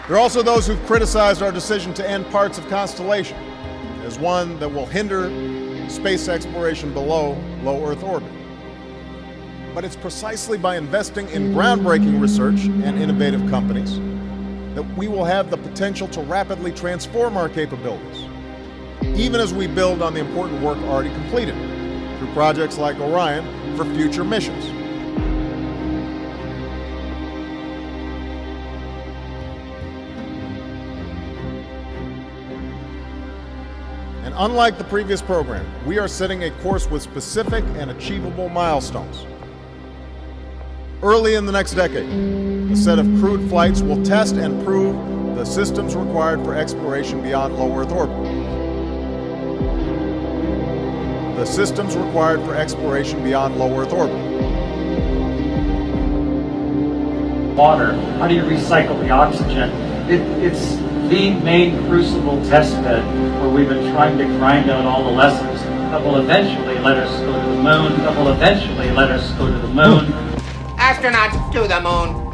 There are also those who've criticized our decision to end parts of Constellation as one that will hinder space exploration below low Earth orbit. But it's precisely by investing in groundbreaking research and innovative companies that we will have the potential to rapidly transform our capabilities, even as we build on the important work already completed through projects like Orion for future missions. And unlike the previous program, we are setting a course with specific and achievable milestones. Early in the next decade, a set of crewed flights will test and prove the systems required for exploration beyond low Earth orbit. The systems required for exploration beyond low Earth orbit. Water, how do you recycle the oxygen? It's the main crucible test bed where we've been trying to grind out all the lessons that will eventually let us go to the moon, that will eventually let us go to the moon. Astronauts to the moon.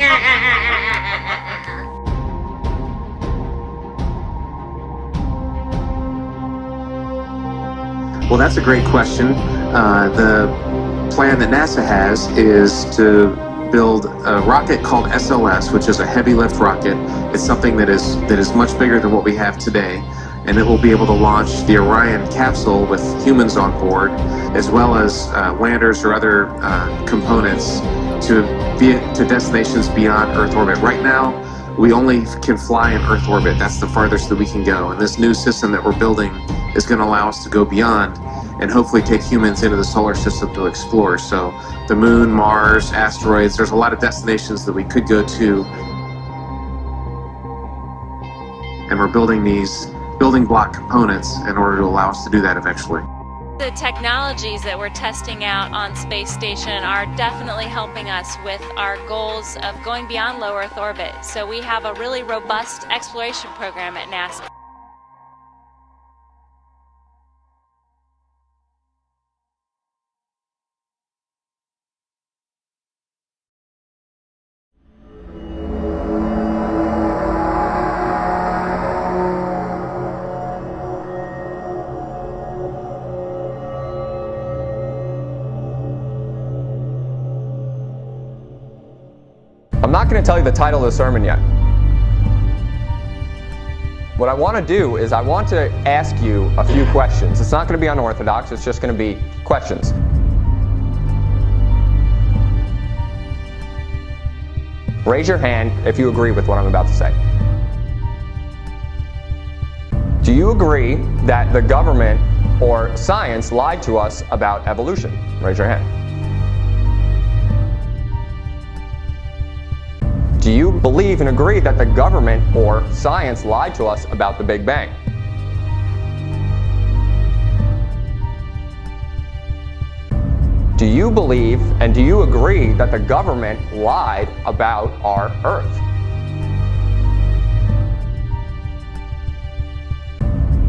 Well, that's a great question. The plan that NASA has is to build a rocket called SLS, which is a heavy lift rocket. It's something that is much bigger than what we have today, and it will be able to launch the Orion capsule with humans on board, as well as landers or other components to destinations beyond Earth orbit. Right now, we only can fly in Earth orbit. That's the farthest that we can go. And this new system that we're building is going to allow us to go beyond and hopefully take humans into the solar system to explore. So the moon, Mars, asteroids, there's a lot of destinations that we could go to. And we're building these building block components in order to allow us to do that eventually. The technologies that we're testing out on Space Station are definitely helping us with our goals of going beyond low Earth orbit. So we have a really robust exploration program at NASA. I'm not going to tell you the title of the sermon yet. What I want to do is I want to ask you a few questions. It's not going to be unorthodox, it's just going to be questions. Raise your hand if you agree with what I'm about to say. Do you agree that the government or science lied to us about evolution? Raise your hand. Do you believe and agree that the government or science lied to us about the Big Bang? Do you believe and do you agree that the government lied about our Earth?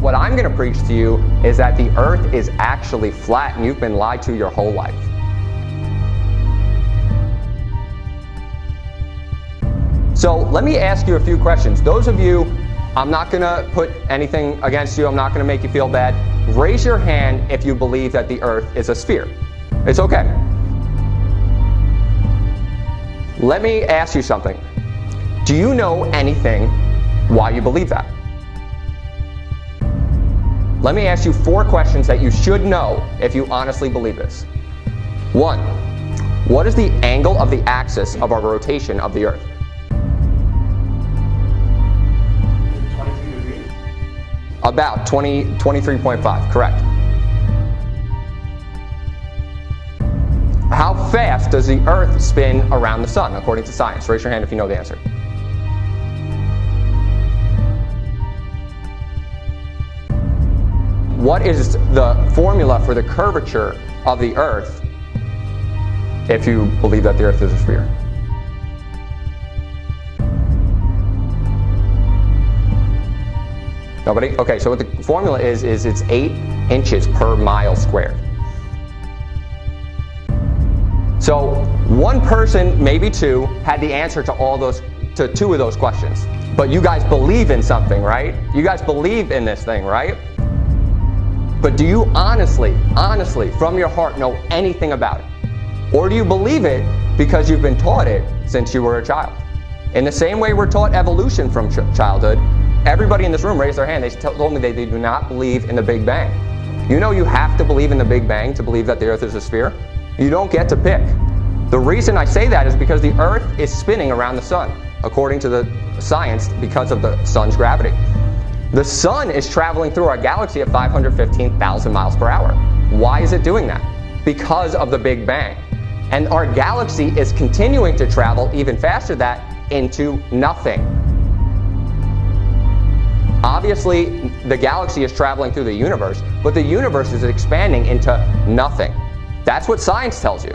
What I'm going to preach to you is that the Earth is actually flat and you've been lied to your whole life. So let me ask you a few questions. Those of you, I'm not going to put anything against you. I'm not going to make you feel bad. Raise your hand if you believe that the Earth is a sphere. It's okay. Let me ask you something. Do you know anything why you believe that? Let me ask you 4 questions that you should know if you honestly believe this. 1. What is the angle of the axis of our rotation of the Earth? About 23.5, correct. How fast does the Earth spin around the sun, according to science? Raise your hand if you know the answer. What is the formula for the curvature of the Earth if you believe that the Earth is a sphere? Nobody? Okay, so what the formula is it's 8 inches per mile squared. So one person, maybe 2, had the answer to all those to 2 of those questions. But you guys believe in something, right? You guys believe in this thing, right? But do you honestly, from your heart know anything about it? Or do you believe it because you've been taught it since you were a child? In the same way we're taught evolution from childhood, everybody in this room raised their hand. They told me they do not believe in the Big Bang. You know you have to believe in the Big Bang to believe that the Earth is a sphere? You don't get to pick. The reason I say that is because the Earth is spinning around the sun, according to the science, because of the sun's gravity. The sun is traveling through our galaxy at 515,000 miles per hour. Why is it doing that? Because of the Big Bang. And our galaxy is continuing to travel even faster than that into nothing. Obviously, the galaxy is traveling through the universe, but the universe is expanding into nothing. That's what science tells you.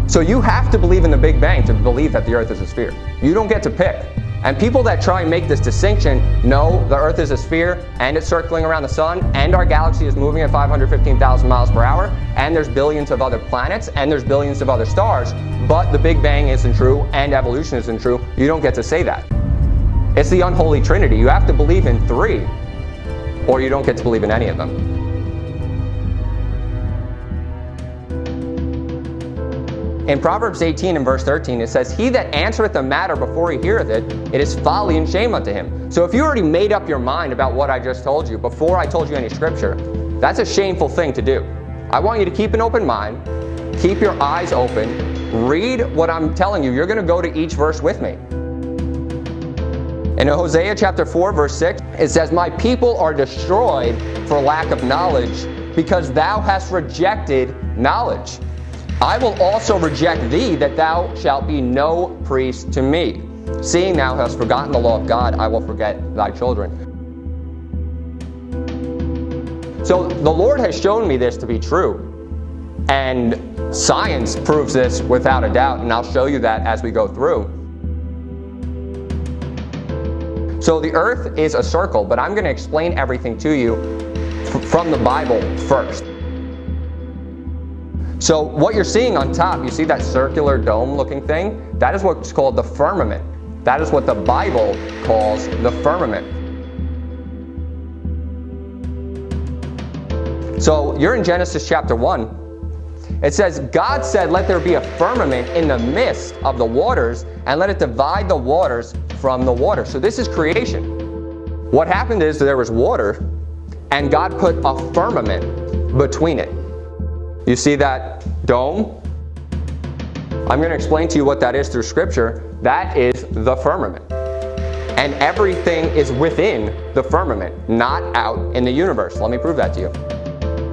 So you have to believe in the Big Bang to believe that the Earth is a sphere. You don't get to pick. And people that try and make this distinction, no, the Earth is a sphere, and it's circling around the sun, and our galaxy is moving at 515,000 miles per hour, and there's billions of other planets, and there's billions of other stars, but the Big Bang isn't true, and evolution isn't true. You don't get to say that. It's the unholy trinity. You have to believe in 3, or you don't get to believe in any of them. In Proverbs 18 and verse 13, it says, "He that answereth a matter before he heareth it, it is folly and shame unto him." So if you already made up your mind about what I just told you before I told you any scripture, that's a shameful thing to do. I want you to keep an open mind, keep your eyes open, read what I'm telling you. You're going to go to each verse with me. In Hosea chapter 4, verse 6, it says, "My people are destroyed for lack of knowledge, because thou hast rejected knowledge. I will also reject thee, that thou shalt be no priest to me. Seeing thou hast forgotten the law of God, I will forget thy children." So the Lord has shown me this to be true. And science proves this without a doubt, and I'll show you that as we go through. So the Earth is a circle, but I'm going to explain everything to you from the Bible first. So what you're seeing on top, you see that circular dome looking thing? That is what's called the firmament. That is what the Bible calls the firmament. So you're in Genesis chapter 1. It says, "God said, let there be a firmament in the midst of the waters, and let it divide the waters from the water." So this is creation. What happened is there was water, and God put a firmament between it. You see that dome? I'm going to explain to you what that is through scripture. That is the firmament. And everything is within the firmament, not out in the universe. Let me prove that to you.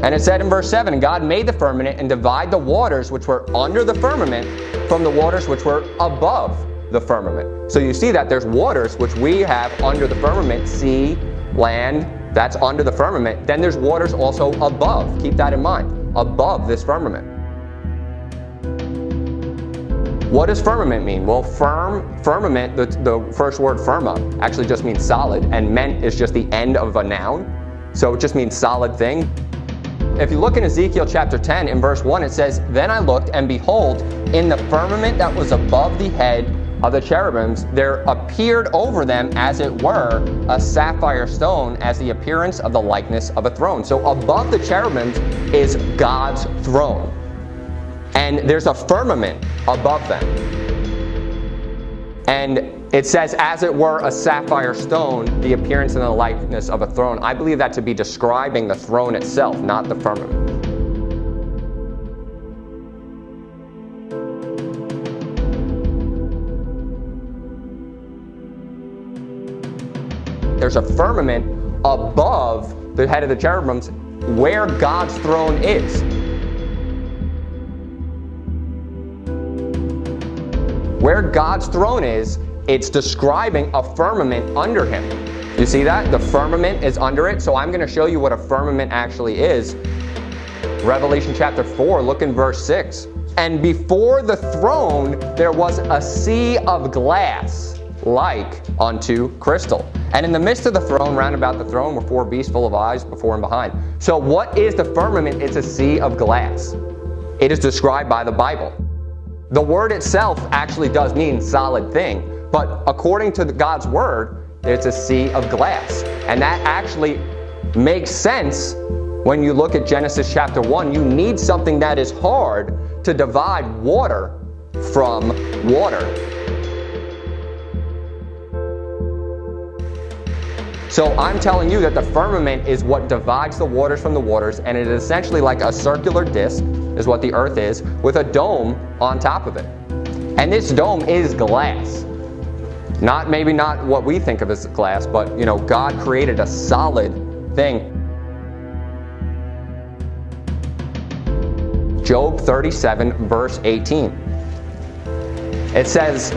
And it said in verse 7, "And God made the firmament and divide the waters which were under the firmament from the waters which were above the firmament." So you see that there's waters which we have under the firmament, sea, land, that's under the firmament. Then there's waters also above. Keep that in mind. Above this firmament. What does firmament mean? Well, firmament, the first word firma, actually just means solid, and ment is just the end of a noun. So it just means solid thing. If you look in Ezekiel chapter 10, in verse 1, it says, "Then I looked, and behold, in the firmament that was above the head of the cherubims, there appeared over them, as it were, a sapphire stone, as the appearance of the likeness of a throne." So above the cherubims is God's throne. And there's a firmament above them. And it says, as it were, a sapphire stone, the appearance and the likeness of a throne. I believe that to be describing the throne itself, not the firmament. There's a firmament above the head of the cherubims where God's throne is. Where God's throne is, it's describing a firmament under him. You see that? The firmament is under it. So I'm going to show you what a firmament actually is. Revelation chapter 4, look in verse 6. "And before the throne there was a sea of glass, like unto crystal. And in the midst of the throne, round about the throne, were 4 beasts full of eyes before and behind." So what is the firmament? It's a sea of glass. It is described by the Bible. The word itself actually does mean solid thing, But according to God's word, it's a sea of glass. And that actually makes sense when you look at Genesis chapter 1. You need something that is hard to divide water from water. So I'm telling you that the firmament is what divides the waters from the waters, and it is essentially like a circular disc, is what the earth is, with a dome on top of it. And this dome is glass. Maybe not what we think of as glass, but God created a solid thing. Job 37, verse 18. It says,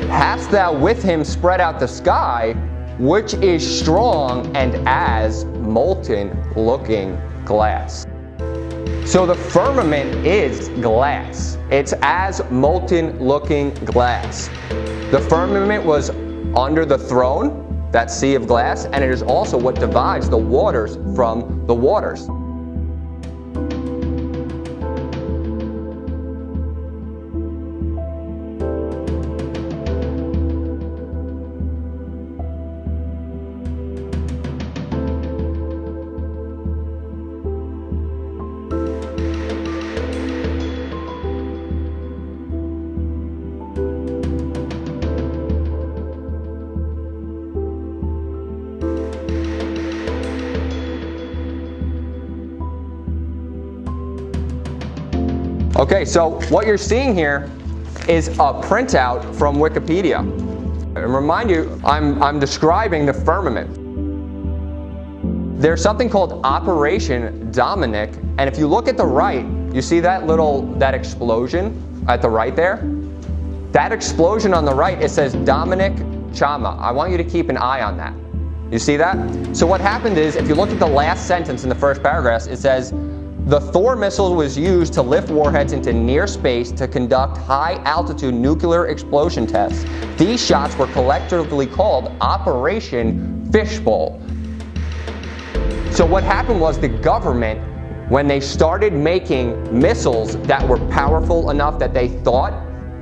"Hast thou with him spread out the sky, which is strong and as molten looking glass." So the firmament is glass. It's as molten looking glass. The firmament was under the throne, that sea of glass, and it is also what divides the waters from the waters. Okay, so what you're seeing here is a printout from Wikipedia. And remind you, I'm describing the firmament. There's something called Operation Dominic, and if you look at the right, you see that explosion at the right there? That explosion on the right, it says Dominic Chama. I want you to keep an eye on that. You see that? So what happened is, if you look at the last sentence in the first paragraph, it says, "The Thor missile was used to lift warheads into near space to conduct high-altitude nuclear explosion tests. These shots were collectively called Operation Fishbowl." So what happened was the government, when they started making missiles that were powerful enough that they thought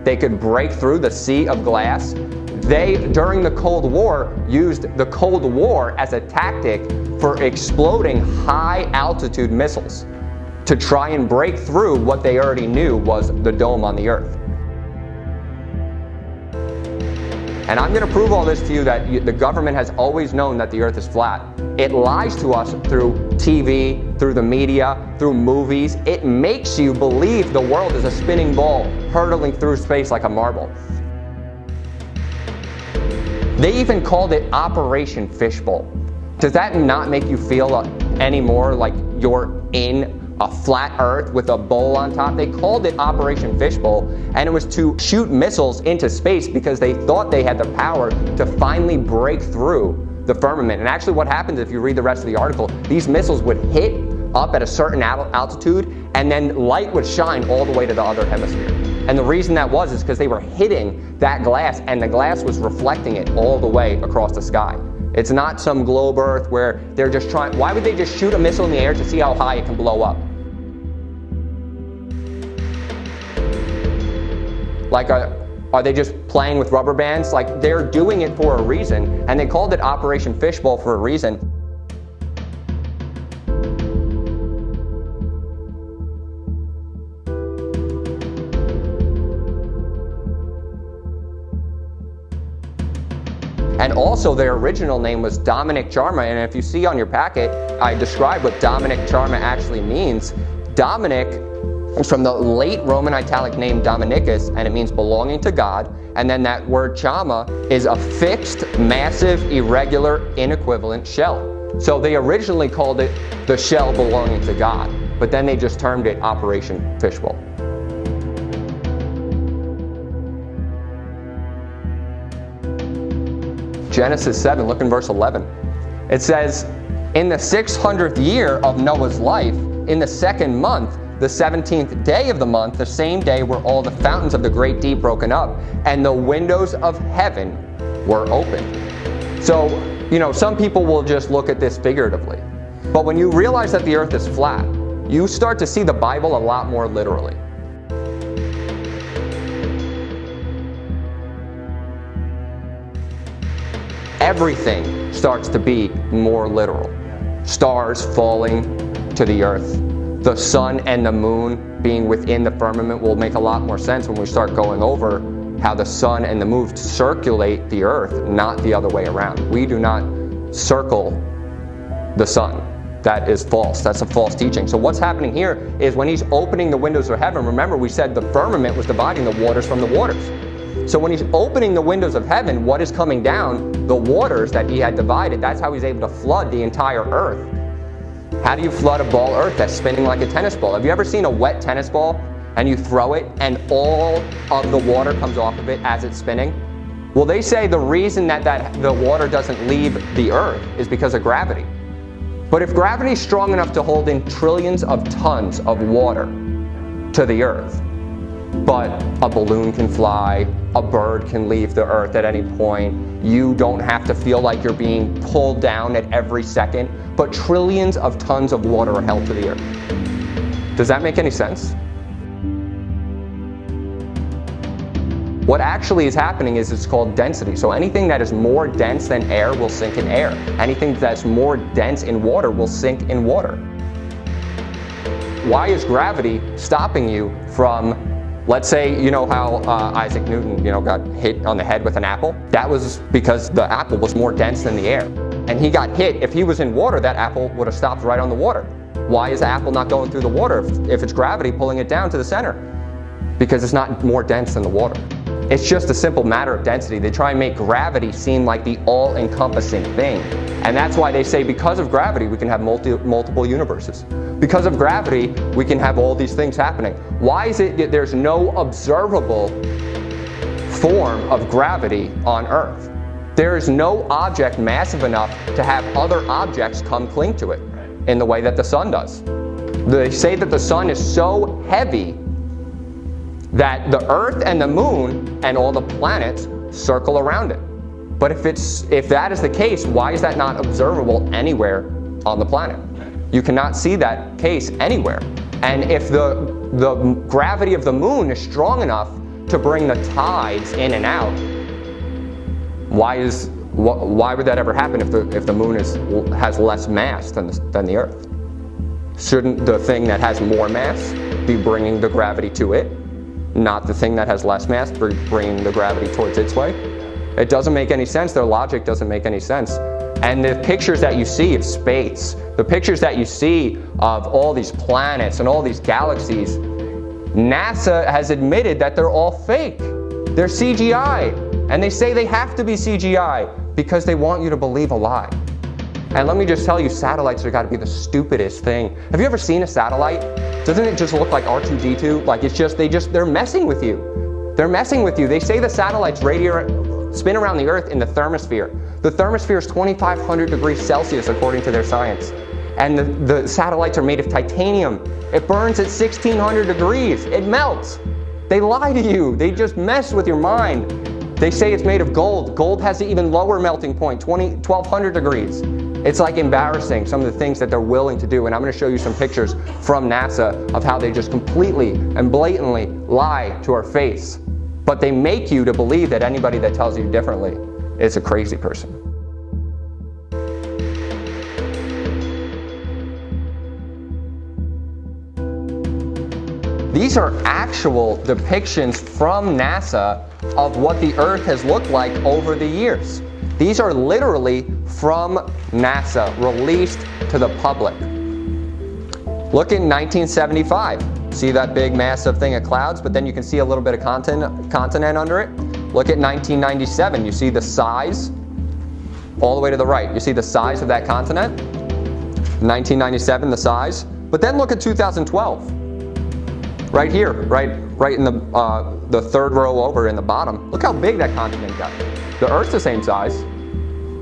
they could break through the sea of glass, they, during the Cold War, used the Cold War as a tactic for exploding high-altitude missiles to try and break through what they already knew was the dome on the earth. And I'm going to prove all this to you that the government has always known that the earth is flat. It lies to us through TV, through the media, through movies. It makes you believe the world is a spinning ball hurtling through space like a marble. They even called it Operation Fishbowl. Does that not make you feel any more like you're in a flat earth with a bowl on top? They called it Operation Fishbowl, and it was to shoot missiles into space because they thought they had the power to finally break through the firmament. And actually what happens, if you read the rest of the article, these missiles would hit up at a certain altitude, and then light would shine all the way to the other hemisphere. And the reason that was is because they were hitting that glass, and the glass was reflecting it all the way across the sky. It's not some globe earth where they're just trying. Why would they just shoot a missile in the air to see how high it can blow up? Like, are they just playing with rubber bands? Like, they're doing it for a reason, and they called it Operation Fishbowl for a reason. And also their original name was Dominic Charma, and if you see on your packet, I describe what Dominic Charma actually means. Dominic is from the late Roman Italic name Dominicus, and it means belonging to God. And then that word Chama is a fixed, massive, irregular, inequivalent shell. So they originally called it the shell belonging to God, but then they just termed it Operation Fishbowl. Genesis 7, look in verse 11. It says, "In the 600th year of Noah's life, in the 2nd month, the 17th day of the month, the same day were all the fountains of the great deep broken up, and the windows of heaven were opened." So, some people will just look at this figuratively. But when you realize that the earth is flat, you start to see the Bible a lot more literally. everything starts to be more literal. Stars falling to the earth, the sun and the moon being within the firmament will make a lot more sense when we start going over how the sun and the moon circulate the earth, not the other way around. We do not circle the sun. That is false. That's a false teaching. So what's happening here is when he's opening the windows of heaven, remember we said the firmament was dividing the waters from the waters. So when he's opening the windows of heaven, what is coming down? The waters that he had divided. That's how he's able to flood the entire earth. How do you flood a ball earth that's spinning like a tennis ball? Have you ever seen a wet tennis ball and you throw it and all of the water comes off of it as it's spinning? Well, they say the reason that the water doesn't leave the earth is because of gravity. But if gravity is strong enough to hold in trillions of tons of water to the earth, but a balloon can fly, a bird can leave the earth at any point, you don't have to feel like you're being pulled down at every second, but trillions of tons of water are held to the earth. Does that make any sense? What actually is happening is it's called density. So anything that is more dense than air will sink in air. Anything that's more dense in water will sink in water. Why is gravity stopping you from, let's say, you know how Isaac Newton, got hit on the head with an apple? That was because the apple was more dense than the air. And he got hit. If he was in water, that apple would have stopped right on the water. Why is the apple not going through the water if it's gravity pulling it down to the center? Because it's not more dense than the water. It's just a simple matter of density. They try and make gravity seem like the all-encompassing thing. And that's why they say because of gravity, we can have multiple universes. Because of gravity, we can have all these things happening. Why is it that there's no observable form of gravity on Earth? There is no object massive enough to have other objects come cling to it in the way that the sun does. They say that the sun is so heavy that the earth and the moon and all the planets circle around it. But if that is the case, why is that not observable anywhere on the planet? You cannot see that case anywhere. And if the gravity of the moon is strong enough to bring the tides in and out, why would that ever happen if the moon has less mass than the earth? Shouldn't the thing that has more mass be bringing the gravity to it? Not the thing that has less mass bringing the gravity towards its way? It doesn't make any sense. Their logic doesn't make any sense. And the pictures that you see of space, the pictures that you see of all these planets and all these galaxies, NASA has admitted that they're all fake. They're CGI. And they say they have to be CGI because they want you to believe a lie. And let me just tell you, satellites have got to be the stupidest thing. Have you ever seen a satellite? Doesn't it just look like R2-D2? Like they're messing with you. They're messing with you. They say the satellites spin around the Earth in the thermosphere. The thermosphere is 2,500 degrees Celsius according to their science. And the satellites are made of titanium. It burns at 1,600 degrees. It melts. They lie to you. They just mess with your mind. They say it's made of gold. Gold has an even lower melting point, 1,200 degrees. It's like embarrassing, some of the things that they're willing to do. And I'm going to show you some pictures from NASA of how they just completely and blatantly lie to our face. But they make you to believe that anybody that tells you differently is a crazy person. These are actual depictions from NASA of what the Earth has looked like over the years. These are literally from NASA, released to the public. Look in 1975. See that big massive thing of clouds, but then you can see a little bit of continent under it? Look at 1997. You see the size all the way to the right. You see the size of that continent? 1997, the size. But then look at 2012. Right here, right in the third row over in the bottom. Look how big that continent got. The Earth's the same size,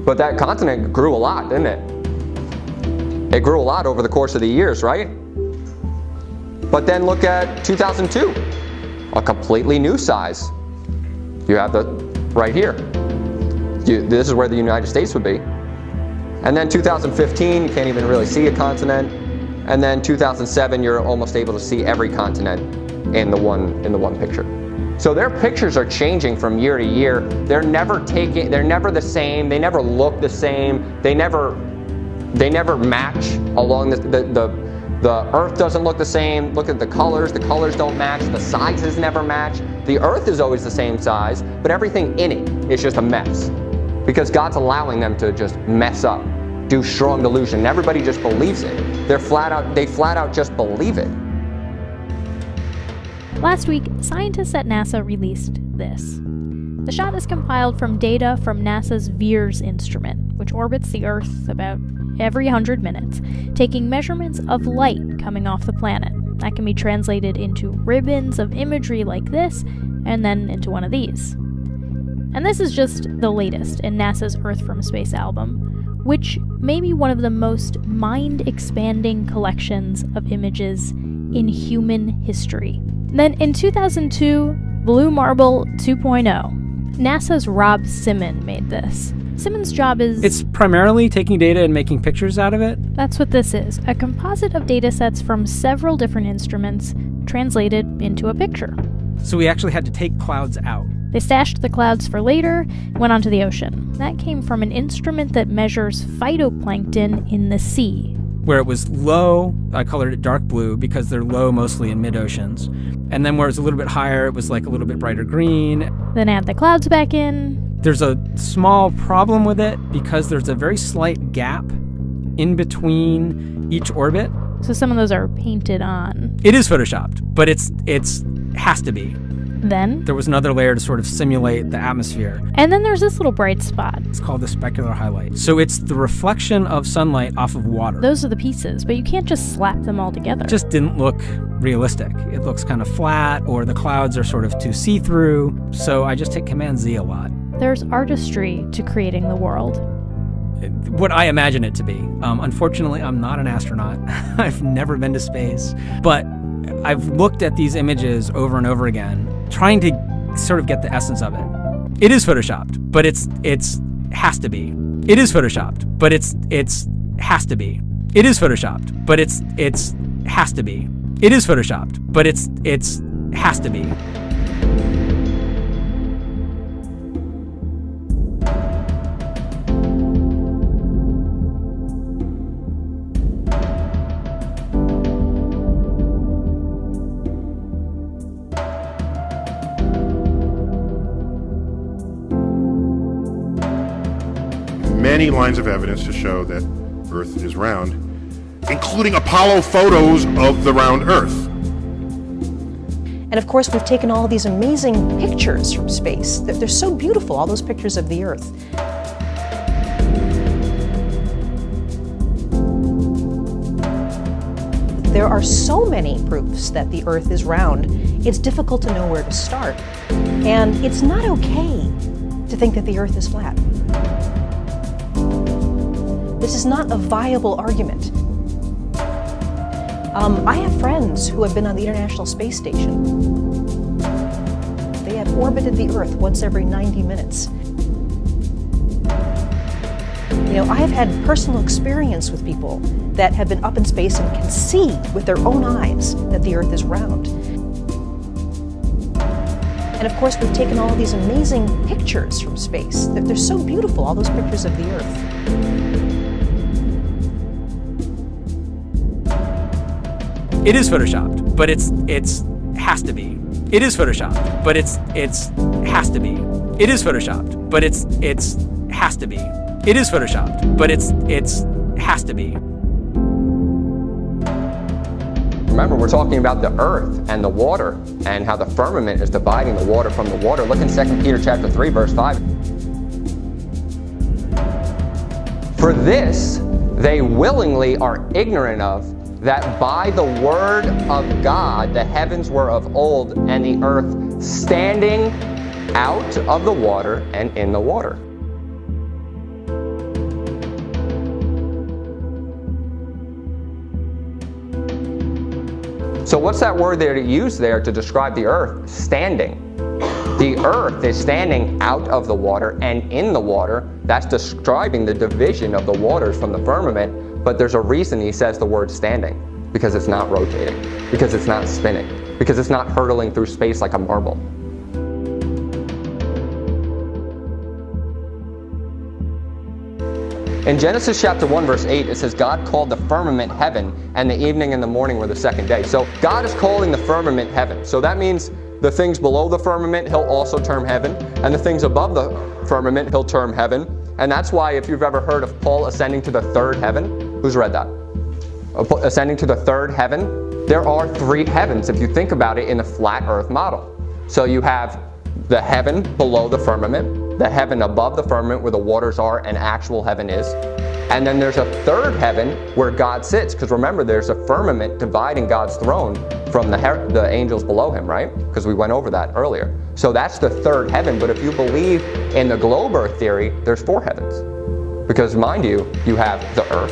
but that continent grew a lot, didn't it? It grew a lot over the course of the years, right? But then look at 2002, a completely new size. You have right here. This is where the United States would be. And then 2015, you can't even really see a continent. And then 2007, you're almost able to see every continent in the one picture. So their pictures are changing from year to year. They're never the same, they never look the same, they never match along the Earth doesn't look the same. Look at the colors don't match, the sizes never match. The Earth is always the same size, but everything in it is just a mess. Because God's allowing them to just mess up, do strong delusion. Everybody just believes it. They flat out just believe it. Last week, scientists at NASA released this. The shot is compiled from data from NASA's VEERS instrument, which orbits the Earth about every 100 minutes, taking measurements of light coming off the planet. That can be translated into ribbons of imagery like this, and then into one of these. And this is just the latest in NASA's Earth from Space album, which may be one of the most mind-expanding collections of images in human history. Then in 2002, Blue Marble 2.0, NASA's Rob Simon made this. Simon's job is... It's primarily taking data and making pictures out of it. That's what this is, a composite of data sets from several different instruments translated into a picture. So we actually had to take clouds out. They stashed the clouds for later, went onto the ocean. That came from an instrument that measures phytoplankton in the sea. Where it was low, I colored it dark blue because they're low mostly in mid-oceans. And then where it was a little bit higher, it was like a little bit brighter green. Then add the clouds back in. There's a small problem with it because there's a very slight gap in between each orbit. So some of those are painted on. It is photoshopped, but it's has to be. Then there was another layer to sort of simulate the atmosphere. And then there's this little bright spot. It's called the specular highlight. So it's the reflection of sunlight off of water. Those are the pieces, but you can't just slap them all together. It just didn't look realistic. It looks kind of flat, or the clouds are sort of too see-through. So I just hit Command-Z a lot. There's artistry to creating the world. What I imagine it to be. Unfortunately, I'm not an astronaut. I've never been to space. But I've looked at these images over and over again, trying to sort of get the essence of it. It is photoshopped, but it's has to be. It is photoshopped, but it's has to be. It is photoshopped, but it's has to be. It is photoshopped, but it's has to be. Many lines of evidence to show that Earth is round, including Apollo photos of the round Earth. And of course, we've taken all these amazing pictures from space. They're so beautiful, all those pictures of the Earth. There are so many proofs that the Earth is round, it's difficult to know where to start. And it's not okay to think that the Earth is flat. This is not a viable argument. I have friends who have been on the International Space Station. They have orbited the Earth once every 90 minutes. You know, I have had personal experience with people that have been up in space and can see with their own eyes that the Earth is round. And of course, we've taken all these amazing pictures from space. They're so beautiful, all those pictures of the Earth. It is photoshopped, but it's has to be. It is photoshopped, but it's has to be. It is photoshopped, but it's has to be. It is photoshopped, but it's has to be. Remember, we're talking about the earth and the water and how the firmament is dividing the water from the water. Look in 2 Peter chapter 3, verse 5. For this they willingly are ignorant of, that by the word of God the heavens were of old, and the earth standing out of the water and in the water. So what's that word there to use there to describe the earth? Standing. The earth is standing out of the water and in the water. That's describing the division of the waters from the firmament, but there's a reason he says the word standing. Because it's not rotating, because it's not spinning, because it's not hurtling through space like a marble. In Genesis chapter 1, verse 8, it says, God called the firmament heaven, and the evening and the morning were the second day. So God is calling the firmament heaven. So that means the things below the firmament, he'll also term heaven, and the things above the firmament, he'll term heaven. And that's why if you've ever heard of Paul ascending to the third heaven, who's read that? Ascending to the third heaven, there are three heavens if you think about it in the flat earth model. So you have the heaven below the firmament, the heaven above the firmament where the waters are and actual heaven is, and then there's a third heaven where God sits, because remember there's a firmament dividing God's throne from the angels below him, right? Because we went over that earlier. So that's the third heaven, but if you believe in the globe earth theory, there's four heavens. Because mind you, you have the earth,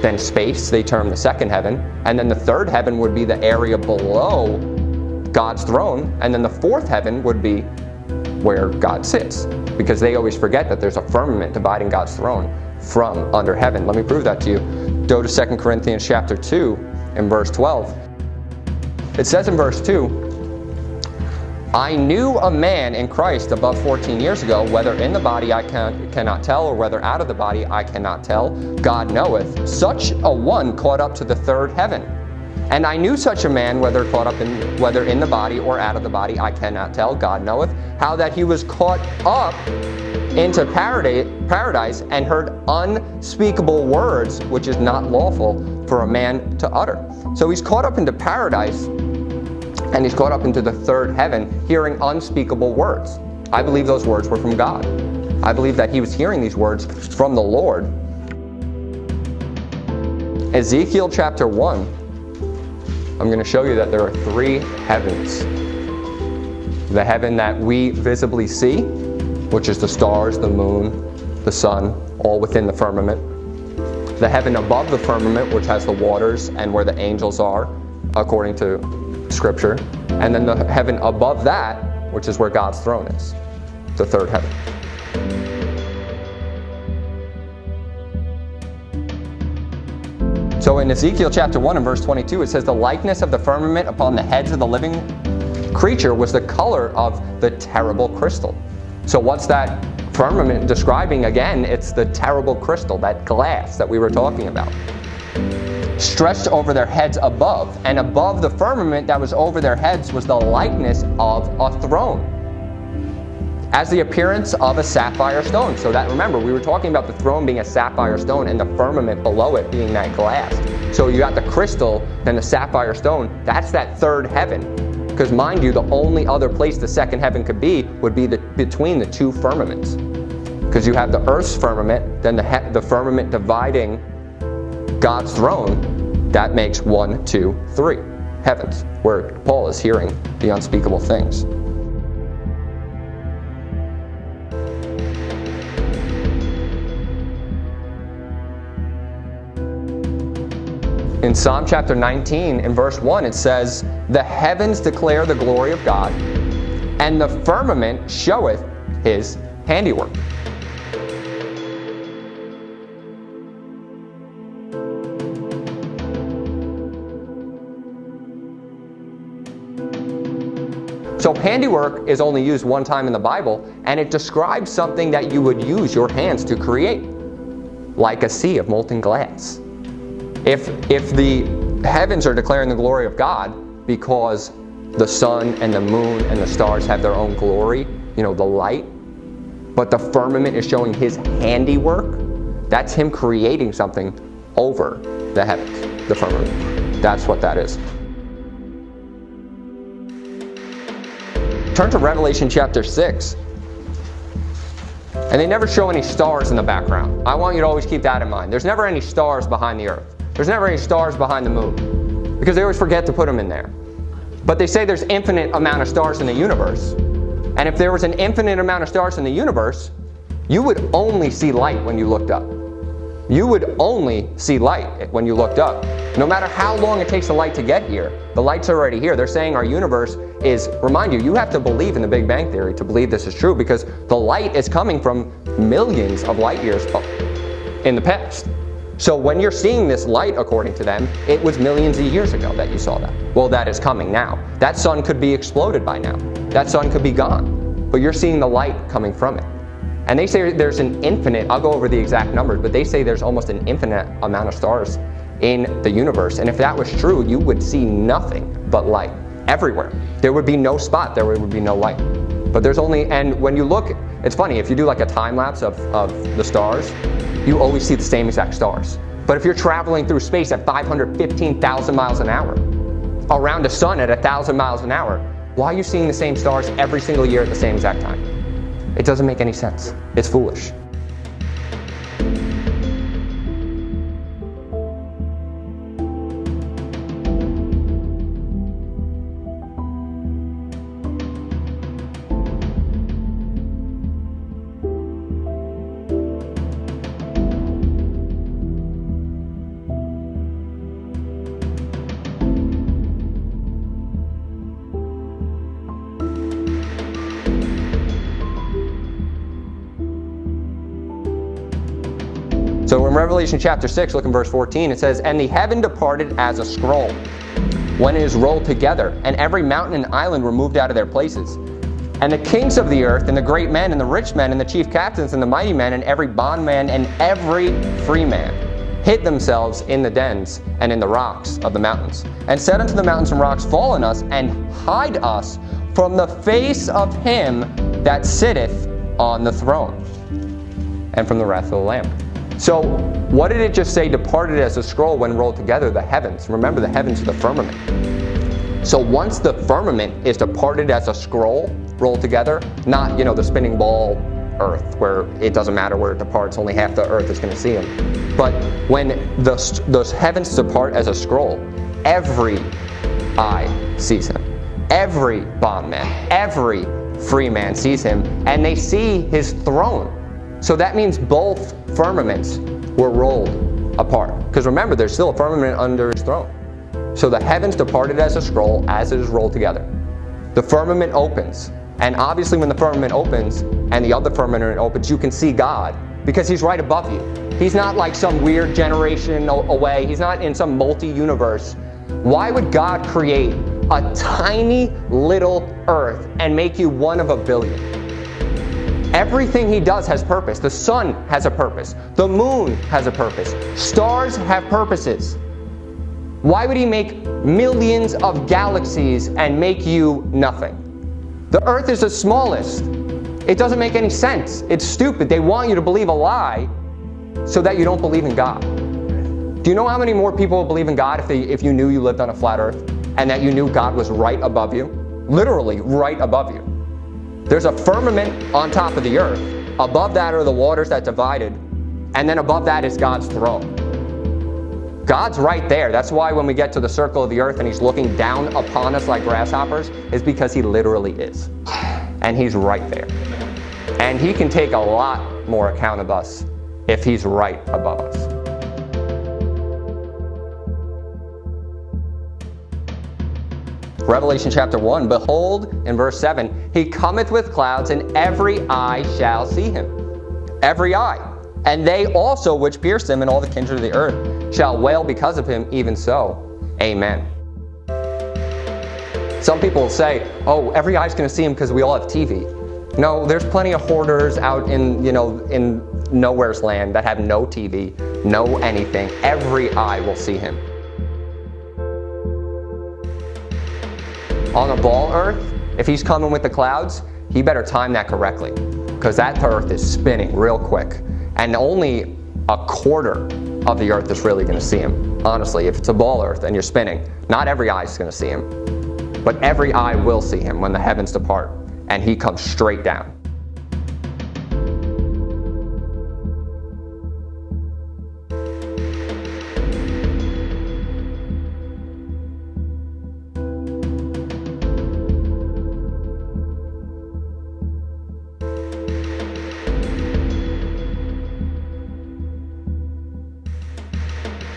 then space, they term the second heaven, and then the third heaven would be the area below God's throne, and then the fourth heaven would be where God sits, because they always forget that there's a firmament dividing God's throne from under heaven. Let me prove that to you. Go to 2 Corinthians chapter 2 in verse 12. It says in verse 2, I knew a man in Christ above 14 years ago, whether in the body I cannot tell, or whether out of the body I cannot tell. God knoweth. Such a one caught up to the third heaven. And I knew such a man, whether in the body or out of the body I cannot tell. God knoweth. How that he was caught up into paradise and heard unspeakable words, which is not lawful for a man to utter. So he's caught up into paradise, and he's caught up into the third heaven, hearing unspeakable words. I believe those words were from God. I believe that he was hearing these words from the Lord. Ezekiel chapter 1, I'm going to show you that there are three heavens. The heaven that we visibly see, which is the stars, the moon, the sun, all within the firmament. The heaven above the firmament, which has the waters and where the angels are, according to Scripture. And then the heaven above that, which is where God's throne is, the third heaven. So in Ezekiel chapter 1 and verse 22, it says, the likeness of the firmament upon the heads of the living creature was the color of the terrible crystal. So what's that firmament describing? Again, it's the terrible crystal, that glass that we were talking about. Stretched over their heads above, and above the firmament that was over their heads was the likeness of a throne, as the appearance of a sapphire stone. So that, remember, we were talking about the throne being a sapphire stone and the firmament below it being that glass. So you got the crystal, then the sapphire stone, that's that third heaven. Because mind you, the only other place the second heaven could be would be between the two firmaments. Because you have the earth's firmament, then the firmament dividing God's throne. That makes 1, 2, 3 heavens, where Paul is hearing the unspeakable things. In Psalm chapter 19, in verse 1, it says, the heavens declare the glory of God, and the firmament showeth his handiwork. So handiwork is only used one time in the Bible, and it describes something that you would use your hands to create, like a sea of molten glass. If the heavens are declaring the glory of God because the sun and the moon and the stars have their own glory, the light, but the firmament is showing his handiwork, that's him creating something over the heavens, the firmament. That's what that is. Turn to Revelation chapter 6. And they never show any stars in the background. I want you to always keep that in mind. There's never any stars behind the earth. There's never any stars behind the moon, because they always forget to put them in there. But they say there's infinite amount of stars in the universe. And if there was an infinite amount of stars in the universe, you would only see light when you looked up. You would only see light when you looked up. No matter how long it takes the light to get here, the light's already here. They're saying our universe is, remind you, you have to believe in the Big Bang Theory to believe this is true, because the light is coming from millions of light years in the past. So when you're seeing this light, according to them, it was millions of years ago that you saw that. Well, that is coming now. That sun could be exploded by now. That sun could be gone. But you're seeing the light coming from it. And they say there's an infinite, I'll go over the exact numbers, but they say there's almost an infinite amount of stars in the universe. And if that was true, you would see nothing but light everywhere. There would be no spot, there would be no light. But there's only, and when you look, it's funny, if you do like a time lapse of the stars, you always see the same exact stars. But if you're traveling through space at 515,000 miles an hour, around the sun at 1,000 miles an hour, why are you seeing the same stars every single year at the same exact time? It doesn't make any sense. It's foolish. So in Revelation chapter 6, look in verse 14, it says, "And the heaven departed as a scroll, when it is rolled together, and every mountain and island were moved out of their places. And the kings of the earth, and the great men, and the rich men, and the chief captains, and the mighty men, and every bondman, and every free man, hid themselves in the dens and in the rocks of the mountains, and said unto the mountains and rocks, Fall on us, and hide us from the face of him that sitteth on the throne, and from the wrath of the Lamb." So what did it just say departed as a scroll when rolled together? The heavens. Remember, the heavens are the firmament. So once the firmament is departed as a scroll rolled together, not, the spinning ball earth where it doesn't matter where it departs, only half the earth is going to see him. But when those heavens depart as a scroll, every eye sees him. Every bondman, every free man sees him, and they see his throne. So that means both firmaments were rolled apart. Because remember, there's still a firmament under his throne. So the heavens departed as a scroll as it is rolled together. The firmament opens. And obviously when the firmament opens and the other firmament opens, you can see God because he's right above you. He's not like some weird generation away. He's not in some multi-universe. Why would God create a tiny little earth and make you one of a billion? Everything he does has purpose. The sun has a purpose. The moon has a purpose. Stars have purposes. Why would he make millions of galaxies and make you nothing? The earth is the smallest. It doesn't make any sense. It's stupid. They want you to believe a lie so that you don't believe in God. Do you know how many more people would believe in God if you knew you lived on a flat earth and that you knew God was right above you? Literally right above you. There's a firmament on top of the earth. Above that are the waters that divided, and then above that is God's throne. God's right there. That's why when we get to the circle of the earth and he's looking down upon us like grasshoppers, is because he literally is. And he's right there. And he can take a lot more account of us if he's right above us. Revelation chapter 1, behold, in verse 7, he cometh with clouds, and every eye shall see him. Every eye. And they also which pierced him, and all the kindred of the earth, shall wail because of him, even so. Amen. Some people say, oh, every eye's going to see him because we all have TV. No, there's plenty of hoarders out in nowhere's land that have no TV, no anything. Every eye will see him. On a ball earth, if he's coming with the clouds, he better time that correctly because that earth is spinning real quick. And only a quarter of the earth is really going to see him. Honestly, if it's a ball earth and you're spinning, not every eye is going to see him. But every eye will see him when the heavens depart and he comes straight down.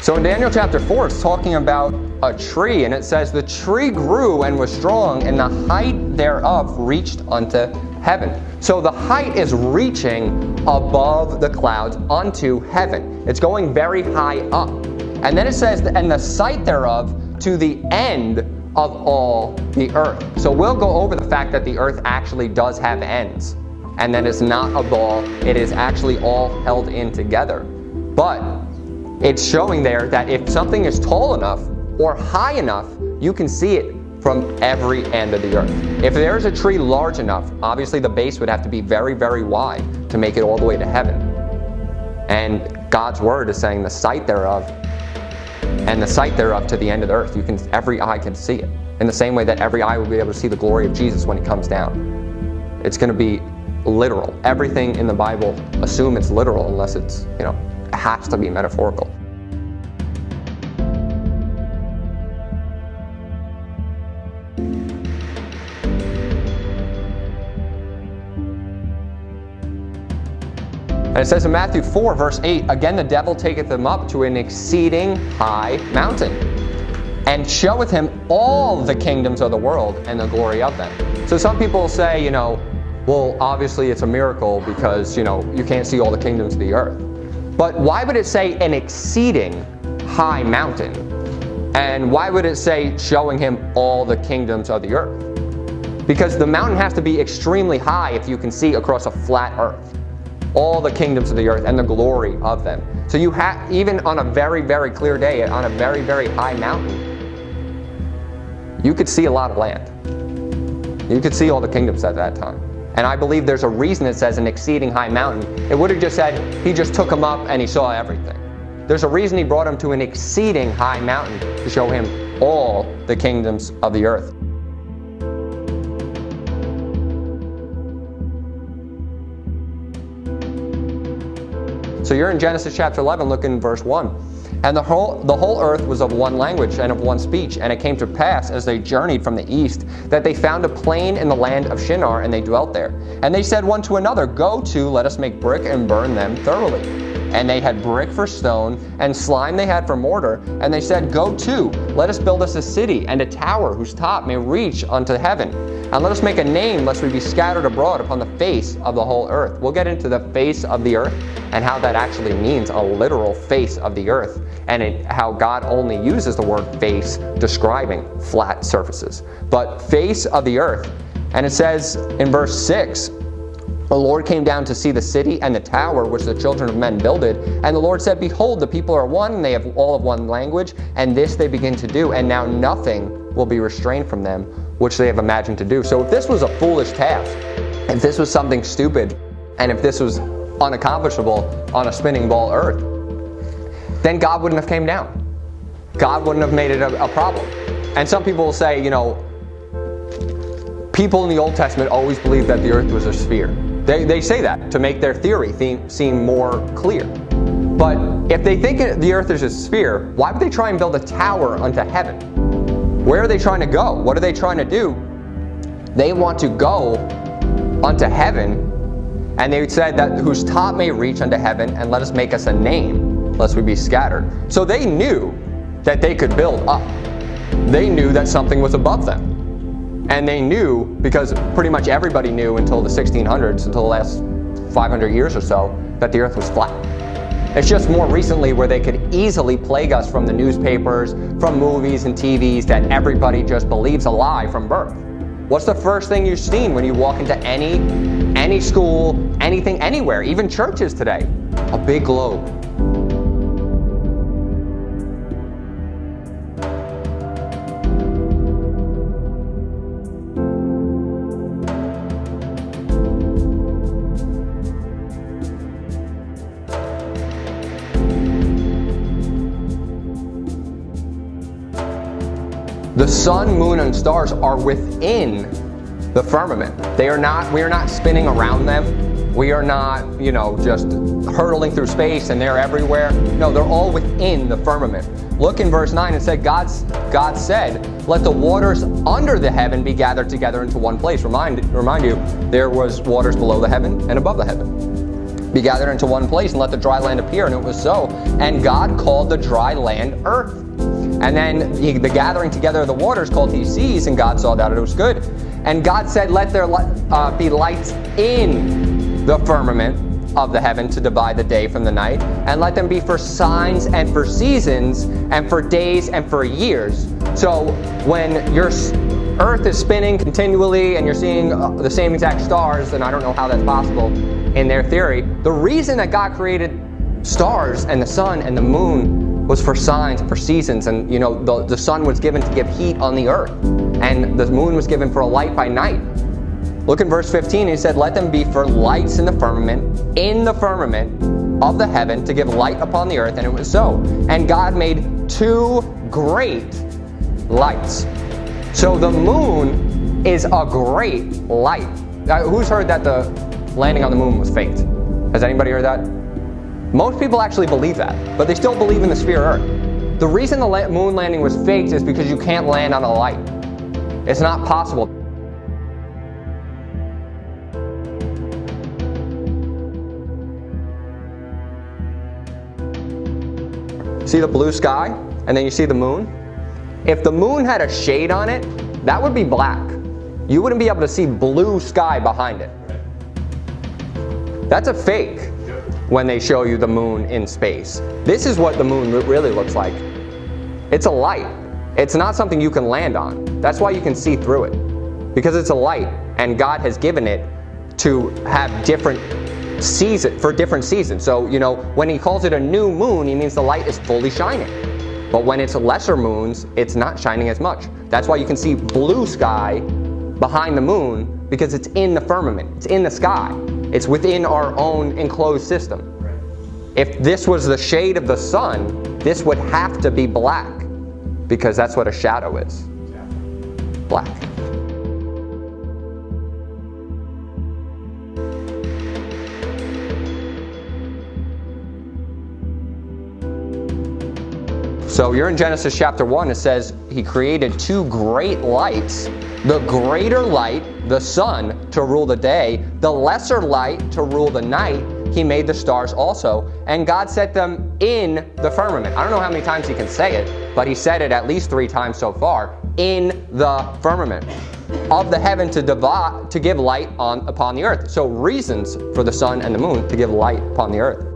So in Daniel chapter 4, it's talking about a tree, and it says, the tree grew and was strong, and the height thereof reached unto heaven. So the height is reaching above the clouds unto heaven. It's going very high up. And then it says, and the sight thereof to the end of all the earth. So we'll go over the fact that the earth actually does have ends. and then it's not a ball, it is actually all held in together. But it's showing there that if something is tall enough or high enough, you can see it from every end of the earth. If there's a tree large enough, obviously the base would have to be very, very wide to make it all the way to heaven. And God's word is saying the sight thereof, and the sight thereof to the end of the earth. Every eye can see it. In the same way that every eye will be able to see the glory of Jesus when he comes down. It's going to be literal. Everything in the Bible, assume it's literal unless it's, it has to be metaphorical. And it says in Matthew 4, verse 8, again the devil taketh him up to an exceeding high mountain, and showeth him all the kingdoms of the world and the glory of them. So some people say, well, obviously it's a miracle because, you can't see all the kingdoms of the earth. But why would it say an exceeding high mountain? And why would it say showing him all the kingdoms of the earth? Because the mountain has to be extremely high if you can see across a flat earth all the kingdoms of the earth and the glory of them. So you have, even on a very, very clear day, on a very, very high mountain, you could see a lot of land. You could see all the kingdoms at that time. And I believe there's a reason it says an exceeding high mountain. It would have just said he just took him up and he saw everything. There's a reason he brought him to an exceeding high mountain to show him all the kingdoms of the earth. So you're in Genesis chapter 11, look in verse 1. And the whole earth was of one language and of one speech. And it came to pass, as they journeyed from the east, that they found a plain in the land of Shinar, and they dwelt there. And they said one to another, go to, let us make brick and burn them thoroughly. And they had brick for stone, and slime they had for mortar. And they said, go to, let us build us a city, and a tower whose top may reach unto heaven. And let us make a name, lest we be scattered abroad upon the face of the whole earth. We'll get into the face of the earth, and how that actually means a literal face of the earth, and how God only uses the word face describing flat surfaces. But face of the earth, and it says in verse 6, the Lord came down to see the city and the tower which the children of men builded. And the Lord said, behold, the people are one, and they have all of one language, and this they begin to do, and now nothing will be restrained from them, which they have imagined to do. So if this was a foolish task, if this was something stupid, and if this was unaccomplishable on a spinning ball earth, then God wouldn't have came down. God wouldn't have made it a problem. And some people will say, people in the Old Testament always believed that the earth was a sphere. They say that to make their theory seem more clear. But if they think the earth is a sphere, why would they try and build a tower unto heaven? Where are they trying to go? What are they trying to do? They want to go unto heaven, and they said that whose top may reach unto heaven, and let us make us a name, lest we be scattered. So they knew that they could build up. They knew that something was above them. And they knew, because pretty much everybody knew until the 1600s, until the last 500 years or so, that the earth was flat. It's just more recently where they could easily plague us from the newspapers, from movies and TVs, that everybody just believes a lie from birth. What's the first thing you've seen when you walk into any school, anything, anywhere, even churches today? A big globe. The sun, moon, and stars are within the firmament. We are not spinning around them. We are not, just hurtling through space and they're everywhere. No, they're all within the firmament. Look in verse 9, it said, God said, let the waters under the heaven be gathered together into one place. Remind you, there was waters below the heaven and above the heaven. Be gathered into one place and let the dry land appear, and it was so. And God called the dry land earth. And then the gathering together of the waters called he seas, and God saw that it was good. And God said, let there be lights in the firmament of the heaven to divide the day from the night, and let them be for signs and for seasons and for days and for years. So when Earth is spinning continually and you're seeing the same exact stars, and I don't know how that's possible in their theory. The reason that God created stars and the sun and the moon was for signs and for seasons, and the sun was given to give heat on the earth, and the moon was given for a light by night. Look in verse 15, he said, let them be for lights in the firmament of the heaven to give light upon the earth, and it was so. And God made 2 great lights. So the moon is a great light. Who's heard that the landing on the moon was faked? Has anybody heard that? Most people actually believe that, but they still believe in the sphere Earth. The reason the moon landing was faked is because you can't land on a light. It's not possible. See the blue sky, and then you see the moon? If the moon had a shade on it, that would be black. You wouldn't be able to see blue sky behind it. That's a fake when they show you the moon in space. This is what the moon really looks like. It's a light. It's not something you can land on. That's why you can see through it. Because it's a light, and God has given it to have different seasons, for different seasons. So, when he calls it a new moon, he means the light is fully shining. But when it's lesser moons, it's not shining as much. That's why you can see blue sky behind the moon, because it's in the firmament. It's in the sky. It's within our own enclosed system. If this was the shade of the sun, this would have to be black, because that's what a shadow is. Black. So you're in Genesis chapter 1, it says he created 2 great lights. The greater light, the sun, to rule the day. The lesser light to rule the night. He made the stars also. And God set them in the firmament. I don't know how many times he can say it, but he said it at least 3 times so far. In the firmament of the heaven to give light upon the earth. So reasons for the sun and the moon to give light upon the earth.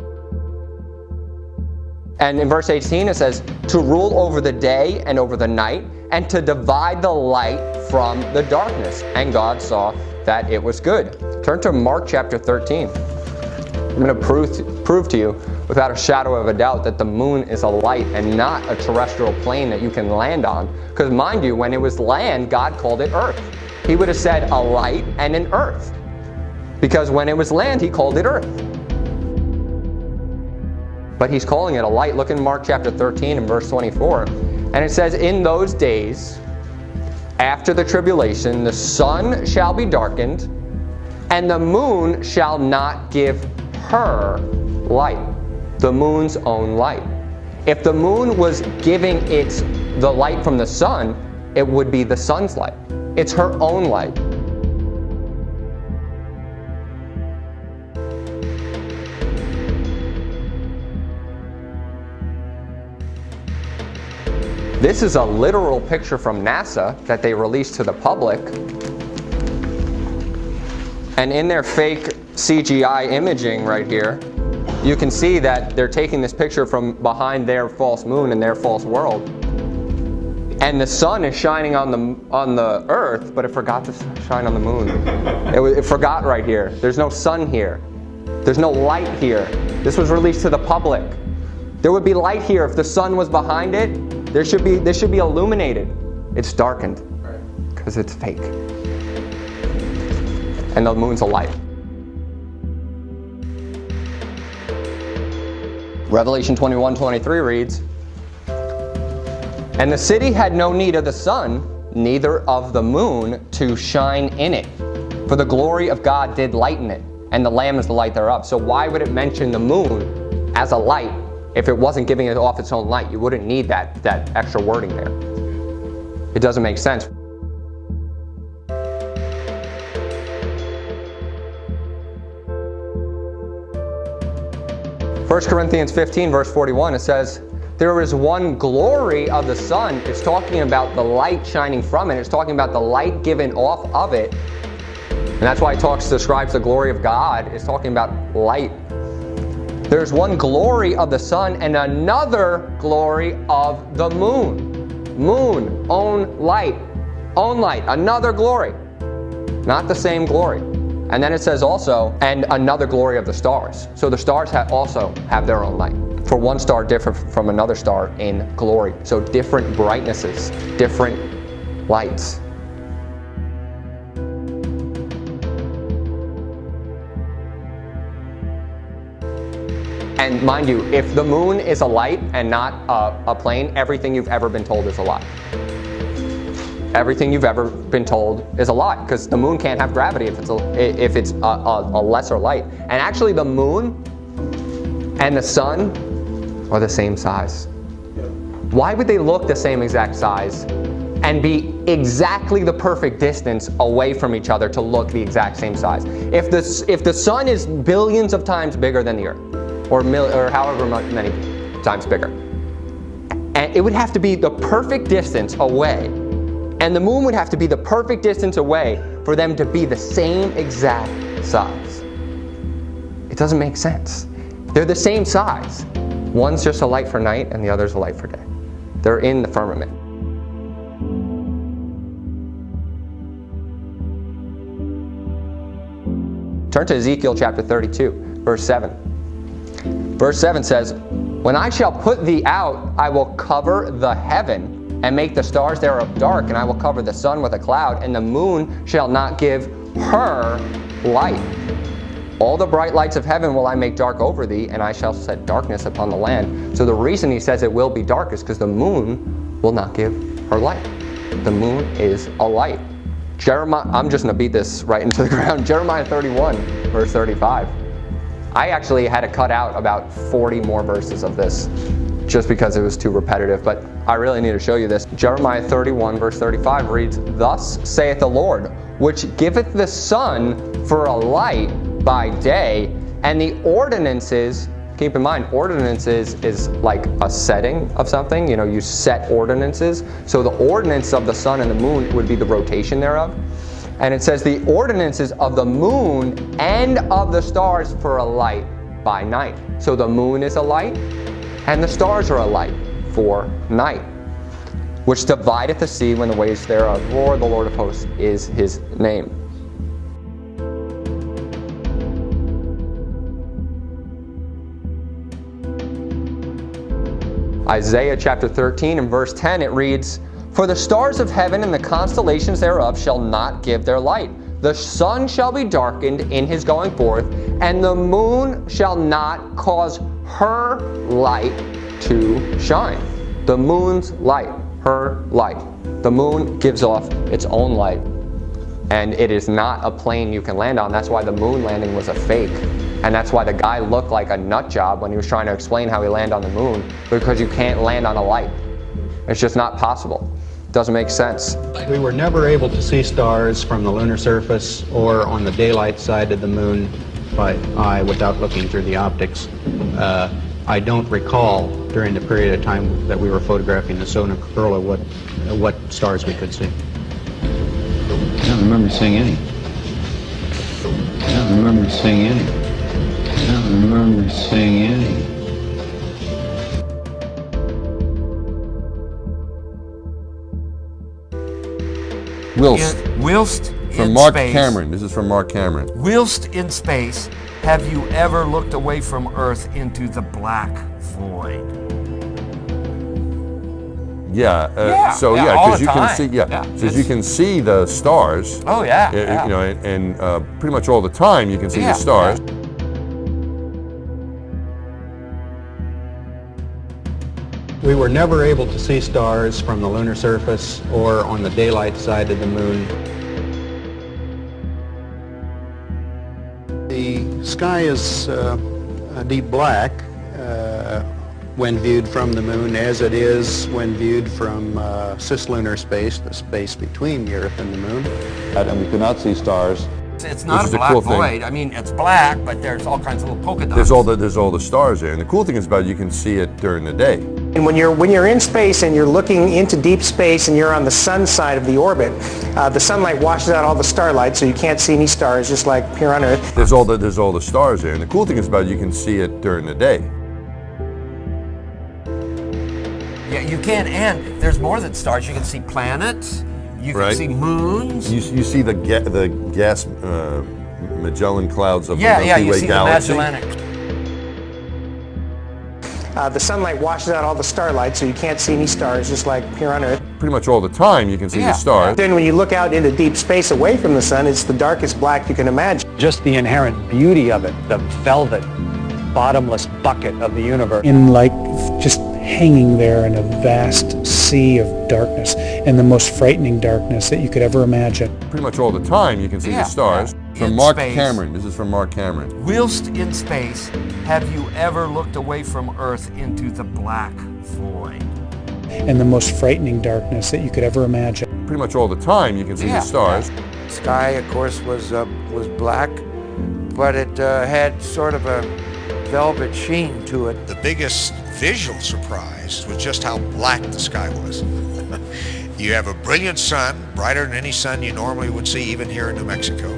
And in verse 18 it says, to rule over the day and over the night, and to divide the light from the darkness. And God saw that it was good. Turn to Mark chapter 13. I'm going to prove to you without a shadow of a doubt that the moon is a light and not a terrestrial plane that you can land on. Because mind you, when it was land, God called it earth. He would have said a light and an earth. Because when it was land, he called it earth. But he's calling it a light. Look in Mark chapter 13 and verse 24. And it says, in those days, after the tribulation, the sun shall be darkened, and the moon shall not give her light. The moon's own light. If the moon was giving the light from the sun, it would be the sun's light. It's her own light. This is a literal picture from NASA that they released to the public. And in their fake CGI imaging right here, you can see that they're taking this picture from behind their false moon and their false world. And the sun is shining on the earth, but it forgot to shine on the moon. It forgot right here. There's no sun here. There's no light here. This was released to the public. There would be light here if the sun was behind it. This should be illuminated. It's darkened because it's fake. And the moon's a light. Revelation 21:23 reads, and the city had no need of the sun, neither of the moon to shine in it. For the glory of God did lighten it, and the Lamb is the light thereof. So why would it mention the moon as a light if it wasn't giving it off its own light? You wouldn't need that extra wording there. It doesn't make sense. First Corinthians 15 verse 41, it says, there is one glory of the sun. It's talking about the light shining from it. It's talking about the light given off of it. And that's why it describes the glory of God. It's talking about light. There's one glory of the sun and another glory of the moon. Moon, own light. own light, another glory. Not the same glory. And then it says also, and another glory of the stars. So the stars also have their own light. For one star different from another star in glory. So different brightnesses, different lights. And mind you, if the moon is a light and not a plane, everything you've ever been told is a lie. Everything you've ever been told is a lie, because the moon can't have gravity if it's a lesser light. And actually the moon and the sun are the same size. Why would they look the same exact size and be exactly the perfect distance away from each other to look the exact same size? If the sun is billions of times bigger than the Earth, or however many times bigger, and it would have to be the perfect distance away, and the moon would have to be the perfect distance away for them to be the same exact size. It doesn't make sense. They're the same size. One's just a light for night and the other's a light for day. They're in the firmament. Turn to Ezekiel chapter 32, verse 7. Verse 7 says, "When I shall put thee out, I will cover the heaven and make the stars thereof dark, and I will cover the sun with a cloud, and the moon shall not give her light. All the bright lights of heaven will I make dark over thee, and I shall set darkness upon the land." So the reason he says it will be dark is because the moon will not give her light. The moon is a light. I'm just going to beat this right into the ground. Jeremiah 31, verse 35. I actually had to cut out about 40 more verses of this just because it was too repetitive, but I really need to show you this. Jeremiah 31, verse 35 reads, "Thus saith the Lord, which giveth the sun for a light by day, and the ordinances," keep in mind, ordinances is like a setting of something, you set ordinances. So the ordinance of the sun and the moon would be the rotation thereof. And it says the ordinances of the moon and of the stars for a light by night. So the moon is a light, and the stars are a light for night, which divideth the sea when the waves thereof roar. The Lord of hosts is his name. Isaiah chapter 13 and verse 10, it reads, "For the stars of heaven and the constellations thereof shall not give their light. The sun shall be darkened in his going forth, and the moon shall not cause her light to shine." The moon's light, her light. The moon gives off its own light, and it is not a plane you can land on. That's why the moon landing was a fake. And that's why the guy looked like a nut job when he was trying to explain how he landed on the moon, because you can't land on a light. It's just not possible. It doesn't make sense. We were never able to see stars from the lunar surface or on the daylight side of the moon by eye without looking through the optics. I don't recall during the period of time that we were photographing the Sona Curlew what stars we could see. I don't remember seeing any. I don't remember seeing any. I don't remember seeing any. Whilst from in Mark space, Cameron. This is from Mark Cameron. Whilst in space, have you ever looked away from Earth into the black void? Yeah. All because the you can time. see. Yeah, Because you can see the stars. Oh yeah. And pretty much all the time you can see the stars. We were never able to see stars from the lunar surface or on the daylight side of the moon. The sky is a deep black when viewed from the moon, as it is when viewed from cislunar space, the space between the Earth and the moon. And we could not see stars. It's not a black void. I mean, it's black, but there's all kinds of little polka dots. There's all the stars there, and the cool thing is about it, you can see it during the day. And when you're in space and you're looking into deep space and you're on the sun side of the orbit, the sunlight washes out all the starlight, so you can't see any stars, just like here on Earth. There's all the stars there, and the cool thing is about it, you can see it during the day. Yeah, you can, and there's more than stars. You can see planets. You can right? see moons. You see the gas Magellan clouds of the Milky you Way see galaxy. the Magellanic. The sunlight washes out all the starlight, so you can't see any stars, just like here on Earth. Pretty much all the time you can see the stars. Then when you look out into deep space away from the sun, it's the darkest black you can imagine. Just the inherent beauty of it, the velvet, bottomless bucket of the universe. In like just hanging there in a vast sea of darkness, and the most frightening darkness that you could ever imagine. Pretty much all the time you can see the stars. From In Mark space. Cameron. This is from Mark Cameron. Whilst in space, have you ever looked away from Earth into the black void? And the most frightening darkness that you could ever imagine. Pretty much all the time you can see the stars. Sky, of course, was black, but it had sort of a velvet sheen to it. The biggest visual surprise was just how black the sky was. You have a brilliant sun, brighter than any sun you normally would see, even here in New Mexico.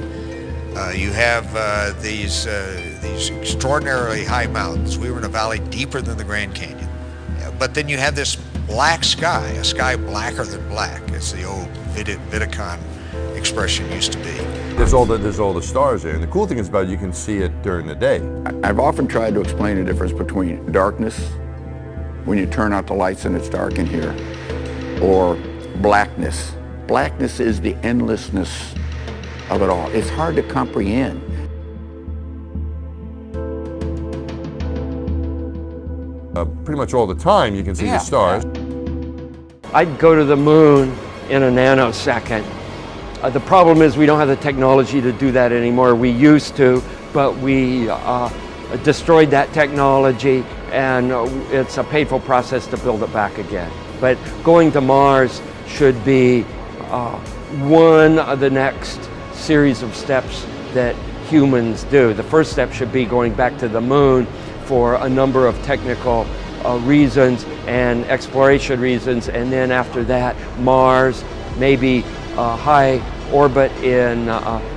You have these extraordinarily high mountains. We were in a valley deeper than the Grand Canyon. But then you have this black sky, a sky blacker than black, as the old Vidicon expression used to be. There's all the stars there, and the cool thing is about it, you can see it during the day. I've often tried to explain the difference between darkness, when you turn out the lights and it's dark in here, or blackness. Blackness is the endlessness of it all. It's hard to comprehend. Pretty much all the time you can see the stars. I'd go to the moon in a nanosecond. The problem is we don't have the technology to do that anymore. We used to, but we destroyed that technology, and it's a painful process to build it back again. But going to Mars should be one of the next series of steps that humans do. The first step should be going back to the moon for a number of technical reasons and exploration reasons, and then after that, Mars, maybe high orbit in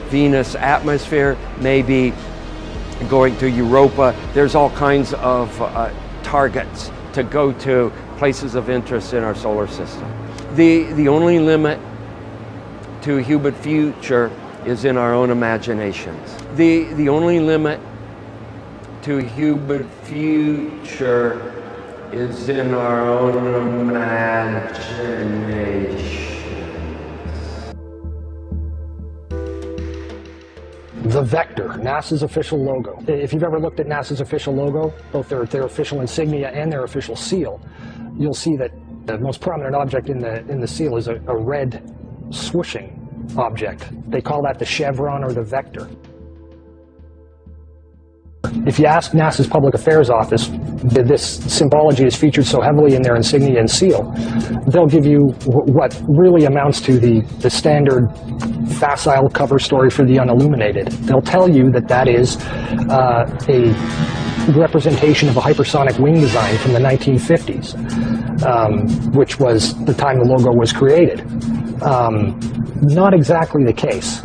Venus atmosphere, maybe going to Europa. There's all kinds of targets to go to, places of interest in our solar system. The only limit to human future is in our own imaginations. The only limit to human future is in our own imagination. The Vector, NASA's official logo. If you've ever looked at NASA's official logo, both their official insignia and their official seal, you'll see that the most prominent object in the seal is a red swooshing object. They call that the chevron or the vector. If you ask NASA's Public Affairs Office, this symbology is featured so heavily in their insignia and seal, they'll give you what really amounts to the standard facile cover story for the unilluminated. They'll tell you that that is a representation of a hypersonic wing design from the 1950s, which was the time the logo was created. Not exactly the case.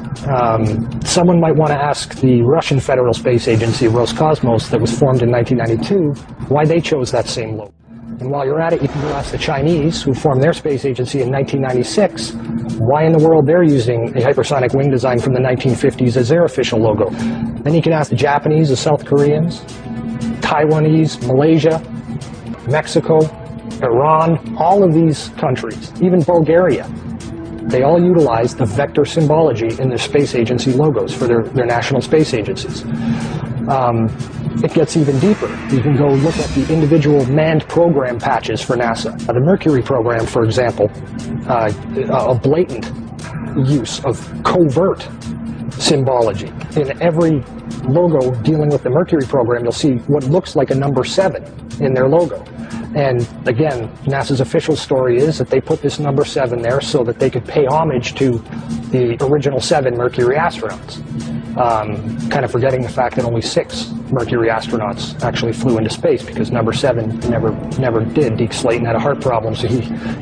Someone might want to ask the Russian Federal Space Agency, Roscosmos, that was formed in 1992, why they chose that same logo. And while you're at it, you can go ask the Chinese, who formed their space agency in 1996, why in the world they're using a hypersonic wing design from the 1950s as their official logo. Then you can ask the Japanese, the South Koreans, Taiwanese, Malaysia, Mexico, Iran, all of these countries, even Bulgaria. They all utilize the vector symbology in their space agency logos for their national space agencies. It gets even deeper. You can go look at the individual manned program patches for NASA. The Mercury program, for example, a blatant use of covert symbology. In every logo dealing with the Mercury program, you'll see what looks like a number 7 in their logo. And again, NASA's official story is that they put this number 7 there so that they could pay homage to the original 7 Mercury astronauts. Kind of forgetting the fact that only 6 Mercury astronauts actually flew into space, because number 7 never did. Deke Slayton had a heart problem, so he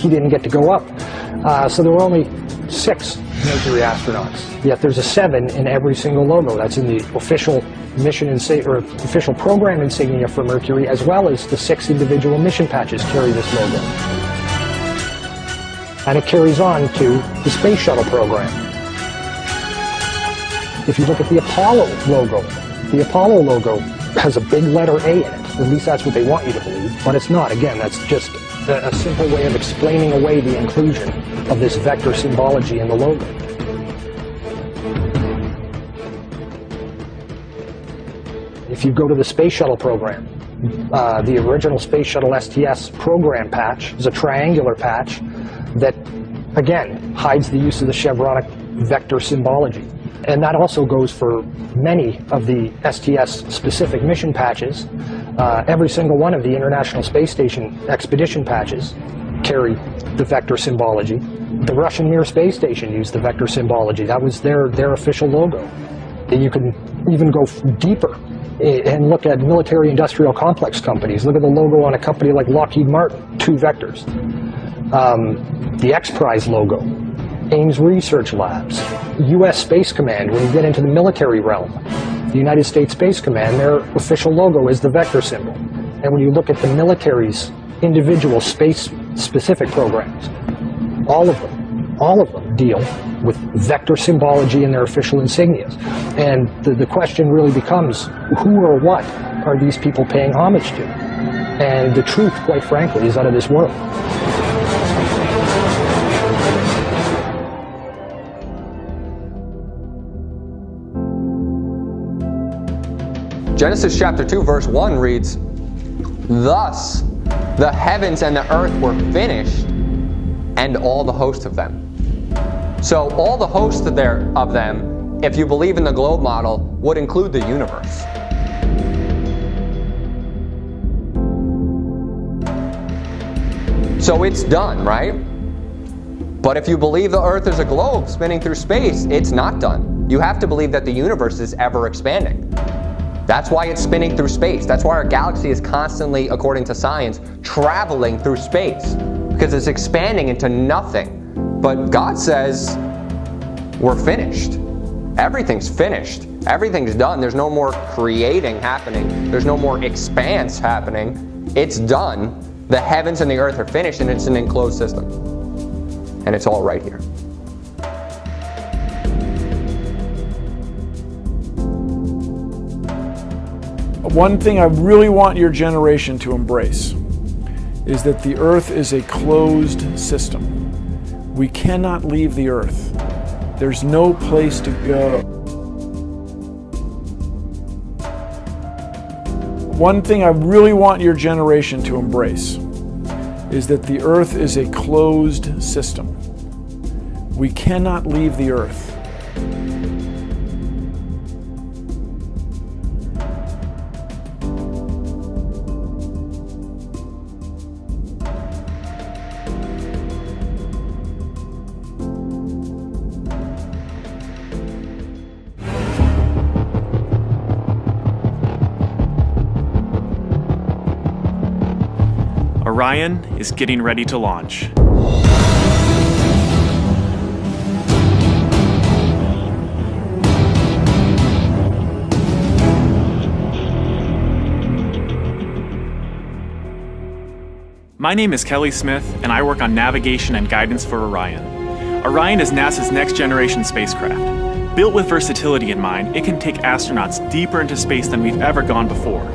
didn't get to go up. So there were only 6 Mercury astronauts. Yet there's a 7 in every single logo. That's in the official mission or official program insignia for Mercury, as well as the 6 individual mission patches carry this logo. And it carries on to the Space Shuttle program. If you look at the Apollo logo has a big letter A in it. At least that's what they want you to believe, but it's not. Again, that's just a simple way of explaining away the inclusion of this vector symbology in the logo. If you go to the Space Shuttle program, the original Space Shuttle STS program patch is a triangular patch that, again, hides the use of the chevronic vector symbology. And that also goes for many of the STS-specific mission patches. Every single one of the International Space Station expedition patches carry the vector symbology. The Russian Mir space station used the vector symbology. That was their official logo. You can even go deeper and look at military-industrial complex companies. Look at the logo on a company like Lockheed Martin, 2 vectors. The X-Prize logo, Ames Research Labs, U.S. Space Command. When you get into the military realm, the United States Space Command, their official logo is the vector symbol. And when you look at the military's individual space-specific programs, all of them deal with vector symbology in their official insignias. And the question really becomes, who or what are these people paying homage to? And the truth, quite frankly, is out of this world. Genesis chapter 2 verse 1 reads, "Thus the heavens and the earth were finished, and all the host of them." So all the hosts of them, if you believe in the globe model, would include the universe. So it's done, right? But if you believe the earth is a globe spinning through space, it's not done. You have to believe that the universe is ever expanding. That's why it's spinning through space. That's why our galaxy is constantly, according to science, traveling through space, because it's expanding into nothing. But God says we're finished. Everything's finished. Everything's done. There's no more creating happening. There's no more expanse happening. It's done. The heavens and the earth are finished, and it's an enclosed system. And it's all right here. One thing I really want your generation to embrace is that the Earth is a closed system. We cannot leave the Earth. There's no place to go. One thing I really want your generation to embrace is that the Earth is a closed system. We cannot leave the Earth. Orion is getting ready to launch. My name is Kelly Smith, and I work on navigation and guidance for Orion. Orion is NASA's next-generation spacecraft. Built with versatility in mind, it can take astronauts deeper into space than we've ever gone before.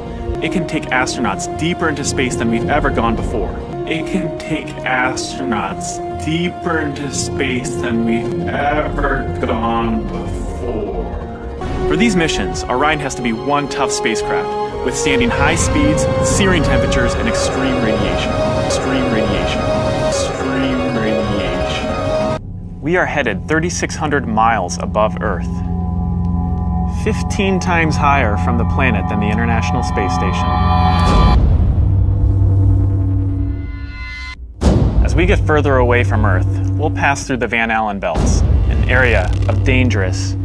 It can take astronauts deeper into space than we've ever gone before. It can take astronauts deeper into space than we've ever gone before. For these missions, Orion has to be one tough spacecraft, withstanding high speeds, searing temperatures, and extreme radiation. We are headed 3,600 miles above Earth, 15 times higher from the planet than the International Space Station. As we get further away from Earth, we'll pass through the Van Allen belts, an area of dangerous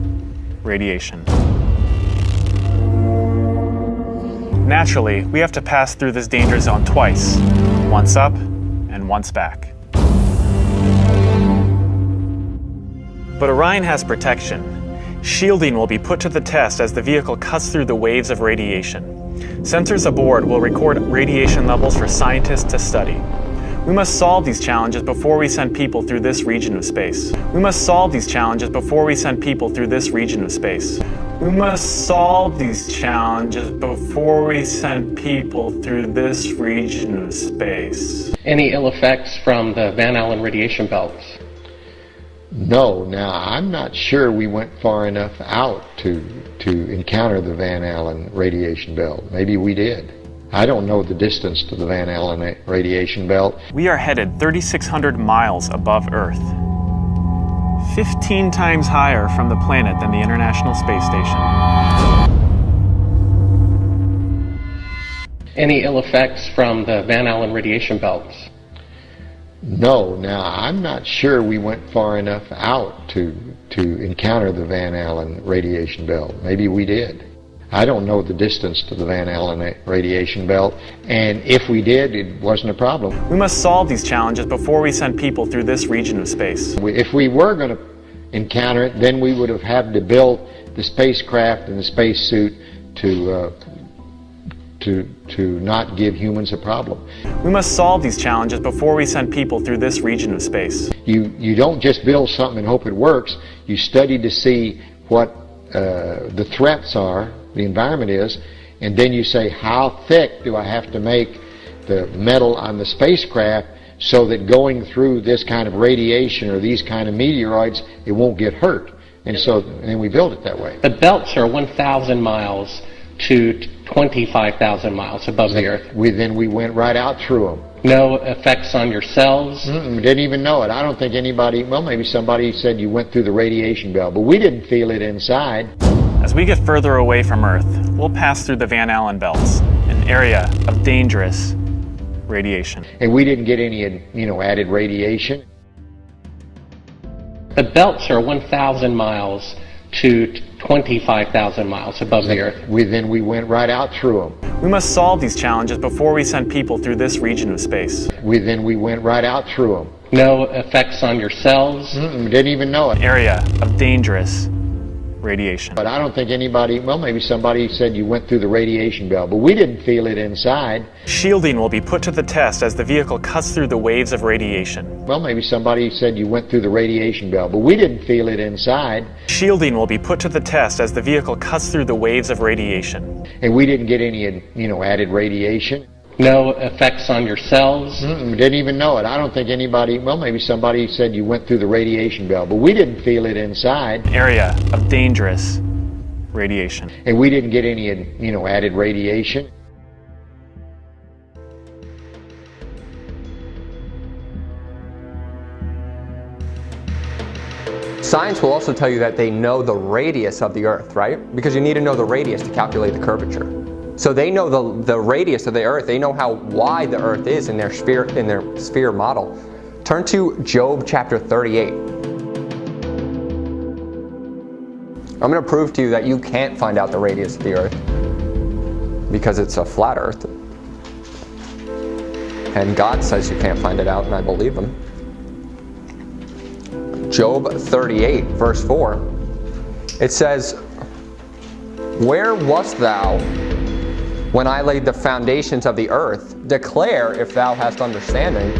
radiation. Naturally, we have to pass through this danger zone twice, once up and once back. But Orion has protection. Shielding will be put to the test as the vehicle cuts through the waves of radiation. Sensors aboard will record radiation levels for scientists to study. We must solve these challenges before we send people through this region of space. We must solve these challenges before we send people through this region of space. We must solve these challenges before we send people through this region of space. Any ill effects from the Van Allen radiation belts? No. Now, I'm not sure we went far enough out to encounter the Van Allen radiation belt. Maybe we did. I don't know the distance to the Van Allen radiation belt. We are headed 3,600 miles above Earth, 15 times higher from the planet than the International Space Station. Any ill effects from the Van Allen radiation belts? No. Now, I'm not sure we went far enough out to encounter the Van Allen radiation belt. Maybe we did. I don't know the distance to the Van Allen radiation belt, and if we did, it wasn't a problem. We must solve these challenges before we send people through this region of space. If we were going to encounter it, then we would have had to build the spacecraft and the spacesuit to not give humans a problem. We must solve these challenges before we send people through this region of space. You don't just build something and hope it works. You study to see what the threats are, the environment is, and then you say, how thick do I have to make the metal on the spacecraft so that going through this kind of radiation or these kind of meteoroids, it won't get hurt. And then we build it that way. The belts are 1,000 miles to 25,000 miles above the Earth. Then we went right out through them. No effects on your cells? Didn't even know it. I don't think anybody, well, maybe somebody said you went through the radiation belt, but we didn't feel it inside. As we get further away from Earth, we'll pass through the Van Allen belts, an area of dangerous radiation. And we didn't get any, added radiation. The belts are 1,000 miles to 25,000 miles above the Earth. Then we went right out through them. We must solve these challenges before we send people through this region of space. Then we went right out through them. No effects on your cells? Didn't even know it. An area of dangerous radiation. But I don't think anybody, well, maybe somebody said you went through the radiation belt, but we didn't feel it inside. Shielding will be put to the test as the vehicle cuts through the waves of radiation. Well, maybe somebody said you went through the radiation belt, but we didn't feel it inside. Shielding will be put to the test as the vehicle cuts through the waves of radiation. And we didn't get any, added radiation. No effects on your cells? Didn't even know it. I don't think anybody, well, maybe somebody said you went through the radiation belt, but we didn't feel it inside. An area of dangerous radiation. And we didn't get any, added radiation. Science will also tell you that they know the radius of the Earth, right? Because you need to know the radius to calculate the curvature. So they know the radius of the Earth. They know how wide the Earth is in their sphere model. Turn to Job chapter 38. I'm going to prove to you that you can't find out the radius of the Earth because it's a flat Earth. And God says you can't find it out, and I believe him. Job 38, verse 4. It says, "Where wast thou when I laid the foundations of the earth? Declare if thou hast understanding.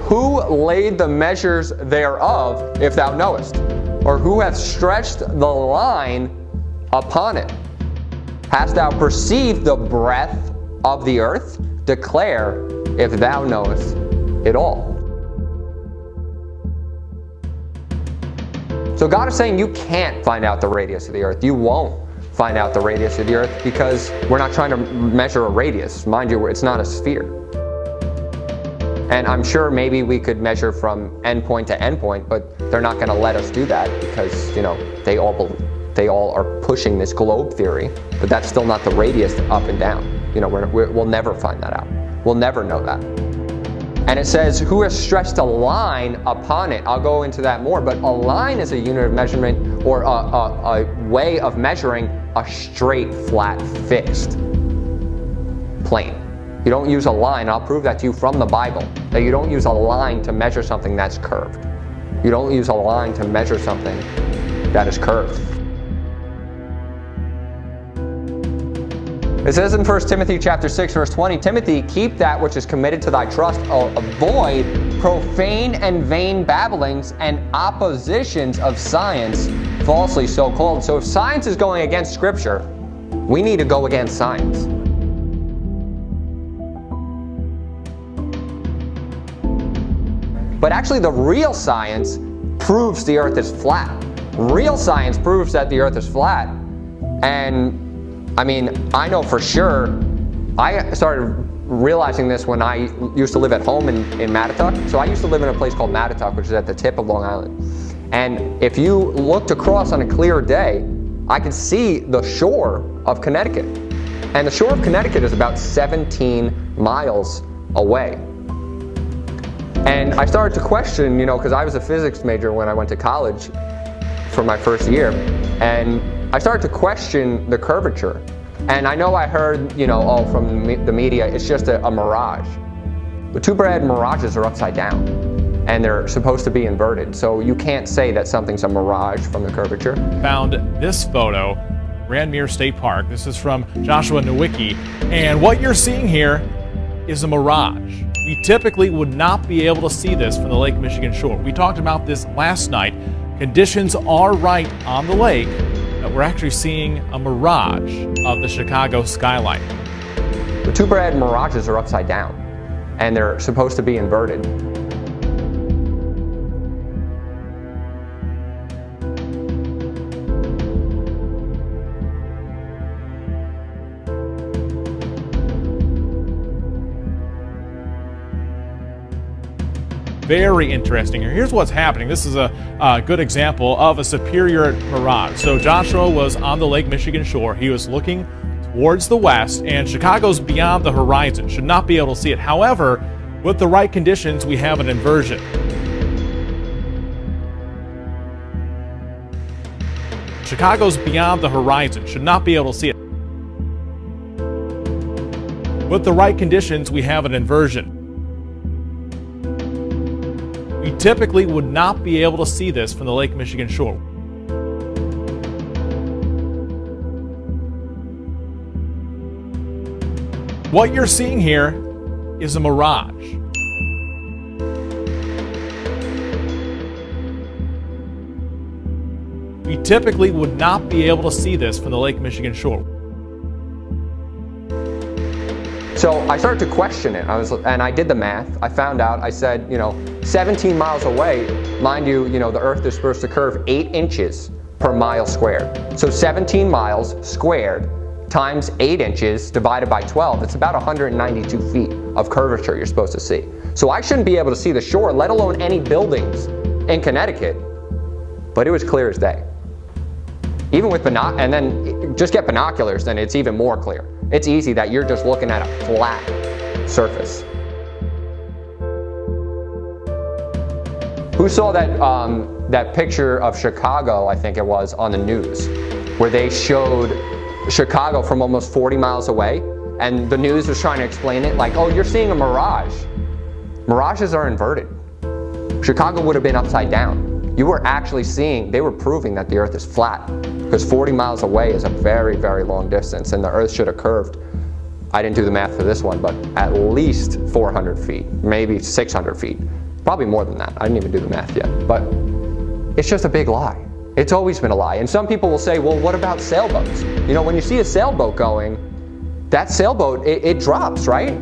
Who laid the measures thereof, if thou knowest? Or who hath stretched the line upon it? Hast thou perceived the breadth of the earth? Declare if thou knowest it all." So God is saying you can't find out the radius of the earth. You won't find out the radius of the earth because we're not trying to measure a radius. Mind you, it's not a sphere. And I'm sure maybe we could measure from endpoint to endpoint, but they're not going to let us do that because, they all are pushing this globe theory, but that's still not the radius up and down. We'll never find that out. We'll never know that. And it says, who has stretched a line upon it? I'll go into that more, but a line is a unit of measurement or a way of measuring a straight, flat, fixed plane. You don't use a line. I'll prove that to you from the Bible, that you don't use a line to measure something that's curved. You don't use a line to measure something that is curved. It says in 1 Timothy chapter 6, verse 20, Timothy, keep that which is committed to thy trust, avoid profane and vain babblings and oppositions of science, falsely so called. So if science is going against Scripture, we need to go against science. But actually the real science proves the earth is flat. Real science proves that the earth is flat. And I mean, I know for sure, I started realizing this when I used to live at home in Mattituck. So I used to live in a place called Mattituck, which is at the tip of Long Island. And if you looked across on a clear day, I could see the shore of Connecticut. And the shore of Connecticut is about 17 miles away. And I started to question, you know, because I was a physics major when I went to college for my first year. And I started to question the curvature. And I know I heard, you know, oh, from the media, it's just a mirage. But too bad mirages are upside down. And they're supposed to be inverted. So you can't say that something's a mirage from the curvature. Found this photo, Randmere State Park. This is from Joshua Nowicki. And what you're seeing here is a mirage. We typically would not be able to see this from the Lake Michigan shore. We talked about this last night. Conditions are right on the lake that we're actually seeing a mirage of the Chicago skyline. The too bad mirages are upside down and they're supposed to be inverted. Very interesting here. Here's what's happening. This is a good example of a superior mirage. So Joshua was on the Lake Michigan shore. He was looking towards the west, and Chicago's beyond the horizon. Should not be able to see it. However, with the right conditions, we have an inversion. Chicago's beyond the horizon. Should not be able to see it. With the right conditions, we have an inversion. We typically would not be able to see this from the Lake Michigan shore. What you're seeing here is a mirage. We typically would not be able to see this from the Lake Michigan shore. So I started to question it. And I did the math. I found out, I said, you know, 17 miles away, mind you, the Earth is supposed to curve 8 inches per mile squared. So 17 miles squared times 8 inches divided by 12, it's about 192 feet of curvature you're supposed to see. So I shouldn't be able to see the shore, let alone any buildings in Connecticut, but it was clear as day. Even with and then just get binoculars, then it's even more clear. It's easy that you're just looking at a flat surface. Who saw that picture of Chicago, I think it was, on the news, where they showed Chicago from almost 40 miles away, and the news was trying to explain it like, oh, you're seeing a mirage. Mirages are inverted. Chicago would have been upside down. You were actually seeing, they were proving that the Earth is flat, because 40 miles away is a very, very long distance, and the Earth should have curved, I didn't do the math for this one, but at least 400 feet, maybe 600 feet. Probably more than that. I didn't even do the math yet. But it's just a big lie. It's always been a lie. And some people will say, well, what about sailboats? When you see a sailboat going, that sailboat, it drops, right?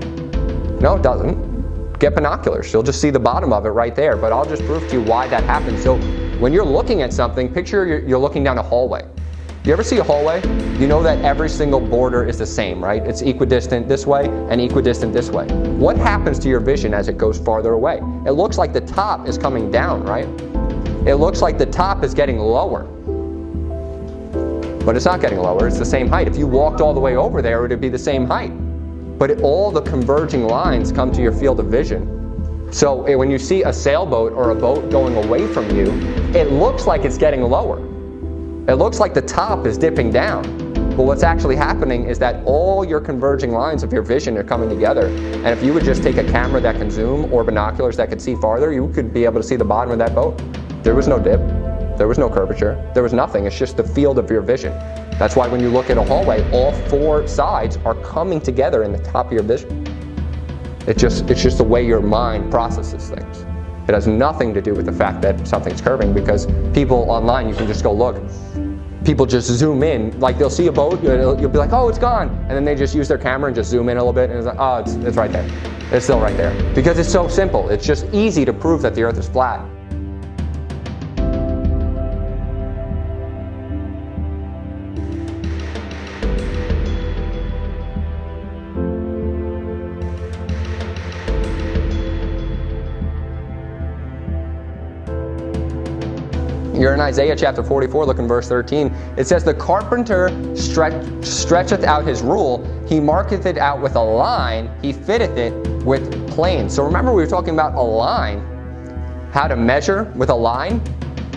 No, it doesn't. Get binoculars. You'll just see the bottom of it right there. But I'll just prove to you why that happens. So when you're looking at something, picture you're looking down a hallway. You ever see a hallway? You know that every single border is the same, right? It's equidistant this way and equidistant this way. What happens to your vision as it goes farther away? It looks like the top is coming down, right? It looks like the top is getting lower. But it's not getting lower, it's the same height. If you walked all the way over there, it would be the same height. But all the converging lines come to your field of vision. So when you see a sailboat or a boat going away from you, it looks like it's getting lower. It looks like the top is dipping down. But what's actually happening is that all your converging lines of your vision are coming together. And if you would just take a camera that can zoom or binoculars that could see farther, you could be able to see the bottom of that boat. There was no dip. There was no curvature. There was nothing. It's just the field of your vision. That's why when you look at a hallway, all four sides are coming together in the top of your vision. It's just the way your mind processes things. It has nothing to do with the fact that something's curving, because people online, you can just go look. People just zoom in, like they'll see a boat, you'll be like, oh, it's gone. And then they just use their camera and just zoom in a little bit, and it's like, oh, it's right there. It's still right there. Because it's so simple. It's just easy to prove that the earth is flat. You're in Isaiah chapter 44, look in verse 13. It says, the carpenter stretcheth out his rule, he marketh it out with a line, he fitteth it with planes. So remember we were talking about a line, how to measure with a line.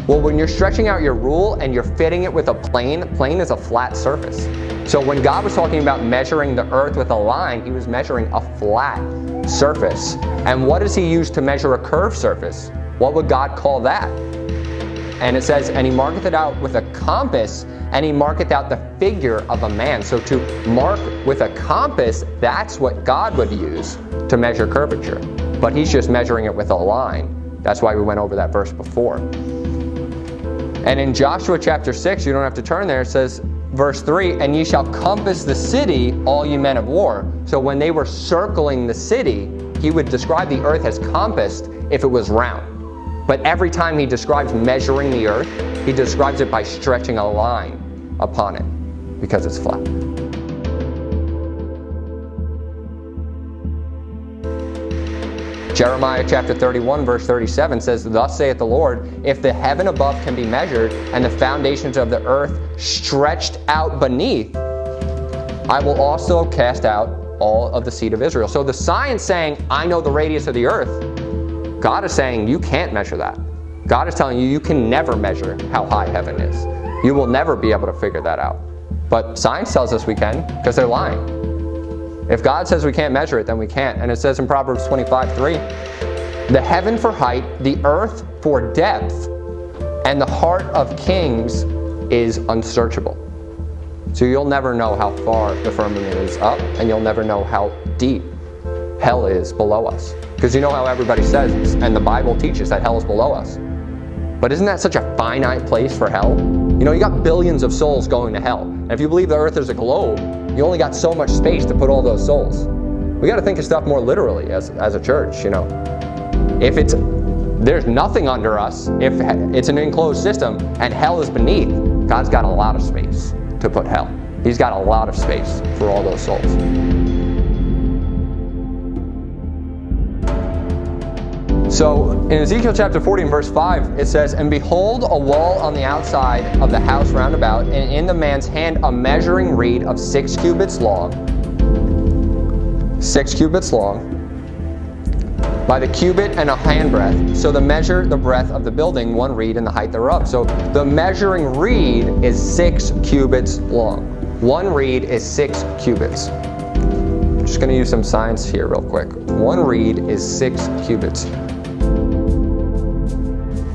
Well, when you're stretching out your rule and you're fitting it with a plane is a flat surface. So when God was talking about measuring the earth with a line, he was measuring a flat surface. And what does he use to measure a curved surface? What would God call that? And it says, and he marketh it out with a compass, and he marketh out the figure of a man. So to mark with a compass, that's what God would use to measure curvature. But he's just measuring it with a line. That's why we went over that verse before. And in Joshua chapter 6, you don't have to turn there, it says, verse 3, and ye shall compass the city, all ye men of war. So when they were circling the city, he would describe the earth as compassed if it was round. But every time he describes measuring the earth, he describes it by stretching a line upon it, because it's flat. Jeremiah chapter 31 verse 37 says, thus saith the Lord, if the heaven above can be measured, and the foundations of the earth stretched out beneath, I will also cast out all of the seed of Israel. So the science saying, I know the radius of the earth, God is saying you can't measure that. God is telling you you can never measure how high heaven is. You will never be able to figure that out. But science tells us we can, because they're lying. If God says we can't measure it, then we can't. And it says in Proverbs 25:3, the heaven for height, the earth for depth, and the heart of kings is unsearchable. So you'll never know how far the firmament is up, and you'll never know how deep hell is below us. Because you know how everybody says, and the Bible teaches that hell is below us. But isn't that such a finite place for hell? You know, you got billions of souls going to hell. And if you believe the earth is a globe, you only got so much space to put all those souls. We got to think of stuff more literally as a church, you know. If there's nothing under us, if it's an enclosed system and hell is beneath, God's got a lot of space to put hell. He's got a lot of space for all those souls. So in Ezekiel chapter 40 and verse 5, it says, and behold, a wall on the outside of the house round about, and in the man's hand a measuring reed of 6 cubits long, 6 cubits long, by the cubit and a handbreadth, so to measure the breadth of the building, 1 reed, and the height thereof. So the measuring reed is 6 cubits long. 1 reed is 6 cubits. I'm just going to use some science here real quick. 1 reed is 6 cubits.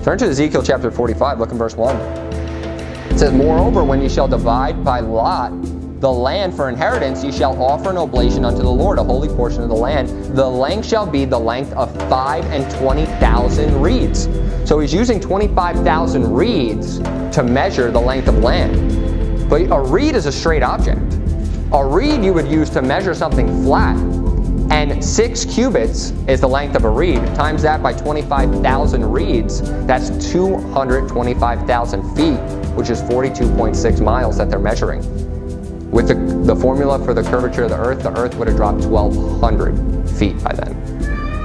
Turn to Ezekiel chapter 45, look in verse 1. It says, moreover, when ye shall divide by lot the land for inheritance, ye shall offer an oblation unto the Lord, a holy portion of the land. The length shall be the length of 20,000 reeds. So he's using 25,000 reeds to measure the length of land. But a reed is a straight object. A reed you would use to measure something flat. And 6 cubits is the length of a reed. Times that by 25,000 reeds, that's 225,000 feet, which is 42.6 miles that they're measuring. With the formula for the curvature of the earth would have dropped 1,200 feet by then.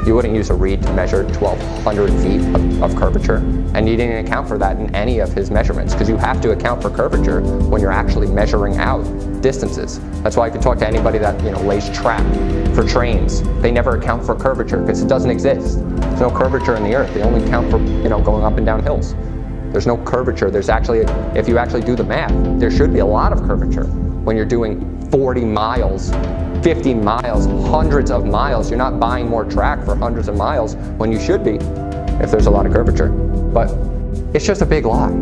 You wouldn't use a reed to measure 1,200 feet of curvature. And he didn't account for that in any of his measurements, because you have to account for curvature when you're actually measuring out distances. That's why I can talk to anybody that lays track for trains. They never account for curvature because it doesn't exist. There's no curvature in the earth. They only count for going up and down hills. There's no curvature. There's actually, if you actually do the math, there should be a lot of curvature when you're doing 40 miles, 50 miles, hundreds of miles. You're not buying more track for hundreds of miles when you should be if there's a lot of curvature. But it's just a big lie.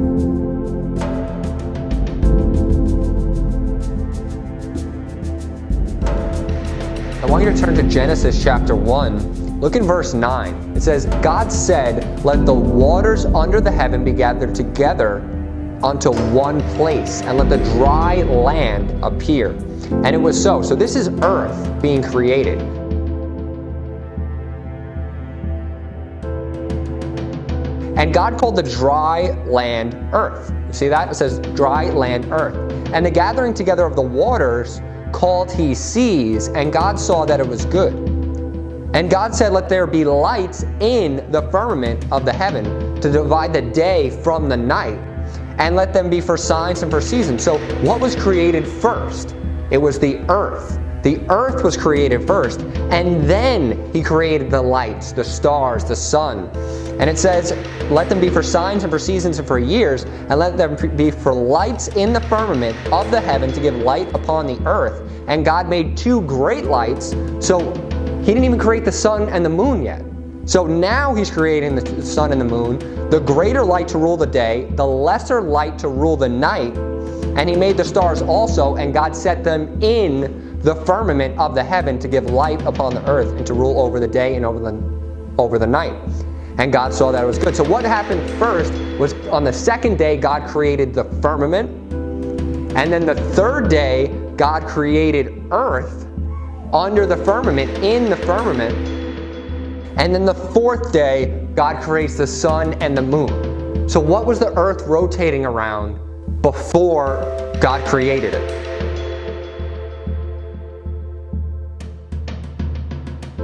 want you to turn to Genesis chapter 1. Look in verse 9. It says, God said, let the waters under the heaven be gathered together unto one place, and let the dry land appear. And it was so. So this is earth being created. And God called the dry land earth. You see that? It says dry land earth. And the gathering together of the waters called he seas, and God saw that it was good. And God said, let there be lights in the firmament of the heaven to divide the day from the night, and let them be for signs and for seasons. So what was created first? It was the earth. The earth was created first, and then he created the lights, the stars, the sun. And it says, let them be for signs and for seasons and for years, and let them be for lights in the firmament of the heaven to give light upon the earth. And God made two great lights, so he didn't even create the sun and the moon yet. So now he's creating the sun and the moon, the greater light to rule the day, the lesser light to rule the night. And he made the stars also, and God set them in the firmament of the heaven to give light upon the earth and to rule over the day and over the night. And God saw that it was good. So what happened first was on the second day, God created the firmament. And then the third day, God created earth under the firmament, in the firmament. And then the fourth day, God creates the sun and the moon. So what was the earth rotating around before God created it?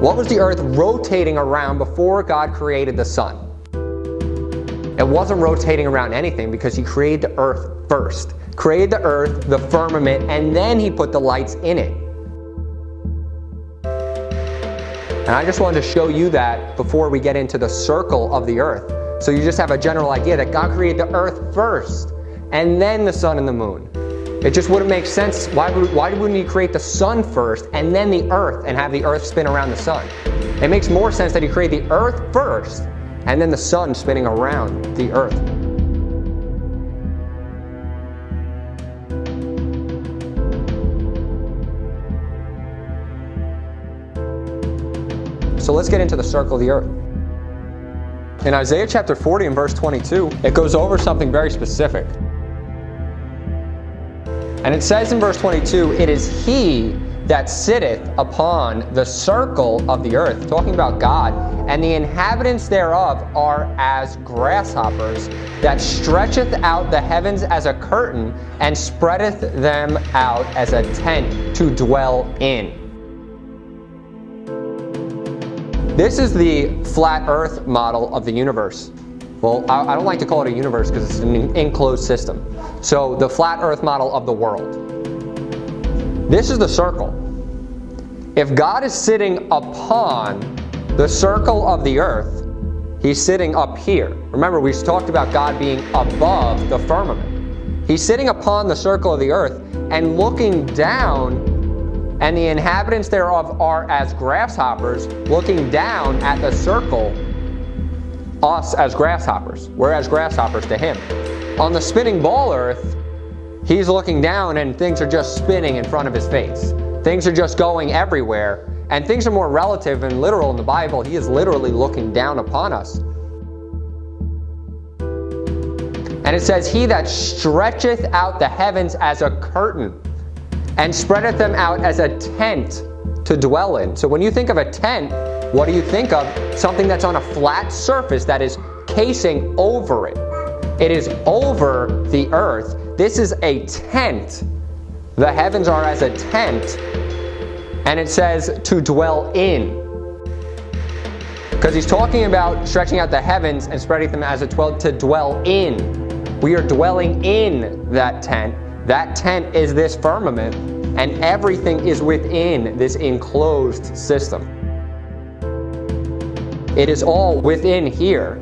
What was the earth rotating around before God created the sun? It wasn't rotating around anything because he created the earth first. Created the earth, the firmament, and then he put the lights in it. And I just wanted to show you that before we get into the circle of the earth. So you just have a general idea that God created the earth first, and then the sun and the moon. It just wouldn't make sense. Why wouldn't he create the sun first and then the earth and have the earth spin around the sun? It makes more sense that he created the earth first and then the sun spinning around the earth. So let's get into the circle of the earth. In Isaiah chapter 40 and verse 22, it goes over something very specific. And it says in verse 22, it is he that sitteth upon the circle of the earth, talking about God, and the inhabitants thereof are as grasshoppers, that stretcheth out the heavens as a curtain, and spreadeth them out as a tent to dwell in. This is the flat earth model of the universe. Well, I don't like to call it a universe because it's an enclosed system. So the flat earth model of the world. This is the circle. If God is sitting upon the circle of the earth, he's sitting up here. Remember, we talked about God being above the firmament. He's sitting upon the circle of the earth and looking down, and the inhabitants thereof are as grasshoppers, looking down at the circle, us as grasshoppers. We're as grasshoppers to him. On the spinning ball earth, he's looking down and things are just spinning in front of his face. Things are just going everywhere, and things are more relative and literal in the Bible. He is literally looking down upon us. And it says, he that stretcheth out the heavens as a curtain, and spreadeth them out as a tent to dwell in. So when you think of a tent, what do you think of? Something that's on a flat surface that is casing over it. It is over the earth. This is a tent. The heavens are as a tent. And it says to dwell in. Because he's talking about stretching out the heavens and spreading them as a to dwell in. We are dwelling in that tent. That tent is this firmament, and everything is within this enclosed system. It is all within here,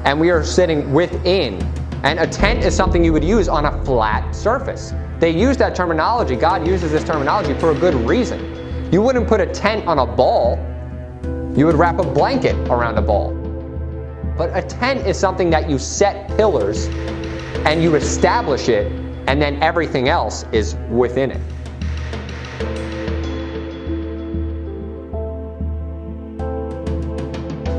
and we are sitting within. And a tent is something you would use on a flat surface. They use that terminology. God uses this terminology for a good reason. You wouldn't put a tent on a ball. You would wrap a blanket around a ball. But a tent is something that you set pillars and you establish it, and then everything else is within it.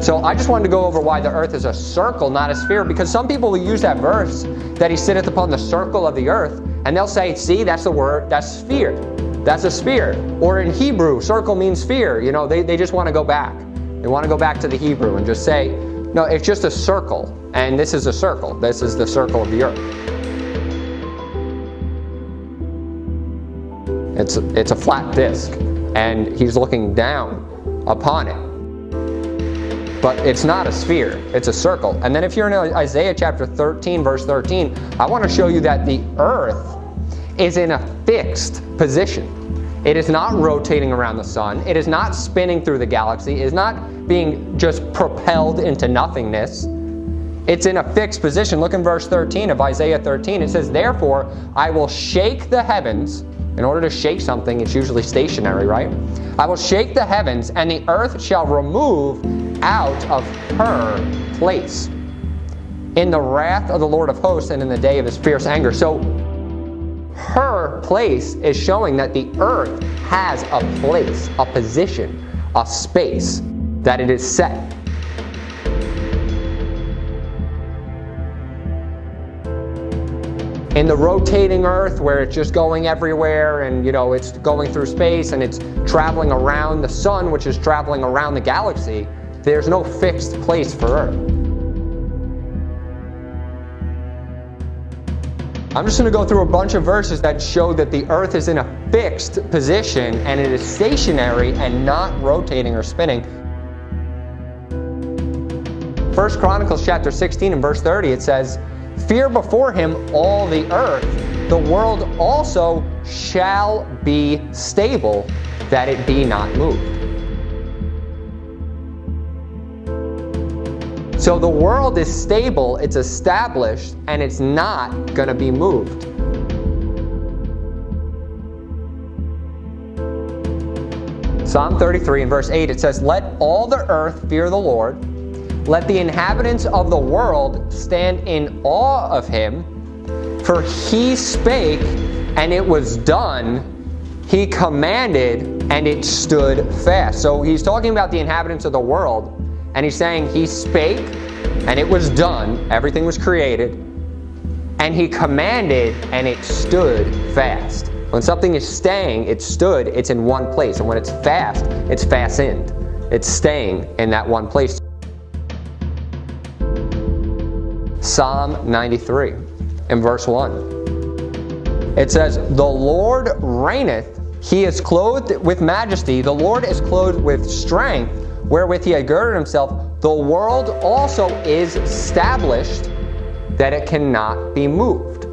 So I just wanted to go over why the earth is a circle, not a sphere, because some people will use that verse that he sitteth upon the circle of the earth, and they'll say, see, that's the word, that's sphere. That's a sphere. Or in Hebrew, circle means sphere. You know, they just want to go back. They want to go back to the Hebrew and just say, no, it's just a circle, and this is a circle. This is the circle of the earth. It's a flat disc, and he's looking down upon it. But it's not a sphere, it's a circle. And then if you're in Isaiah chapter 13, verse 13, I want to show you that the earth is in a fixed position. It is not rotating around the sun. It is not spinning through the galaxy. It is not being just propelled into nothingness. It's in a fixed position. Look in verse 13 of Isaiah 13. It says, therefore, I will shake the heavens. In order to shake something, it's usually stationary, right? I will shake the heavens, and the earth shall remove out of her place in the wrath of the Lord of hosts and in the day of his fierce anger. So her place is showing that the earth has a place, a position, a space, that it is set. In the rotating earth, where it's just going everywhere and, you know, it's going through space and it's traveling around the sun, which is traveling around the galaxy, there's no fixed place for Earth. I'm just going to go through a bunch of verses that show that the Earth is in a fixed position and it is stationary and not rotating or spinning. 1 Chronicles chapter 16 and verse 30, it says, fear before him all the earth. The world also shall be stable, that it be not moved. So the world is stable, it's established, and it's not going to be moved. Psalm 33 and verse 8, it says, let all the earth fear the Lord. Let the inhabitants of the world stand in awe of him. For he spake, and it was done. He commanded, and it stood fast. So he's talking about the inhabitants of the world, and he's saying he spake, and it was done. Everything was created. And he commanded, and it stood fast. When something is staying, it's stood, it's in one place. And when it's fast, it's fastened. It's staying in that one place. Psalm 93 in verse 1. It says, the Lord reigneth, he is clothed with majesty, the Lord is clothed with strength, wherewith he had girded himself. The world also is established, that it cannot be moved.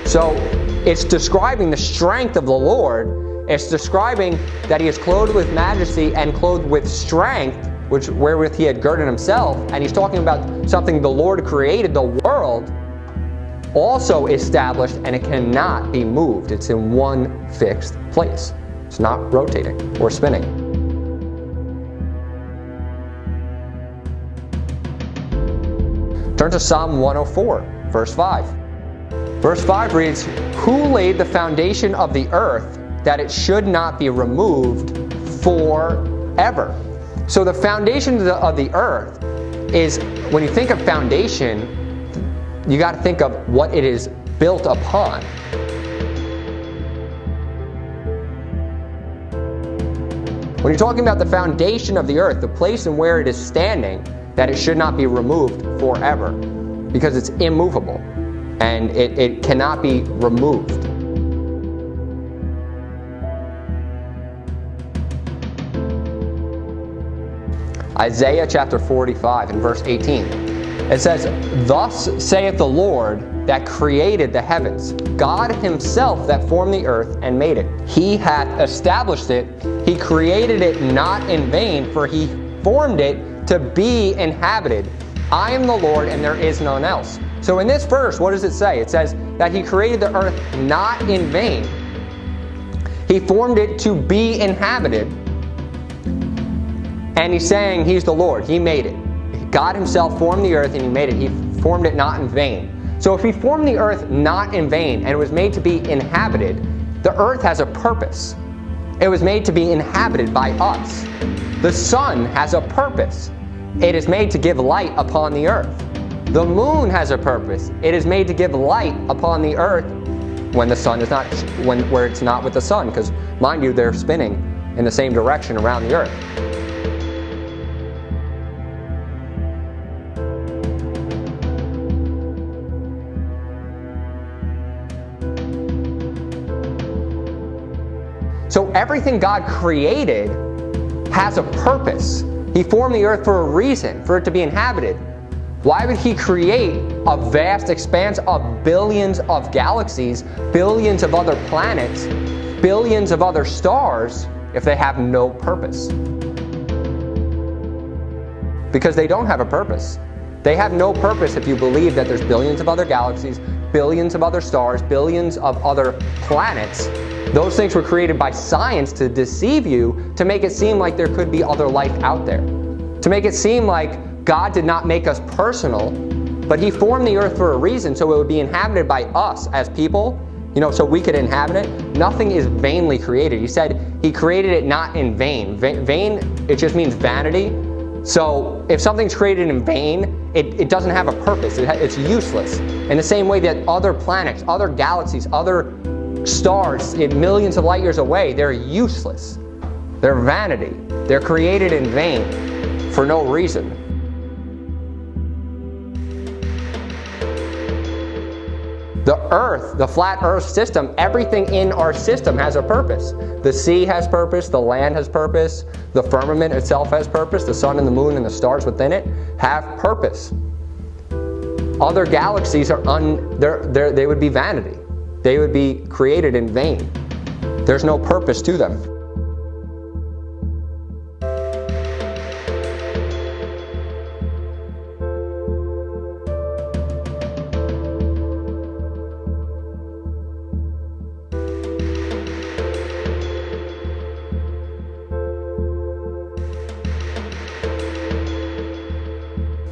So it's describing the strength of the Lord. It's describing that he is clothed with majesty and clothed with strength, which wherewith he had girded himself. And he's talking about something the Lord created, the world, also established, and it cannot be moved. It's in one fixed place. It's not rotating or spinning. Turn to Psalm 104, verse 5. Verse 5 reads, who laid the foundation of the earth, that it should not be removed forever. So the foundation of the earth is, when you think of foundation, you got to think of what it is built upon. When you're talking about the foundation of the earth, the place and where it is standing, that it should not be removed forever, because it's immovable and it cannot be removed. Isaiah chapter 45 and verse 18. It says, thus saith the Lord that created the heavens, God himself that formed the earth and made it. He hath established it. He created it not in vain, for he formed it to be inhabited. I am the Lord, and there is none else. So in this verse, what does it say? It says that he created the earth not in vain. He formed it to be inhabited. And he's saying he's the Lord. He made it. God himself formed the earth and he made it. He formed it not in vain. So if he formed the earth not in vain and it was made to be inhabited, The earth has a purpose. It was made to be inhabited by us. The sun has a purpose. It is made to give light upon the earth. The moon has a purpose. It is made to give light upon the earth when the sun is not, where it's not with the sun, because mind you, they're spinning in the same direction around the earth. So everything God created has a purpose. He formed the earth for a reason, for it to be inhabited. Why would he create a vast expanse of billions of galaxies, billions of other planets, billions of other stars, if they have no purpose? Because they don't have a purpose. They have no purpose if you believe that there's billions of other galaxies, billions of other stars, billions of other planets. Those things were created by science to deceive you, to make it seem like there could be other life out there. To make it seem like God did not make us personal, but he formed the earth for a reason, so it would be inhabited by us as people, so we could inhabit it. Nothing is vainly created. He said he created it not in vain. Vain, it just means vanity. So if something's created in vain, it doesn't have a purpose. It's useless. In the same way that other planets, other galaxies, other stars millions of light years away, they're useless. They're vanity. They're created in vain for no reason. The earth, the flat earth system, everything in our system has a purpose. The sea has purpose, the land has purpose, the firmament itself has purpose, the sun and the moon and the stars within it have purpose. Other galaxies are they would be vanity. They would be created in vain. There's no purpose to them.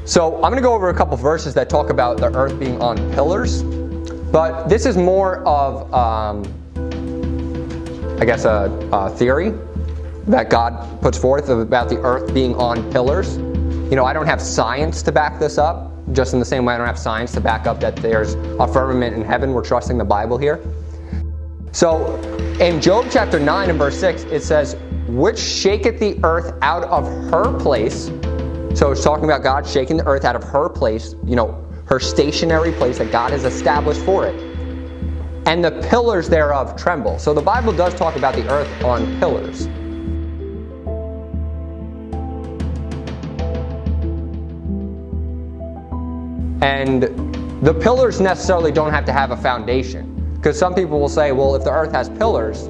So I'm going to go over a couple verses that talk about the earth being on pillars, but this is more of, a theory that God puts forth about the earth being on pillars. I don't have science to back this up, just in the same way I don't have science to back up that there's a firmament in heaven. We're trusting the Bible here. So in Job chapter 9 and verse 6, it says, which shaketh the earth out of her place. So it's talking about God shaking the earth out of her place, her stationary place that God has established for it. And the pillars thereof tremble. So the Bible does talk about the earth on pillars. And the pillars necessarily don't have to have a foundation. Because some people will say, well, if the earth has pillars,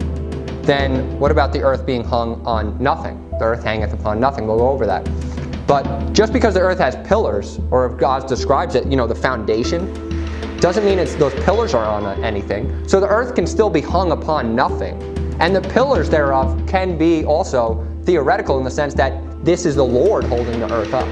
then what about the earth being hung on nothing? The earth hangeth upon nothing. We'll go over that. But just because the earth has pillars, or if God describes it, the foundation, doesn't mean those pillars are on anything. So the earth can still be hung upon nothing. And the pillars thereof can be also theoretical in the sense that this is the Lord holding the earth up.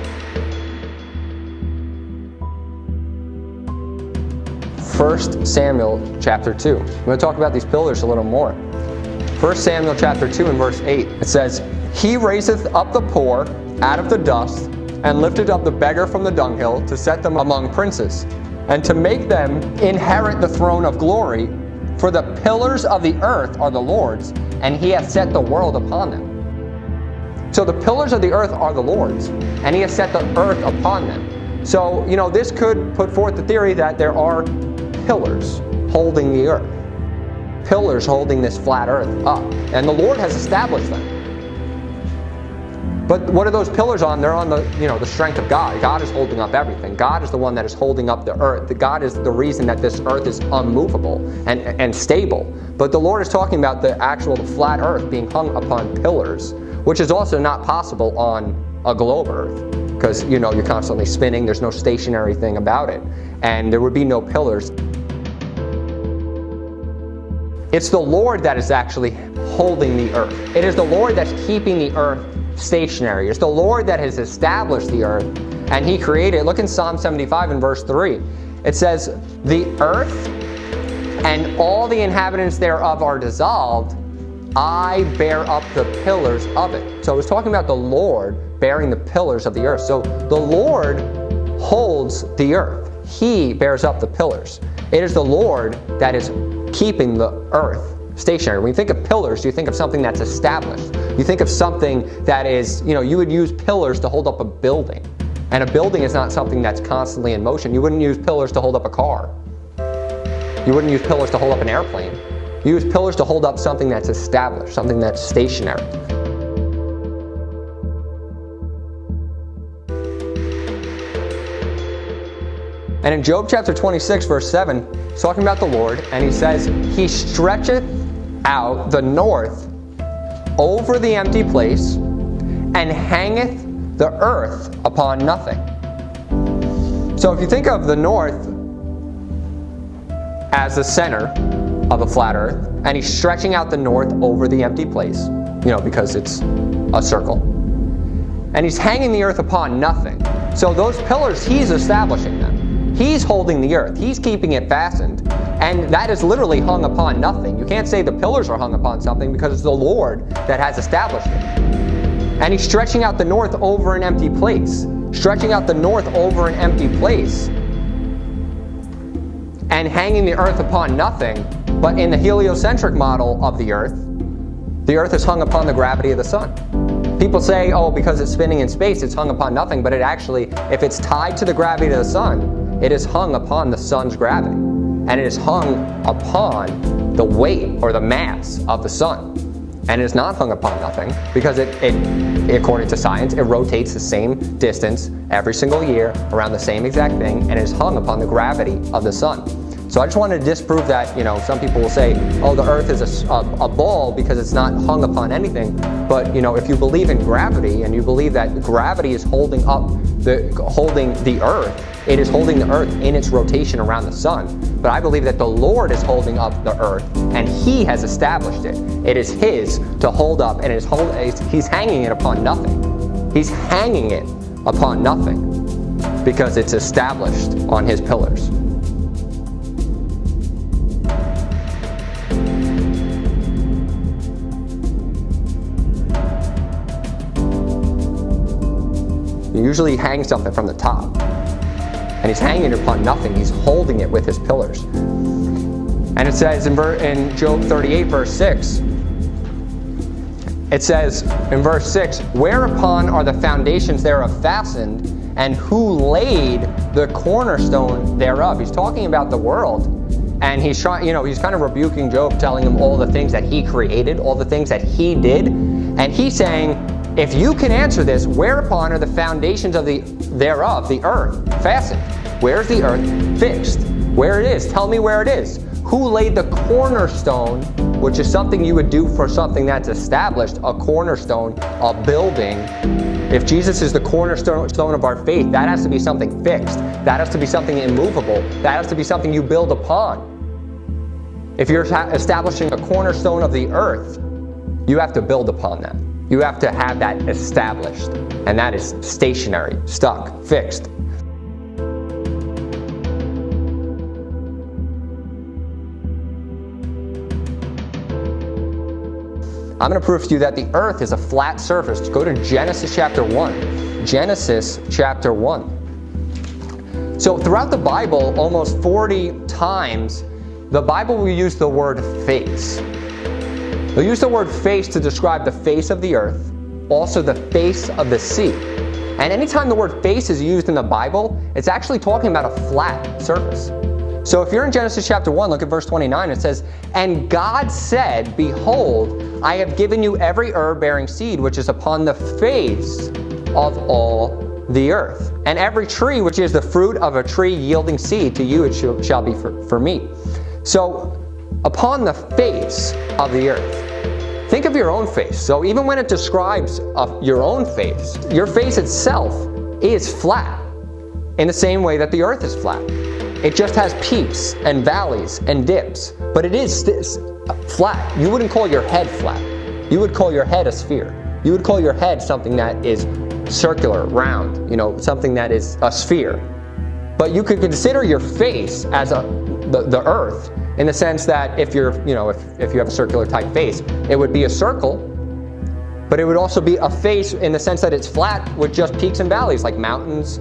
1 Samuel chapter 2. I'm going to talk about these pillars a little more. 1 Samuel chapter 2 and verse 8. It says, he raiseth up the poor out of the dust, and lifted up the beggar from the dunghill, to set them among princes, and to make them inherit the throne of glory. For the pillars of the earth are the Lord's, and he hath set the world upon them. So the pillars of the earth are the Lord's, and he has set the earth upon them. So, this could put forth the theory that there are pillars holding the earth. Pillars holding this flat earth up. And the Lord has established them. But what are those pillars on? They're on the strength of God. God is holding up everything. God is the one that is holding up the earth. God is the reason that this earth is unmovable and stable. But the Lord is talking about the actual flat earth being hung upon pillars, which is also not possible on a globe earth. Because, you're constantly spinning. There's no stationary thing about it. And there would be no pillars. It's the Lord that is actually holding the earth. It is the Lord that's keeping the earth stationary. It's the Lord that has established the earth, and he created it. Look in Psalm 75 and verse 3. It says, the earth and all the inhabitants thereof are dissolved, I bear up the pillars of it. So it was talking about the Lord bearing the pillars of the earth. So the Lord holds the earth. He bears up the pillars. It is the Lord that is keeping the earth stationary. When you think of pillars, you think of something that's established. You think of something that is, you would use pillars to hold up a building. And a building is not something that's constantly in motion. You wouldn't use pillars to hold up a car. You wouldn't use pillars to hold up an airplane. You use pillars to hold up something that's established, something that's stationary. And in Job chapter 26, verse 7, he's talking about the Lord, and he says, He stretcheth out the north over the empty place, and hangeth the earth upon nothing. So if you think of the north as the center of a flat earth, and he's stretching out the north over the empty place, because it's a circle. And he's hanging the earth upon nothing. So those pillars, he's establishing them. He's holding the earth. He's keeping it fastened. And that is literally hung upon nothing. You can't say the pillars are hung upon something because it's the Lord that has established it. And he's stretching out the north over an empty place. Stretching out the north over an empty place. And hanging the earth upon nothing. But in the heliocentric model of the earth is hung upon the gravity of the sun. People say, oh, because it's spinning in space, it's hung upon nothing. But it actually, if it's tied to the gravity of the sun, it is hung upon the sun's gravity. And it is hung upon the weight or the mass of the sun. And it is not hung upon nothing because it according to science, it rotates the same distance every single year around the same exact thing, and it is hung upon the gravity of the sun. So I just wanted to disprove that, some people will say, oh, the earth is a ball because it's not hung upon anything. But, if you believe in gravity and you believe that gravity is holding the earth, it is holding the earth in its rotation around the sun. But I believe that the Lord is holding up the earth and He has established it. It is His to hold up, and He's hanging it upon nothing. He's hanging it upon nothing because it's established on His pillars. You usually hang something from the top. And he's hanging it upon nothing. He's holding it with his pillars. And it says in Job 38, verse 6, it says in verse 6, whereupon are the foundations thereof fastened, and who laid the cornerstone thereof? He's talking about the world. And he's trying, he's kind of rebuking Job, telling him all the things that he created, all the things that he did. And he's saying, if you can answer this, whereupon are the foundations of thereof, the earth, fastened? Where's the earth fixed? Where it is? Tell me where it is. Who laid the cornerstone, which is something you would do for something that's established, a cornerstone, a building. If Jesus is the cornerstone of our faith, that has to be something fixed. That has to be something immovable. That has to be something you build upon. If you're establishing a cornerstone of the earth, you have to build upon that. You have to have that established, and that is stationary, stuck, fixed. I'm going to prove to you that the earth is a flat surface. Go to Genesis chapter 1. Genesis chapter 1. So throughout the Bible, almost 40 times, the Bible will use the word face. They'll use the word face to describe the face of the earth, also the face of the sea. And anytime the word face is used in the Bible, it's actually talking about a flat surface. So if you're in Genesis chapter 1, look at verse 29, it says, and God said, behold, I have given you every herb bearing seed which is upon the face of all the earth. And every tree which is the fruit of a tree yielding seed, to you it shall be for meat. So upon the face of the earth. Think of your own face. So even when it describes your own face, your face itself is flat in the same way that the earth is flat. It just has peaks and valleys and dips, but it is flat. You wouldn't call your head flat. You would call your head a sphere. You would call your head something that is circular, round, something that is a sphere. But you could consider your face as the earth in the sense that if you're, if you have a circular type face, it would be a circle, but it would also be a face in the sense that it's flat with just peaks and valleys, like mountains,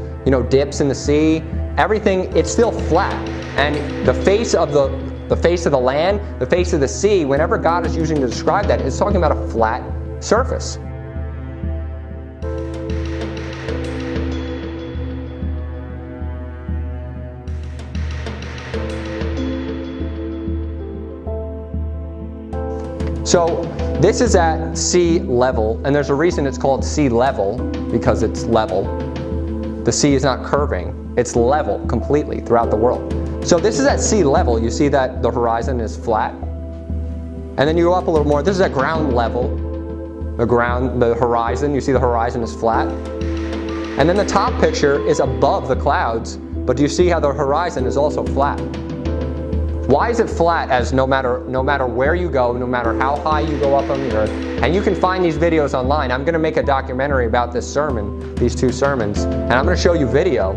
dips in the sea, everything, it's still flat. And the face of the face of the land, the face of the sea, whenever God is using to describe that, it's talking about a flat surface. So this is at sea level, and there's a reason it's called sea level, because it's level. The sea is not curving, it's level completely throughout the world. So this is at sea level. You see that the horizon is flat. And then you go up a little more, this is at ground level. The horizon, you see the horizon is flat. And then the top picture is above the clouds, but do you see how the horizon is also flat? Why is it flat? As no matter where you go, no matter how high you go up on the earth, and you can find these videos online. I'm going to make a documentary about this sermon, these two sermons, and I'm going to show you video.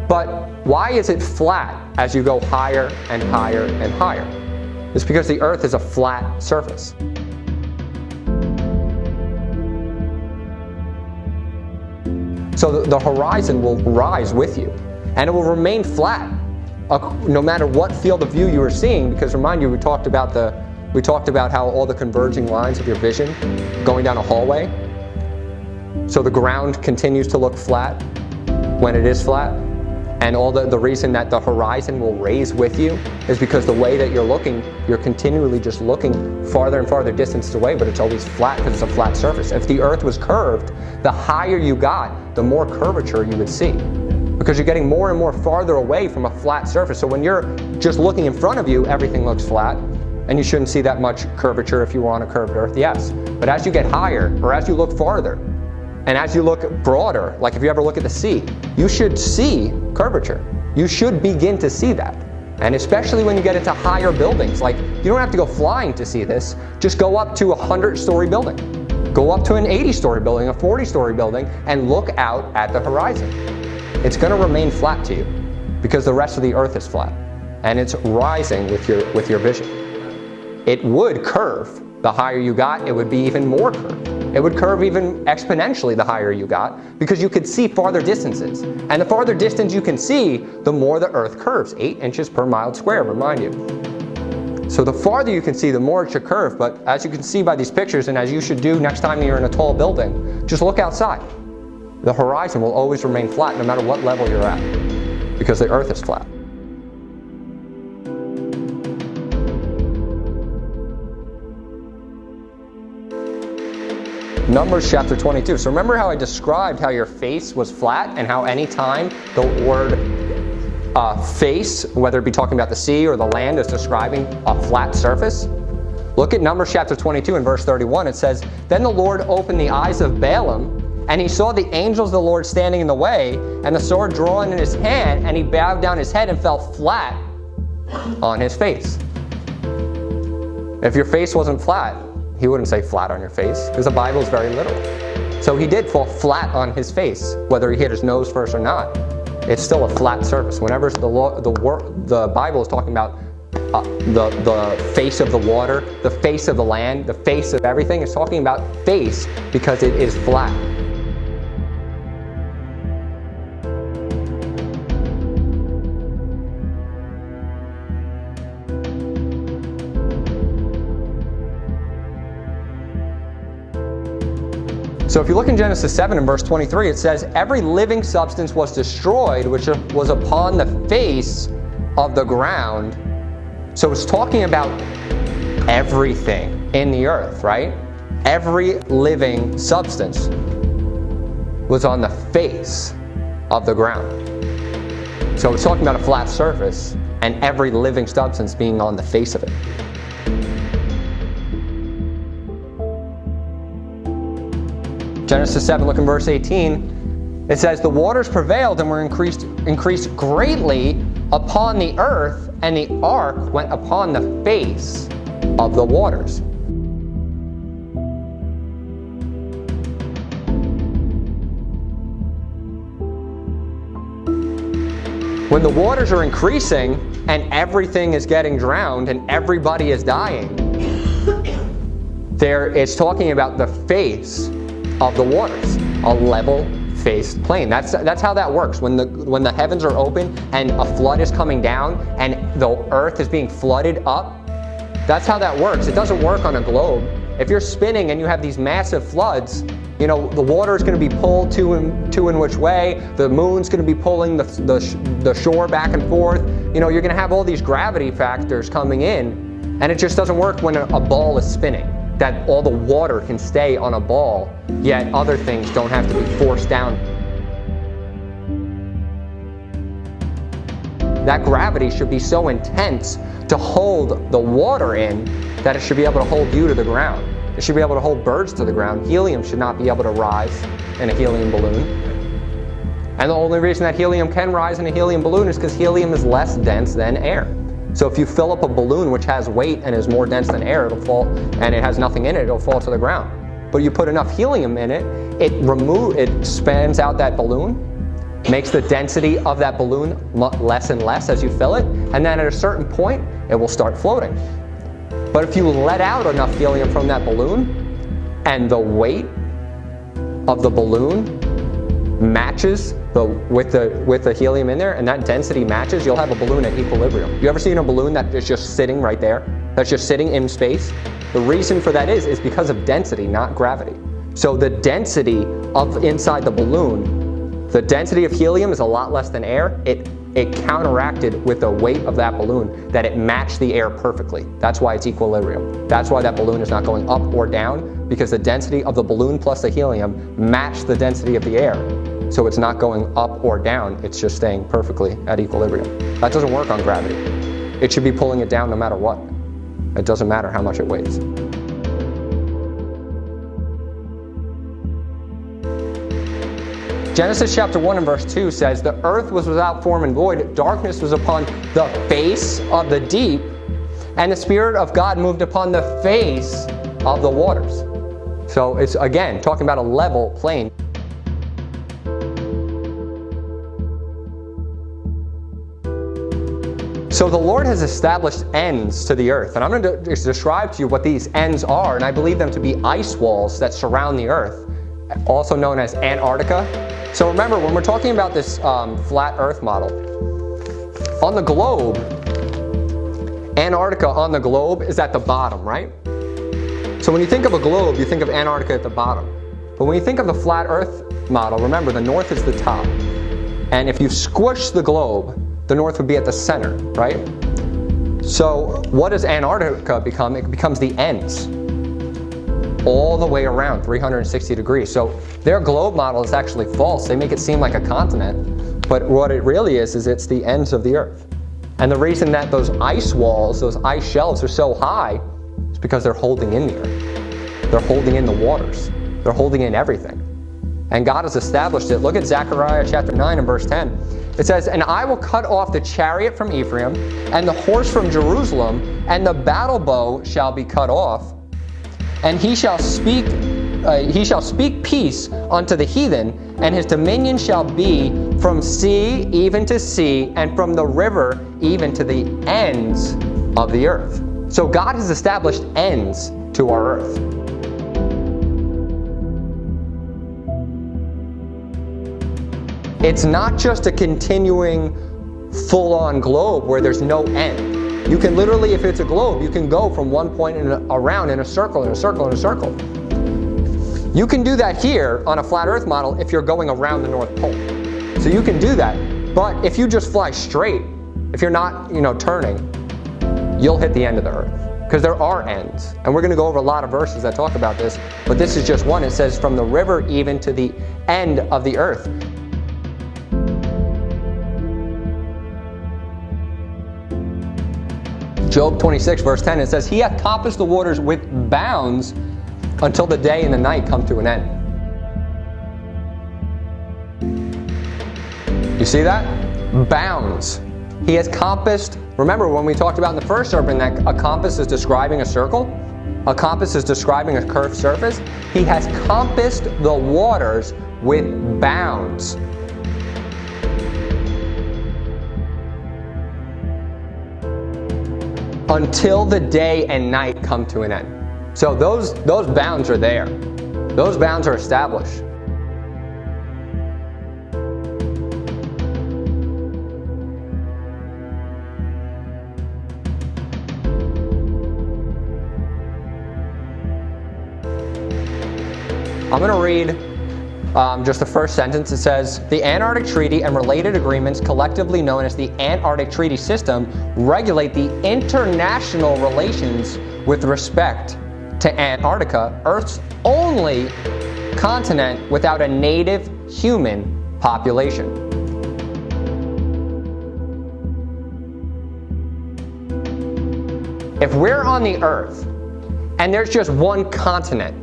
But why is it flat as you go higher and higher and higher? It's because the earth is a flat surface. So the horizon will rise with you, and it will remain flat no matter what field of view you are seeing, because remind you, we talked about how all the converging lines of your vision going down a hallway. So the ground continues to look flat when it is flat, and all the reason that the horizon will raise with you is because the way that you're looking, you're continually just looking farther and farther distances away, but it's always flat because it's a flat surface. If the earth was curved, the higher you got, the more curvature you would see, because you're getting more and more farther away from a flat surface. So when you're just looking in front of you, everything looks flat, and you shouldn't see that much curvature if you were on a curved earth, yes. But as you get higher, or as you look farther, and as you look broader, like if you ever look at the sea, you should see curvature. You should begin to see that. And especially when you get into higher buildings, like you don't have to go flying to see this, just go up to a 100-story building. Go up to an 80-story building, a 40-story building, and look out at the horizon. It's going to remain flat to you because the rest of the earth is flat, and it's rising with your vision. It would curve. The higher you got, it would be even more curved. It would curve even exponentially the higher you got, because you could see farther distances. And the farther distance you can see, the more the earth curves, 8 inches per mile square, remind you. So the farther you can see, the more it should curve. But as you can see by these pictures, and as you should do next time you're in a tall building, just look outside. The horizon will always remain flat no matter what level you're at, because the earth is flat. Numbers chapter 22. So remember how I described how your face was flat, and how any time the word face, whether it be talking about the sea or the land, is describing a flat surface? Look at Numbers chapter 22 and verse 31. It says, "Then the Lord opened the eyes of Balaam, and he saw the angels of the Lord standing in the way, and the sword drawn in his hand, and he bowed down his head and fell flat on his face." If your face wasn't flat, he wouldn't say flat on your face, because the Bible is very literal. So he did fall flat on his face, whether he hit his nose first or not. It's still a flat surface. Whenever the Bible is talking about the face of the water, the face of the land, the face of everything, it's talking about face because it is flat. So if you look in Genesis 7 and verse 23, it says, "Every living substance was destroyed, which was upon the face of the ground." So it's talking about everything in the earth, right? Every living substance was on the face of the ground. So it's talking about a flat surface, and every living substance being on the face of it. Genesis 7, look in verse 18. It says, "The waters prevailed and were increased greatly upon the earth, and the ark went upon the face of the waters." When the waters are increasing, and everything is getting drowned and everybody is dying, it's talking about the face of the waters, a level-faced plain. That's how that works. When the heavens are open and a flood is coming down and the earth is being flooded up, that's how that works. It doesn't work on a globe. If you're spinning and you have these massive floods, you know, the water is going to be pulled to and which way. The moon's going to be pulling the shore back and forth. You know, you're going to have all these gravity factors coming in, and it just doesn't work when a ball is spinning, that all the water can stay on a ball, yet other things don't have to be forced down. That gravity should be so intense to hold the water in that it should be able to hold you to the ground. It should be able to hold birds to the ground. Helium should not be able to rise in a helium balloon. And the only reason that helium can rise in a helium balloon is because helium is less dense than air. So if you fill up a balloon which has weight and is more dense than air, it'll fall, and it has nothing in it, it'll fall to the ground. But you put enough helium in it, it spans out that balloon, makes the density of that balloon less and less as you fill it, and then at a certain point, it will start floating. But if you let out enough helium from that balloon, and the weight of the balloon matches with the helium in there, and that density matches, you'll have a balloon at equilibrium. You ever seen a balloon that is just sitting right there? That's just sitting in space? The reason for that is because of density, not gravity. So the density of inside the balloon, the density of helium is a lot less than air. It counteracted with the weight of that balloon that it matched the air perfectly. That's why it's equilibrium. That's why that balloon is not going up or down, because the density of the balloon plus the helium matched the density of the air. So it's not going up or down, it's just staying perfectly at equilibrium. That doesn't work on gravity. It should be pulling it down no matter what. It doesn't matter how much it weighs. Genesis chapter 1 and verse 2 says, "The earth was without form and void, darkness was upon the face of the deep, and the Spirit of God moved upon the face of the waters." So it's, again, talking about a level plane. So the Lord has established ends to the earth, and I'm going to describe to you what these ends are, and I believe them to be ice walls that surround the earth, also known as Antarctica. So remember, when we're talking about this flat earth model, on the globe, Antarctica on the globe is at the bottom, right? So when you think of a globe, you think of Antarctica at the bottom. But when you think of the flat earth model, remember the north is the top. And if you squish the globe, the north would be at the center, right? So what does Antarctica become? It becomes the ends, all the way around 360 degrees. So their globe model is actually false. They make it seem like a continent, but what it really is it's the ends of the earth. And the reason that those ice walls, those ice shelves are so high is because they're holding in the earth. They're holding in the waters. They're holding in everything. And God has established it. Look at Zechariah chapter 9 and verse 10. It says, "And I will cut off the chariot from Ephraim, and the horse from Jerusalem, and the battle bow shall be cut off. And he shall speak peace unto the heathen, and his dominion shall be from sea even to sea, and from the river even to the ends of the earth." So God has established ends to our earth. It's not just a continuing full-on globe where there's no end. You can literally, if it's a globe, you can go from one point around in a circle, in a circle, in a circle. You can do that here on a flat earth model if you're going around the North Pole. So you can do that, but if you just fly straight, if you're not, turning, you'll hit the end of the earth. Because there are ends. And we're going to go over a lot of verses that talk about this, but this is just one. It says, from the river even to the end of the earth. Job 26 verse 10, it says, "He hath compassed the waters with bounds until the day and the night come to an end." You see that? Bounds. He has compassed. Remember when we talked about in the first sermon that a compass is describing a circle? A compass is describing a curved surface. He has compassed the waters with bounds. until the day and night come to an end. So those bounds are there. Those bounds are established. I'm going to read just the first sentence. It says, the Antarctic Treaty and related agreements, collectively known as the Antarctic Treaty System, regulate the international relations with respect to Antarctica, Earth's only continent without a native human population. If we're on the Earth and there's just one continent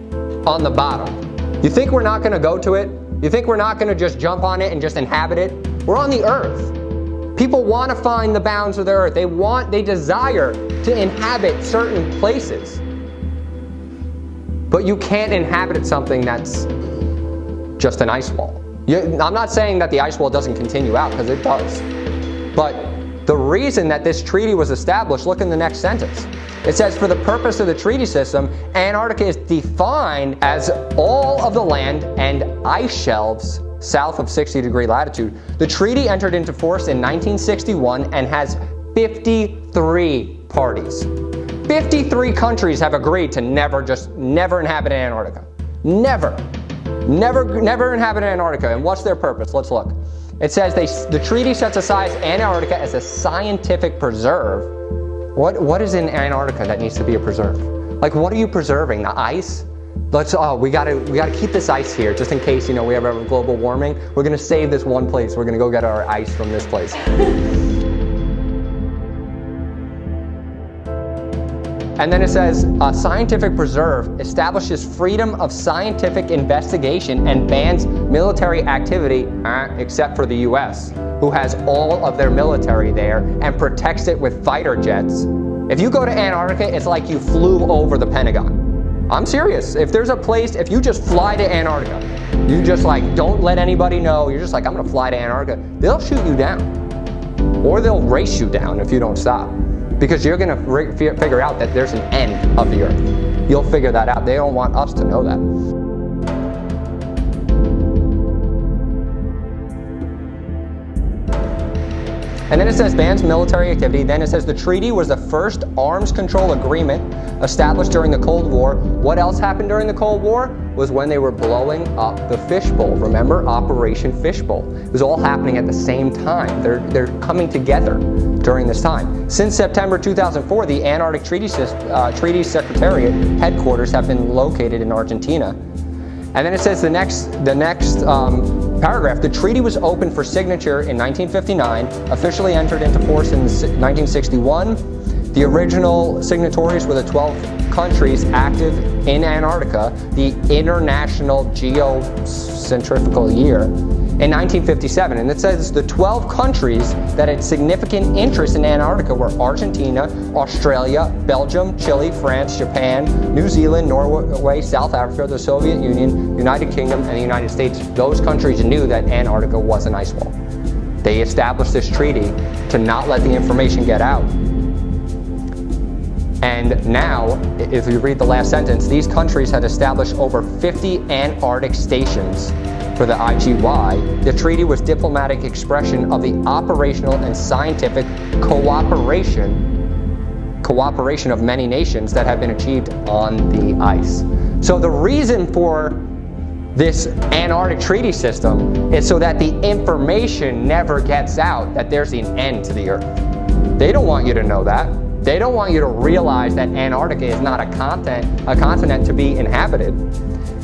on the bottom, you think we're not going to go to it? You think we're not going to just jump on it and just inhabit it? We're on the Earth. People want to find the bounds of the Earth. They desire to inhabit certain places. But you can't inhabit something that's just an ice wall. I'm not saying that the ice wall doesn't continue out, because it does. But the reason that this treaty was established, look in the next sentence. It says, for the purpose of the treaty system, Antarctica is defined as all of the land and ice shelves south of 60-degree latitude. The treaty entered into force in 1961 and has 53 parties. 53 countries have agreed to never inhabit Antarctica. Never inhabit Antarctica. And what's their purpose? Let's look. It says the treaty sets aside Antarctica as a scientific preserve. What is in Antarctica that needs to be a preserve? Like, what are you preserving? The ice? We gotta keep this ice here just in case, we have global warming. We're gonna save this one place. We're gonna go get our ice from this place. And then it says, a scientific preserve establishes freedom of scientific investigation and bans military activity, except for the US, who has all of their military there and protects it with fighter jets. If you go to Antarctica, it's like you flew over the Pentagon. I'm serious. If there's a place, if you just fly to Antarctica, you just don't let anybody know, you're just I'm gonna fly to Antarctica, they'll shoot you down. Or they'll race you down if you don't stop. Because you're going to figure out that there's an end of the Earth. You'll figure that out. They don't want us to know that. And then it says bans military activity. Then it says the treaty was the first arms control agreement established during the Cold War. What else happened during the Cold War? Was when they were blowing up the fishbowl. Remember Operation Fishbowl? It was all happening at the same time. They're coming together during this time. Since September 2004, the Antarctic Treaty Secretariat headquarters have been located in Argentina. And then it says the next paragraph, the treaty was opened for signature in 1959, officially entered into force in 1961. The original signatories were the 12 countries active in Antarctica, the International Geocentrical Year, in 1957. And it says the 12 countries that had significant interest in Antarctica were Argentina, Australia, Belgium, Chile, France, Japan, New Zealand, Norway, South Africa, the Soviet Union, United Kingdom, and the United States. Those countries knew that Antarctica was an ice wall. They established this treaty to not let the information get out. And now, if you read the last sentence, these countries had established over 50 Antarctic stations for the IGY. The treaty was diplomatic expression of the operational and scientific cooperation of many nations that have been achieved on the ice. So the reason for this Antarctic treaty system is so that the information never gets out that there's an end to the Earth. They don't want you to know that. They don't want you to realize that Antarctica is not a continent to be inhabited.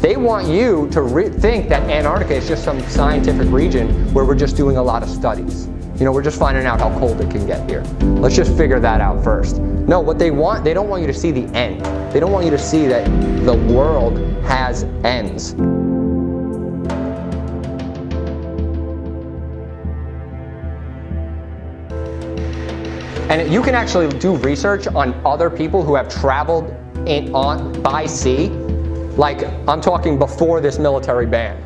They want you to think that Antarctica is just some scientific region where we're just doing a lot of studies. We're just finding out how cold it can get here. Let's just figure that out first. No, what they don't want you to see the end. They don't want you to see that the world has ends. And you can actually do research on other people who have traveled by sea. Like, I'm talking before this military ban,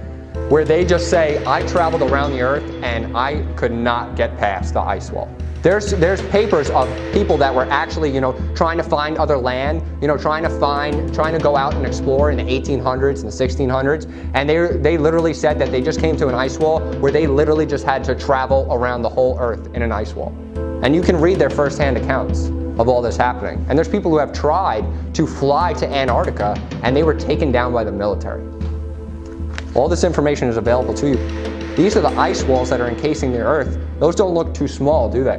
where they just say, I traveled around the Earth and I could not get past the ice wall. There's papers of people that were actually, trying to find other land, trying to go out and explore in the 1800s and the 1600s, and they literally said that they just came to an ice wall where they literally just had to travel around the whole Earth in an ice wall. And you can read their first-hand accounts of all this happening. And there's people who have tried to fly to Antarctica, and they were taken down by the military. All this information is available to you. These are the ice walls that are encasing the Earth. Those don't look too small, do they?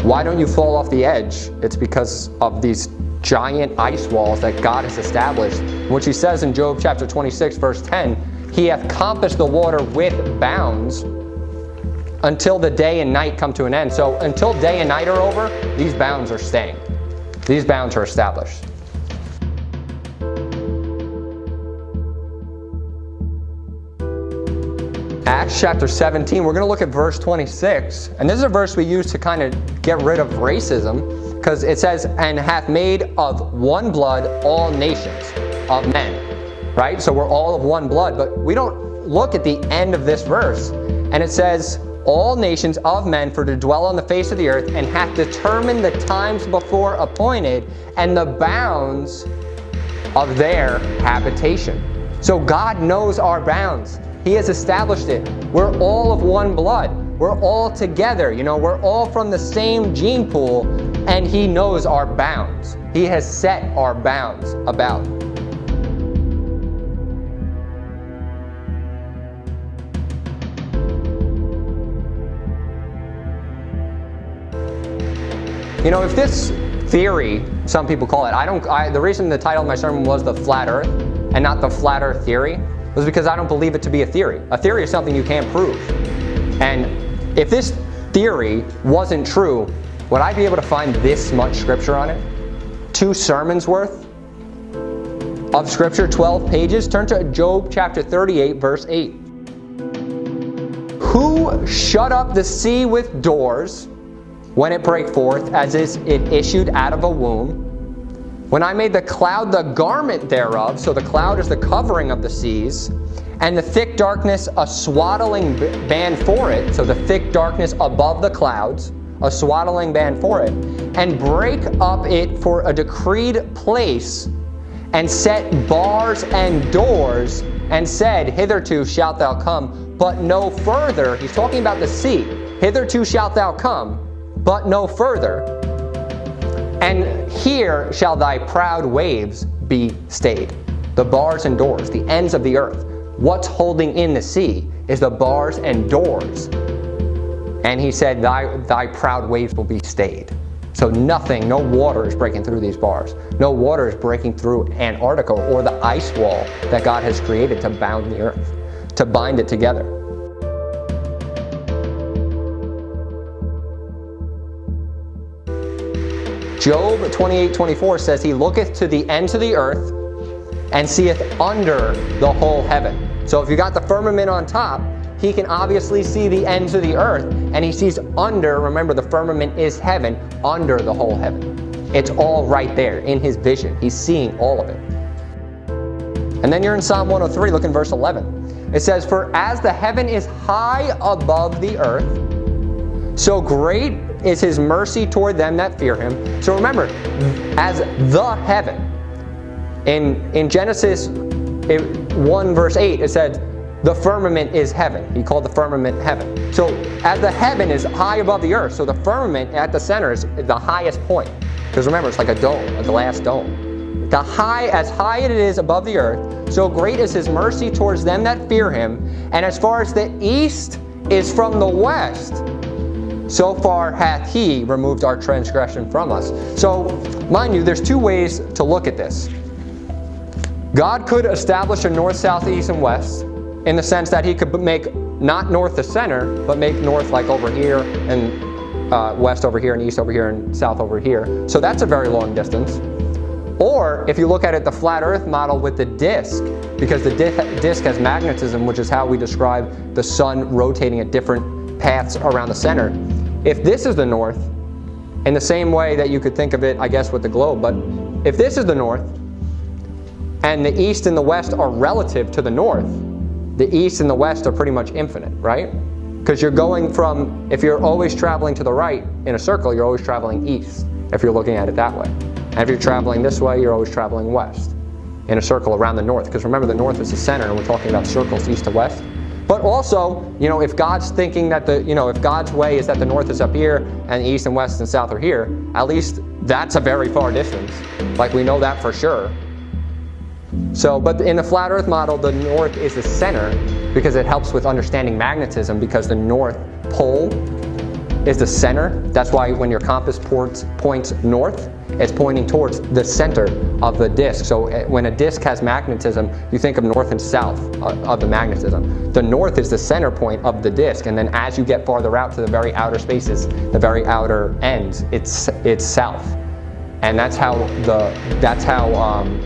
Why don't you fall off the edge? It's because of these giant ice walls that God has established, which he says in Job chapter 26, verse 10, he hath compassed the water with bounds until the day and night come to an end. So until day and night are over, these bounds are staying. These bounds are established. Acts chapter 17, we're going to look at verse 26. And this is a verse we use to kind of get rid of racism, because it says, and hath made of one blood all nations of men. Right? So we're all of one blood, but we don't look at the end of this verse. And it says, all nations of men for to dwell on the face of the earth, and hath determined the times before appointed and the bounds of their habitation. So God knows our bounds. He has established it. We're all of one blood. We're all together. We're all from the same gene pool, and he knows our bounds. He has set our bounds about. If this theory, some people call it, the reason the title of my sermon was The Flat Earth and not The Flat Earth Theory was because I don't believe it to be a theory. A theory is something you can't prove. And if this theory wasn't true, would I be able to find this much scripture on it? 2 sermons worth of scripture, 12 pages? Turn to Job chapter 38, verse 8. Who shut up the sea with doors when it brake forth, as is it issued out of a womb? When I made the cloud the garment thereof, so the cloud is the covering of the seas, and the thick darkness a swaddling band for it, so the thick darkness above the clouds, a swaddling band for it, and break up it for a decreed place, and set bars and doors, and said, hitherto shalt thou come, but no further. He's talking about the sea. Hitherto shalt thou come, but no further. And here shall thy proud waves be stayed. The bars and doors, the ends of the earth. What's holding in the sea is the bars and doors. And he said, thy proud waves will be stayed. So nothing, no water is breaking through these bars. No water is breaking through Antarctica or the ice wall that God has created to bound the earth, to bind it together. Job 28:24 says, he looketh to the ends of the earth and seeth under the whole heaven. So if you got the firmament on top, he can obviously see the ends of the earth, and he sees under, remember the firmament is heaven, under the whole heaven. It's all right there in his vision. He's seeing all of it. And then you're in Psalm 103, look in verse 11. It says, for as the heaven is high above the earth, so great is his mercy toward them that fear him. So remember, as the heaven. In Genesis 1 verse 8, it said, the firmament is heaven. He called the firmament heaven. So as the heaven is high above the earth, so the firmament at the center is the highest point. Because remember, it's like a dome, a glass dome. As high it is above the earth, so great is his mercy towards them that fear him. And as far as the east is from the west, so far hath he removed our transgression from us. So, mind you, there's 2 ways to look at this. God could establish a north, south, east, and west, in the sense that he could make not north the center, but make north like over here, and west over here, and east over here, and south over here. So that's a very long distance. Or, if you look at it the flat earth model with the disk, because the disk has magnetism, which is how we describe the sun rotating at different paths around the center. If this is the north, in the same way that you could think of it, I guess, with the globe, but if this is the north, and the east and the west are relative to the north, the east and the west are pretty much infinite, right? Because you're going from, if you're always traveling to the right in a circle, you're always traveling east, if you're looking at it that way. And if you're traveling this way, you're always traveling west in a circle around the north. Because remember, the north is the center, and we're talking about circles east to west. But also, if God's thinking that if God's way is that the north is up here and east and west and south are here, at least that's a very far distance. Like, we know that for sure. So, but in the flat earth model, the north is the center because it helps with understanding magnetism, because the north pole is the center. That's why when your compass points north, it's pointing towards the center of the disk. So when a disk has magnetism, you think of north and south of the magnetism. The north is the center point of the disk, and then as you get farther out to the very outer spaces, the very outer ends, it's south. And that's how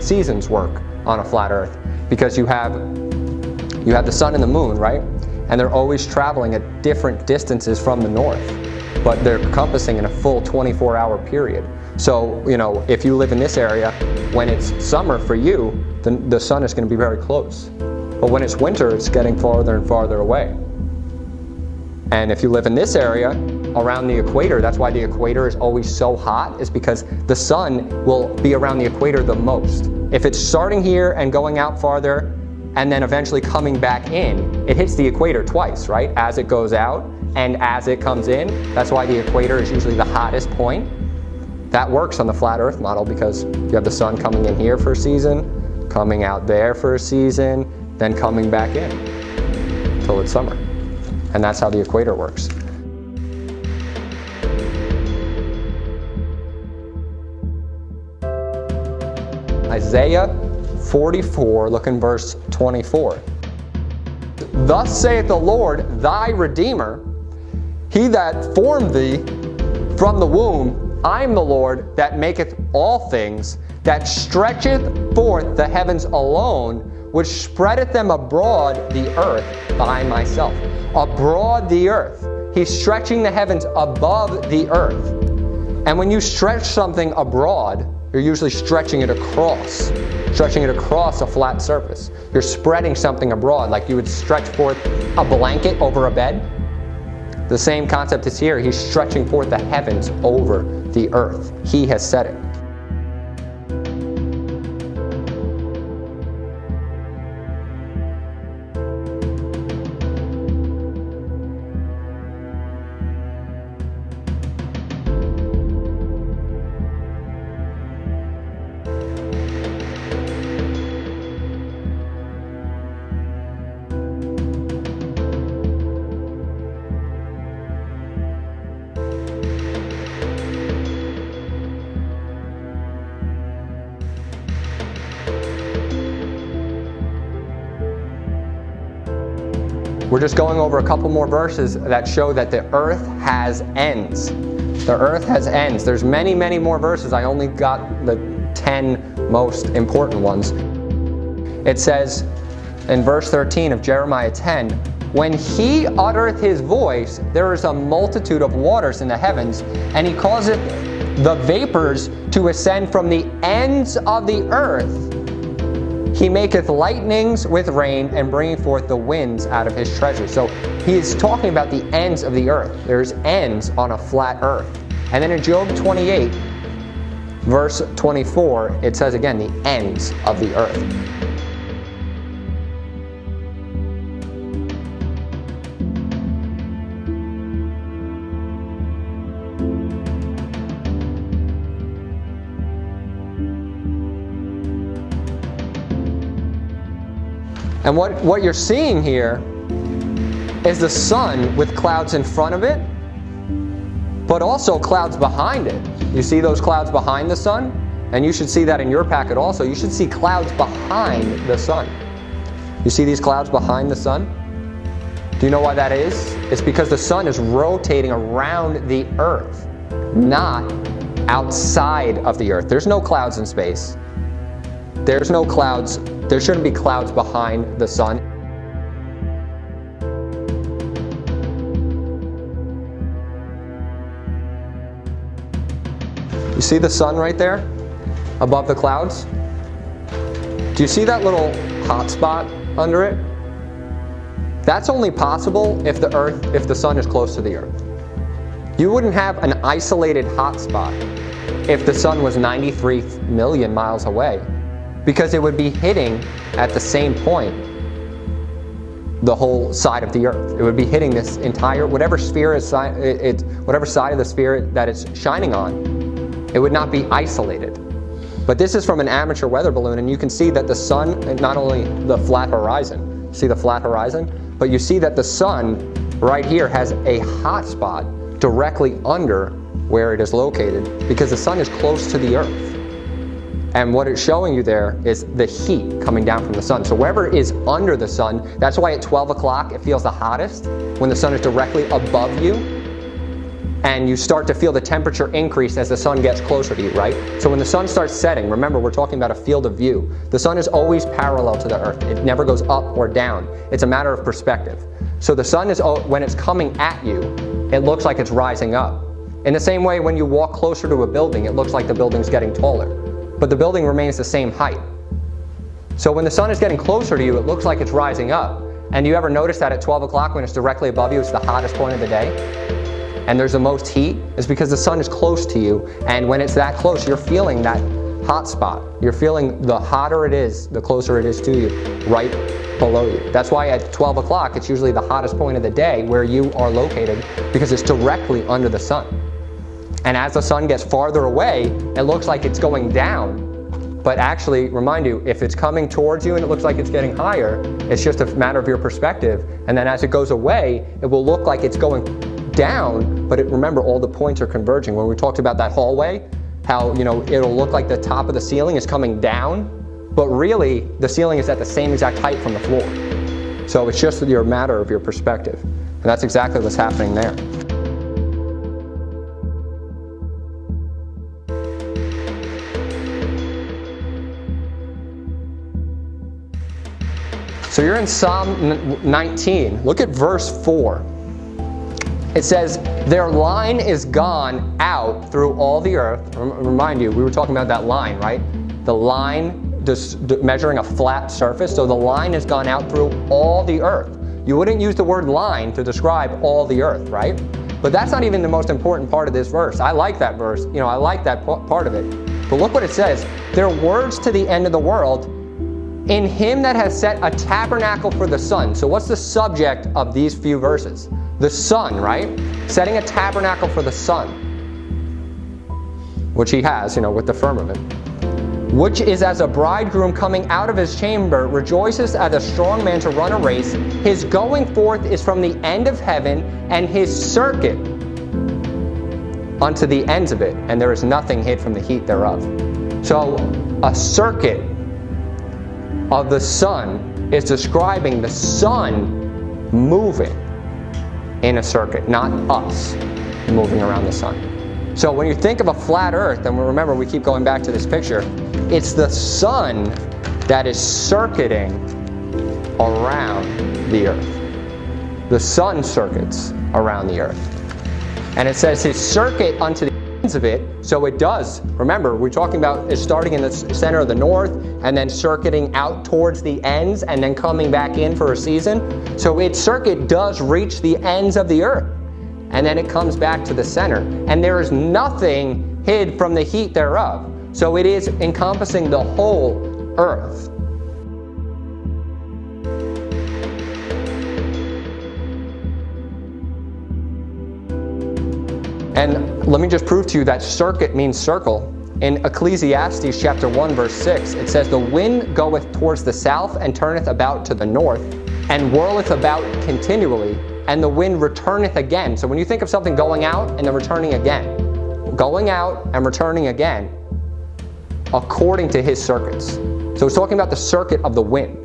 seasons work on a flat earth, because you have the sun and the moon, right? And they're always traveling at different distances from the north, but they're compassing in a full 24-hour period. So, if you live in this area, when it's summer for you, the sun is going to be very close. But when it's winter, it's getting farther and farther away. And if you live in this area, around the equator, that's why the equator is always so hot, is because the sun will be around the equator the most. If it's starting here and going out farther, and then eventually coming back in, it hits the equator twice, right? As it goes out and as it comes in. That's why the equator is usually the hottest point. That works on the flat earth model, because you have the sun coming in here for a season, coming out there for a season, then coming back in till it's summer. And that's how the equator works. Isaiah 44, look in verse 24. Thus saith the Lord, thy Redeemer, he that formed thee from the womb. I am the Lord that maketh all things, that stretcheth forth the heavens alone, which spreadeth them abroad the earth by myself. Abroad the earth. He's stretching the heavens above the earth. And when you stretch something abroad, you're usually stretching it across a flat surface. You're spreading something abroad, like you would stretch forth a blanket over a bed. The same concept is here. He's stretching forth the heavens over the earth. He has said it. We're just going over a couple more verses that show that the earth has ends. The earth has ends. There's many, many more verses. I only got the 10 most important ones. It says in verse 13 of Jeremiah 10, when he uttereth his voice, there is a multitude of waters in the heavens, and he causeth the vapors to ascend from the ends of the earth. He maketh lightnings with rain, and bringing forth the winds out of his treasure. So he is talking about the ends of the earth. There's ends on a flat earth. And then in Job 28, verse 24, it says again, the ends of the earth. And what you're seeing here is the sun with clouds in front of it, but also clouds behind it. You see those clouds behind the sun? And you should see that in your packet also. You should see clouds behind the sun. You see these clouds behind the sun? Do you know why that is? It's because the sun is rotating around the earth, not outside of the earth. There's no clouds in space. There's no clouds. There shouldn't be clouds behind the sun. You see the sun right there above the clouds? Do you see that little hot spot under it? That's only possible if the sun is close to the Earth. You wouldn't have an isolated hotspot if the sun was 93 million miles away, because it would be hitting at the same point the whole side of the Earth. It would be hitting this entire, whatever sphere is, whatever side of the sphere that it's shining on. It would not be isolated. But this is from an amateur weather balloon, and you can see that the sun, not only the flat horizon, see the flat horizon, but you see that the sun right here has a hot spot directly under where it is located, because the sun is close to the Earth. And what it's showing you there is the heat coming down from the sun. So wherever is under the sun, that's why at 12 o'clock it feels the hottest, when the sun is directly above you, and you start to feel the temperature increase as the sun gets closer to you, right? So when the sun starts setting, remember we're talking about a field of view. The sun is always parallel to the Earth. It never goes up or down. It's a matter of perspective. So the sun is, when it's coming at you, it looks like it's rising up. In the same way, when you walk closer to a building, it looks like the building's getting taller, but the building remains the same height. So when the sun is getting closer to you, it looks like it's rising up. And you ever notice that at 12 o'clock when it's directly above you, it's the hottest point of the day? And there's the most heat? It's because the sun is close to you, and when it's that close, you're feeling that hot spot. You're feeling the hotter it is, the closer it is to you, right below you. That's why at 12 o'clock, it's usually the hottest point of the day where you are located, because it's directly under the sun. And as the sun gets farther away, it looks like it's going down. But actually, remind you, if it's coming towards you and it looks like it's getting higher, it's just a matter of your perspective. And then as it goes away, it will look like it's going down, but remember, all the points are converging. When we talked about that hallway, how it'll look like the top of the ceiling is coming down, but really the ceiling is at the same exact height from the floor. So it's just a matter of your perspective. And that's exactly what's happening there. So you're in Psalm 19. Look at verse 4. It says, their line is gone out through all the earth. Remind you, we were talking about that line, right? The line just measuring a flat surface. So the line has gone out through all the earth. You wouldn't use the word line to describe all the earth, right? But that's not even the most important part of this verse. I like that verse. I like that part of it. But look what it says. Their words to the end of the world, in him that has set a tabernacle for the sun. So what's the subject of these few verses? The sun, right? Setting a tabernacle for the sun, which he has, with the firmament. Which is as a bridegroom coming out of his chamber, rejoices as a strong man to run a race. His going forth is from the end of heaven, and his circuit unto the ends of it, and there is nothing hid from the heat thereof. So a circuit of the sun is describing the sun moving in a circuit, not us moving around the sun. So when you think of a flat earth, and remember we keep going back to this picture, it's the sun that is circuiting around the earth. The sun circuits around the earth. And it says his circuit unto the ends of it, so it does. Remember, we're talking about it starting in the center of the north and then circuiting out towards the ends and then coming back in for a season. So its circuit does reach the ends of the earth. And then it comes back to the center. And there is nothing hid from the heat thereof. So it is encompassing the whole earth. And let me just prove to you that circuit means circle. In Ecclesiastes chapter 1 verse 6, it says, the wind goeth towards the south and turneth about to the north, and whirleth about continually, and the wind returneth again. So when you think of something going out and then returning again, going out and returning again, according to his circuits. So it's talking about the circuit of the wind,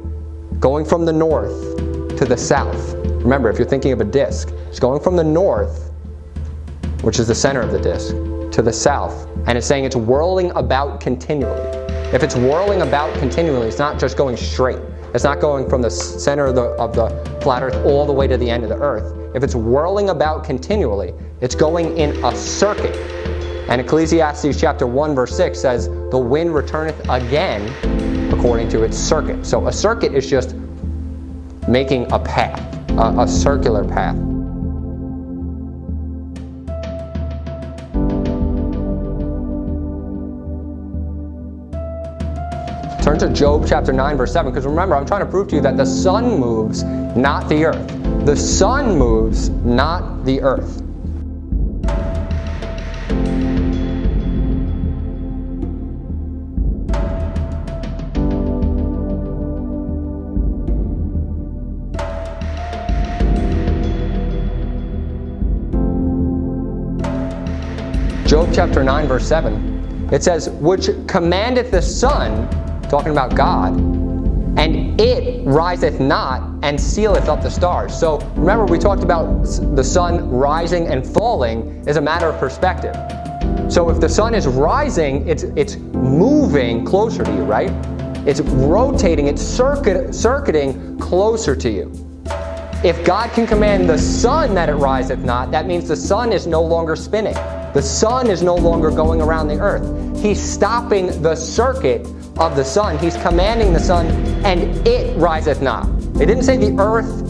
going from the north to the south. Remember, if you're thinking of a disc, it's going from the north, which is the center of the disc, to the south. And it's saying it's whirling about continually. If it's whirling about continually, it's not just going straight. It's not going from the center of the flat earth all the way to the end of the earth. If it's whirling about continually, it's going in a circuit. And Ecclesiastes chapter 1 verse 6 says, the wind returneth again according to its circuit. So a circuit is just making a path. a circular path. Turn to Job chapter 9, verse 7, because remember, I'm trying to prove to you that the sun moves, not the earth. The sun moves, not the earth. Job chapter 9, verse 7, it says, which commandeth the sun, talking about God, and it riseth not, and sealeth up the stars. So remember, we talked about the sun rising and falling is a matter of perspective. So if the sun is rising, it's moving closer to you, right? It's rotating, it's circuiting closer to you. If God can command the sun that it riseth not, that means the sun is no longer spinning. The sun is no longer going around the earth. He's stopping the circuit of the sun. He's commanding the sun, and it riseth not. It didn't say the earth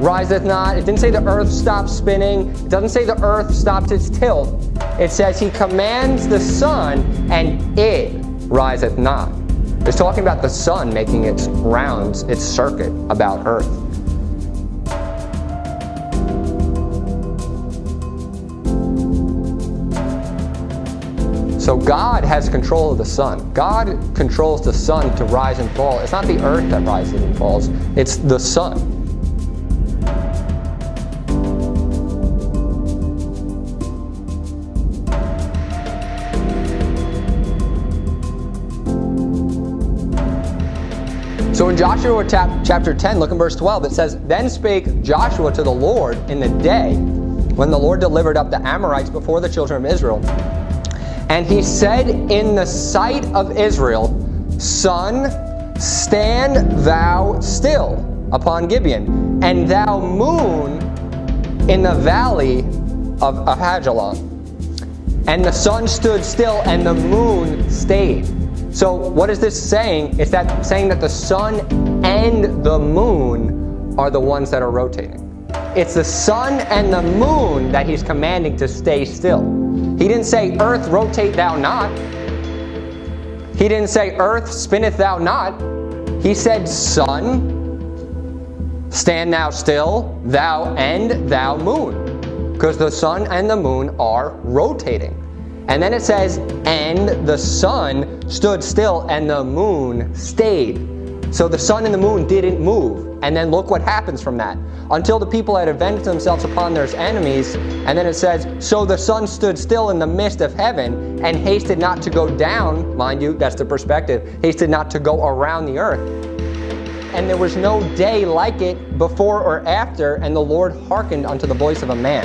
riseth not. It didn't say the earth stops spinning. It doesn't say the earth stops its tilt. It says he commands the sun, and it riseth not. It's talking about the sun making its rounds, its circuit about earth. So God has control of the sun. God controls the sun to rise and fall. It's not the earth that rises and falls, it's the sun. So in Joshua chapter 10, look in verse 12, it says, then spake Joshua to the Lord in the day when the Lord delivered up the Amorites before the children of Israel. And he said in the sight of Israel, sun, stand thou still upon Gibeon, and thou moon in the valley of Hajalon. And the sun stood still and the moon stayed. So what is this saying? It's that saying that the sun and the moon are the ones that are rotating. It's the sun and the moon that he's commanding to stay still. He didn't say, earth, rotate thou not. He didn't say, earth, spinneth thou not. He said, sun, stand thou still, thou and thou moon. Because the sun and the moon are rotating. And then it says, and the sun stood still and the moon stayed. So the sun and the moon didn't move. And then look what happens from that. Until the people had avenged themselves upon their enemies. And then it says, so the sun stood still in the midst of heaven and hasted not to go down. Mind you, that's the perspective. Hasted not to go around the earth. And there was no day like it before or after, and the Lord hearkened unto the voice of a man.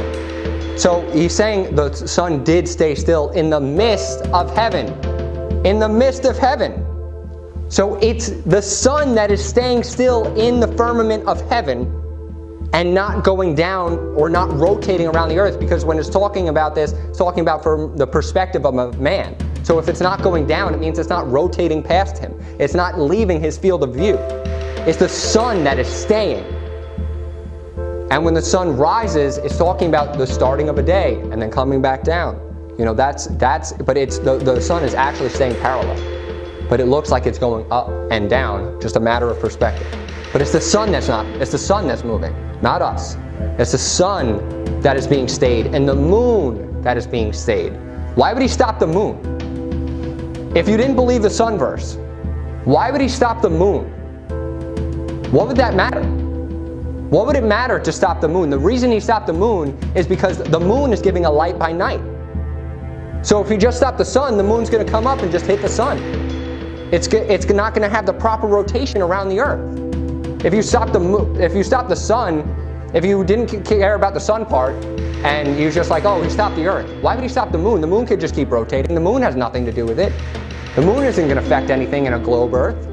So he's saying the sun did stay still in the midst of heaven. In the midst of heaven. So it's the sun that is staying still in the firmament of heaven and not going down or not rotating around the earth, because when it's talking about this, it's talking about from the perspective of a man. So if it's not going down, it means it's not rotating past him. It's not leaving his field of view. It's the sun that is staying. And when the sun rises, it's talking about the starting of a day and then coming back down. You know, but it's the sun is actually staying parallel. But it looks like it's going up and down, just a matter of perspective. But it's the sun that's moving, not us. It's the sun that is being stayed and the moon that is being stayed. Why would he stop the moon? If you didn't believe the sun verse, why would he stop the moon? What would that matter? What would it matter to stop the moon? The reason he stopped the moon is because the moon is giving a light by night. So if you just stop the sun, the moon's going to come up and just hit the sun. It's not going to have the proper rotation around the earth. If you stop the sun, if you didn't care about the sun part, and you just like, oh, he stopped the earth. Why would he stop the moon? The moon could just keep rotating. The moon has nothing to do with it. The moon isn't going to affect anything in a globe earth.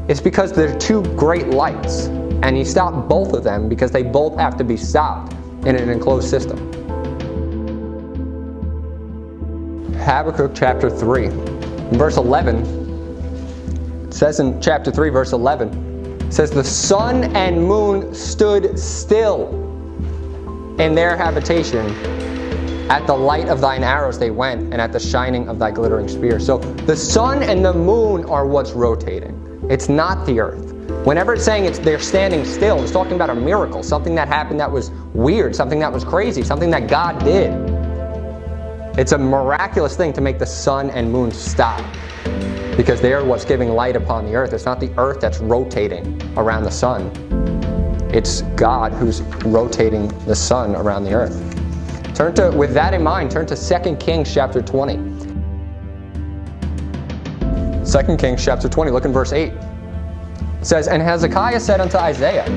It's because they're two great lights, and he stopped both of them because they both have to be stopped in an enclosed system. Habakkuk chapter 3, verse 11. It says in chapter 3, verse 11, It says, the sun and moon stood still in their habitation. At the light of thine arrows they went, and at the shining of thy glittering spear. So the sun and the moon are what's rotating. It's not the earth. Whenever it's saying they're standing still, it's talking about a miracle, something that happened that was weird, something that was crazy, something that God did. It's a miraculous thing to make the sun and moon stop, because they're what's giving light upon the earth. It's not the earth that's rotating around the sun. It's God who's rotating the sun around the earth. With that in mind, turn to 2 Kings chapter 20. 2 Kings chapter 20, look in verse 8. It says, and Hezekiah said unto Isaiah,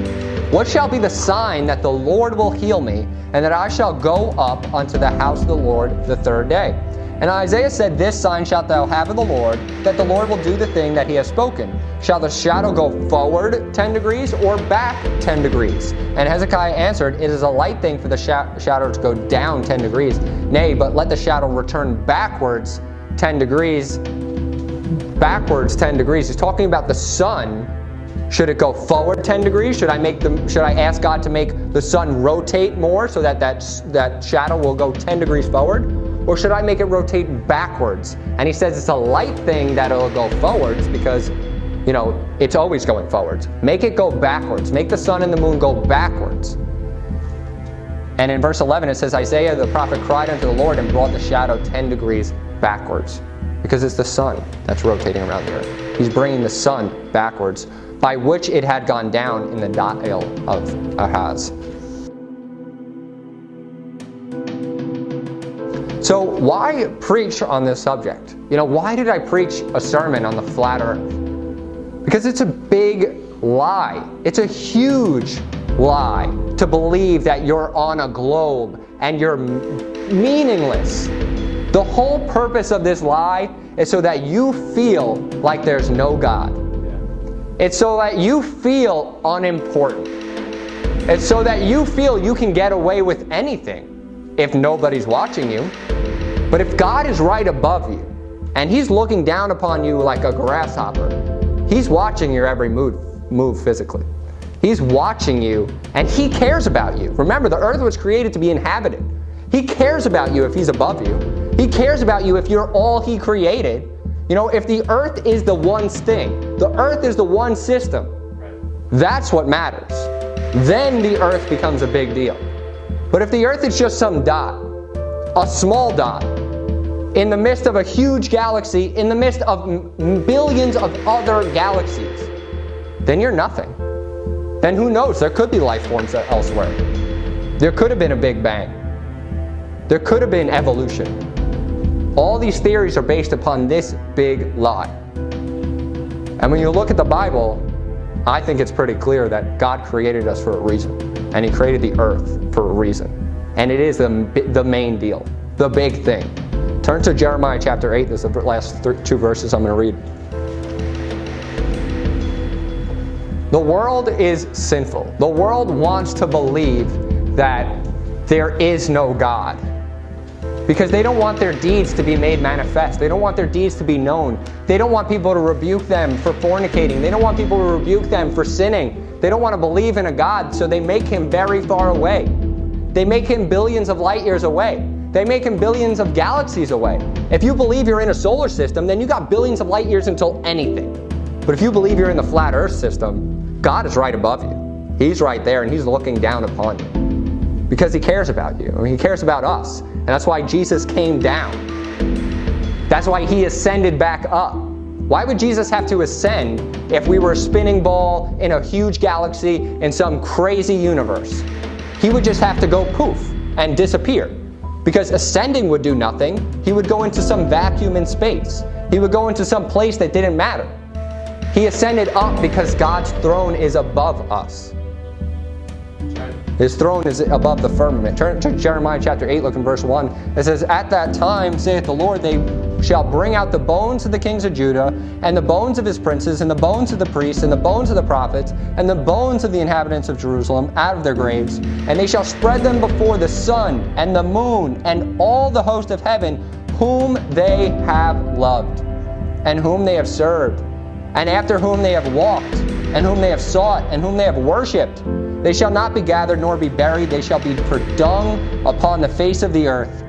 what shall be the sign that the Lord will heal me, and that I shall go up unto the house of the Lord the third day? And Isaiah said, this sign shalt thou have of the Lord, that the Lord will do the thing that he has spoken. Shall the shadow go forward 10 degrees or back 10 degrees? And Hezekiah answered, it is a light thing for the shadow to go down 10 degrees. Nay, but let the shadow return backwards 10 degrees. Backwards 10 degrees. He's talking about the sun. Should it go forward 10 degrees? Should I ask God to make the sun rotate more so that that shadow will go 10 degrees forward? Or should I make it rotate backwards? And he says it's a light thing that it'll go forwards because, you know, it's always going forwards. Make it go backwards. Make the sun and the moon go backwards. And in verse 11 it says, Isaiah the prophet cried unto the Lord and brought the shadow 10 degrees backwards. Because it's the sun that's rotating around the earth. He's bringing the sun backwards, by which it had gone down in the dial of Ahaz. So why preach on this subject? You know, why did I preach a sermon on the flat earth? Because it's a big lie. It's a huge lie to believe that you're on a globe and you're meaningless. The whole purpose of this lie is so that you feel like there's no God. It's so that you feel unimportant. It's so that you feel you can get away with anything if nobody's watching you. But if God is right above you, and he's looking down upon you like a grasshopper, he's watching your every move physically. He's watching you, and he cares about you. Remember, the earth was created to be inhabited. He cares about you if he's above you. He cares about you if you're all he created. You know, if the earth is the one thing, the earth is the one system, that's what matters. Then the earth becomes a big deal. But if the earth is just some dot, a small dot, in the midst of a huge galaxy, in the midst of billions of other galaxies, then you're nothing. Then who knows? There could be life forms elsewhere. There could have been a Big Bang. There could have been evolution. All these theories are based upon this big lie. And when you look at the Bible, I think it's pretty clear that God created us for a reason. And he created the earth for a reason. And it is the main deal, the big thing. Turn to Jeremiah chapter 8. This is the last two verses I'm going to read. The world is sinful. The world wants to believe that there is no God, because they don't want their deeds to be made manifest. They don't want their deeds to be known. They don't want people to rebuke them for fornicating. They don't want people to rebuke them for sinning. They don't want to believe in a God, so they make him very far away. They make him billions of light years away. They make him billions of galaxies away. If you believe you're in a solar system, then you got billions of light years until anything. But if you believe you're in the flat earth system, God is right above you. He's right there, and he's looking down upon you because he cares about you. I mean, he cares about us. And that's why Jesus came down. That's why he ascended back up. Why would Jesus have to ascend if we were a spinning ball in a huge galaxy in some crazy universe? He would just have to go poof and disappear. Because ascending would do nothing. He would go into some vacuum in space. He would go into some place that didn't matter. He ascended up because God's throne is above us. His throne is above the firmament. Turn to Jeremiah chapter 8, look in verse 1. It says, at that time, saith the Lord, they shall bring out the bones of the kings of Judah, and the bones of his princes, and the bones of the priests, and the bones of the prophets, and the bones of the inhabitants of Jerusalem out of their graves, and they shall spread them before the sun, and the moon, and all the host of heaven, whom they have loved, and whom they have served. and after whom they have walked, and whom they have sought, and whom they have worshipped. They shall not be gathered nor be buried. They shall be for dung upon the face of the earth.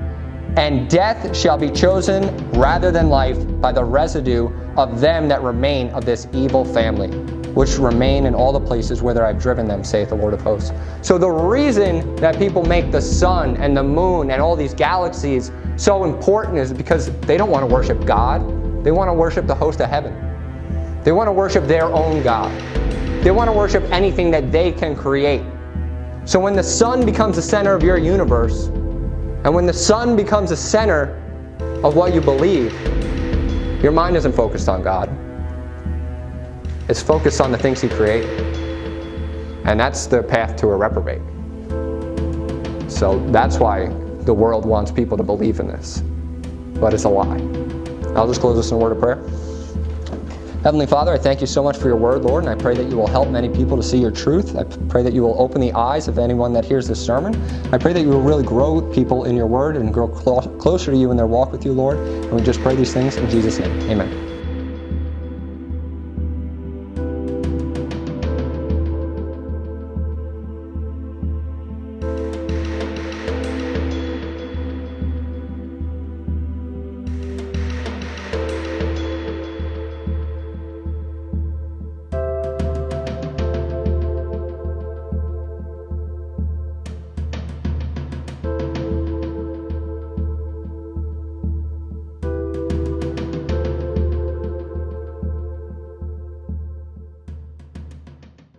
And death shall be chosen rather than life by the residue of them that remain of this evil family, which remain in all the places whither I've driven them, saith the Lord of hosts. So the reason that people make the sun and the moon and all these galaxies so important is because they don't want to worship God. They want to worship the host of heaven. They want to worship their own God. They want to worship anything that they can create. So when the sun becomes the center of your universe, and when the sun becomes the center of what you believe, your mind isn't focused on God. It's focused on the things He created. And that's the path to a reprobate. So that's why the world wants people to believe in this. But it's a lie. I'll just close this in a word of prayer. Heavenly Father, I thank you so much for your word, Lord, and I pray that you will help many people to see your truth. I pray that you will open the eyes of anyone that hears this sermon. I pray that you will really grow people in your word and grow closer to you in their walk with you, Lord. And we just pray these things in Jesus' name. Amen.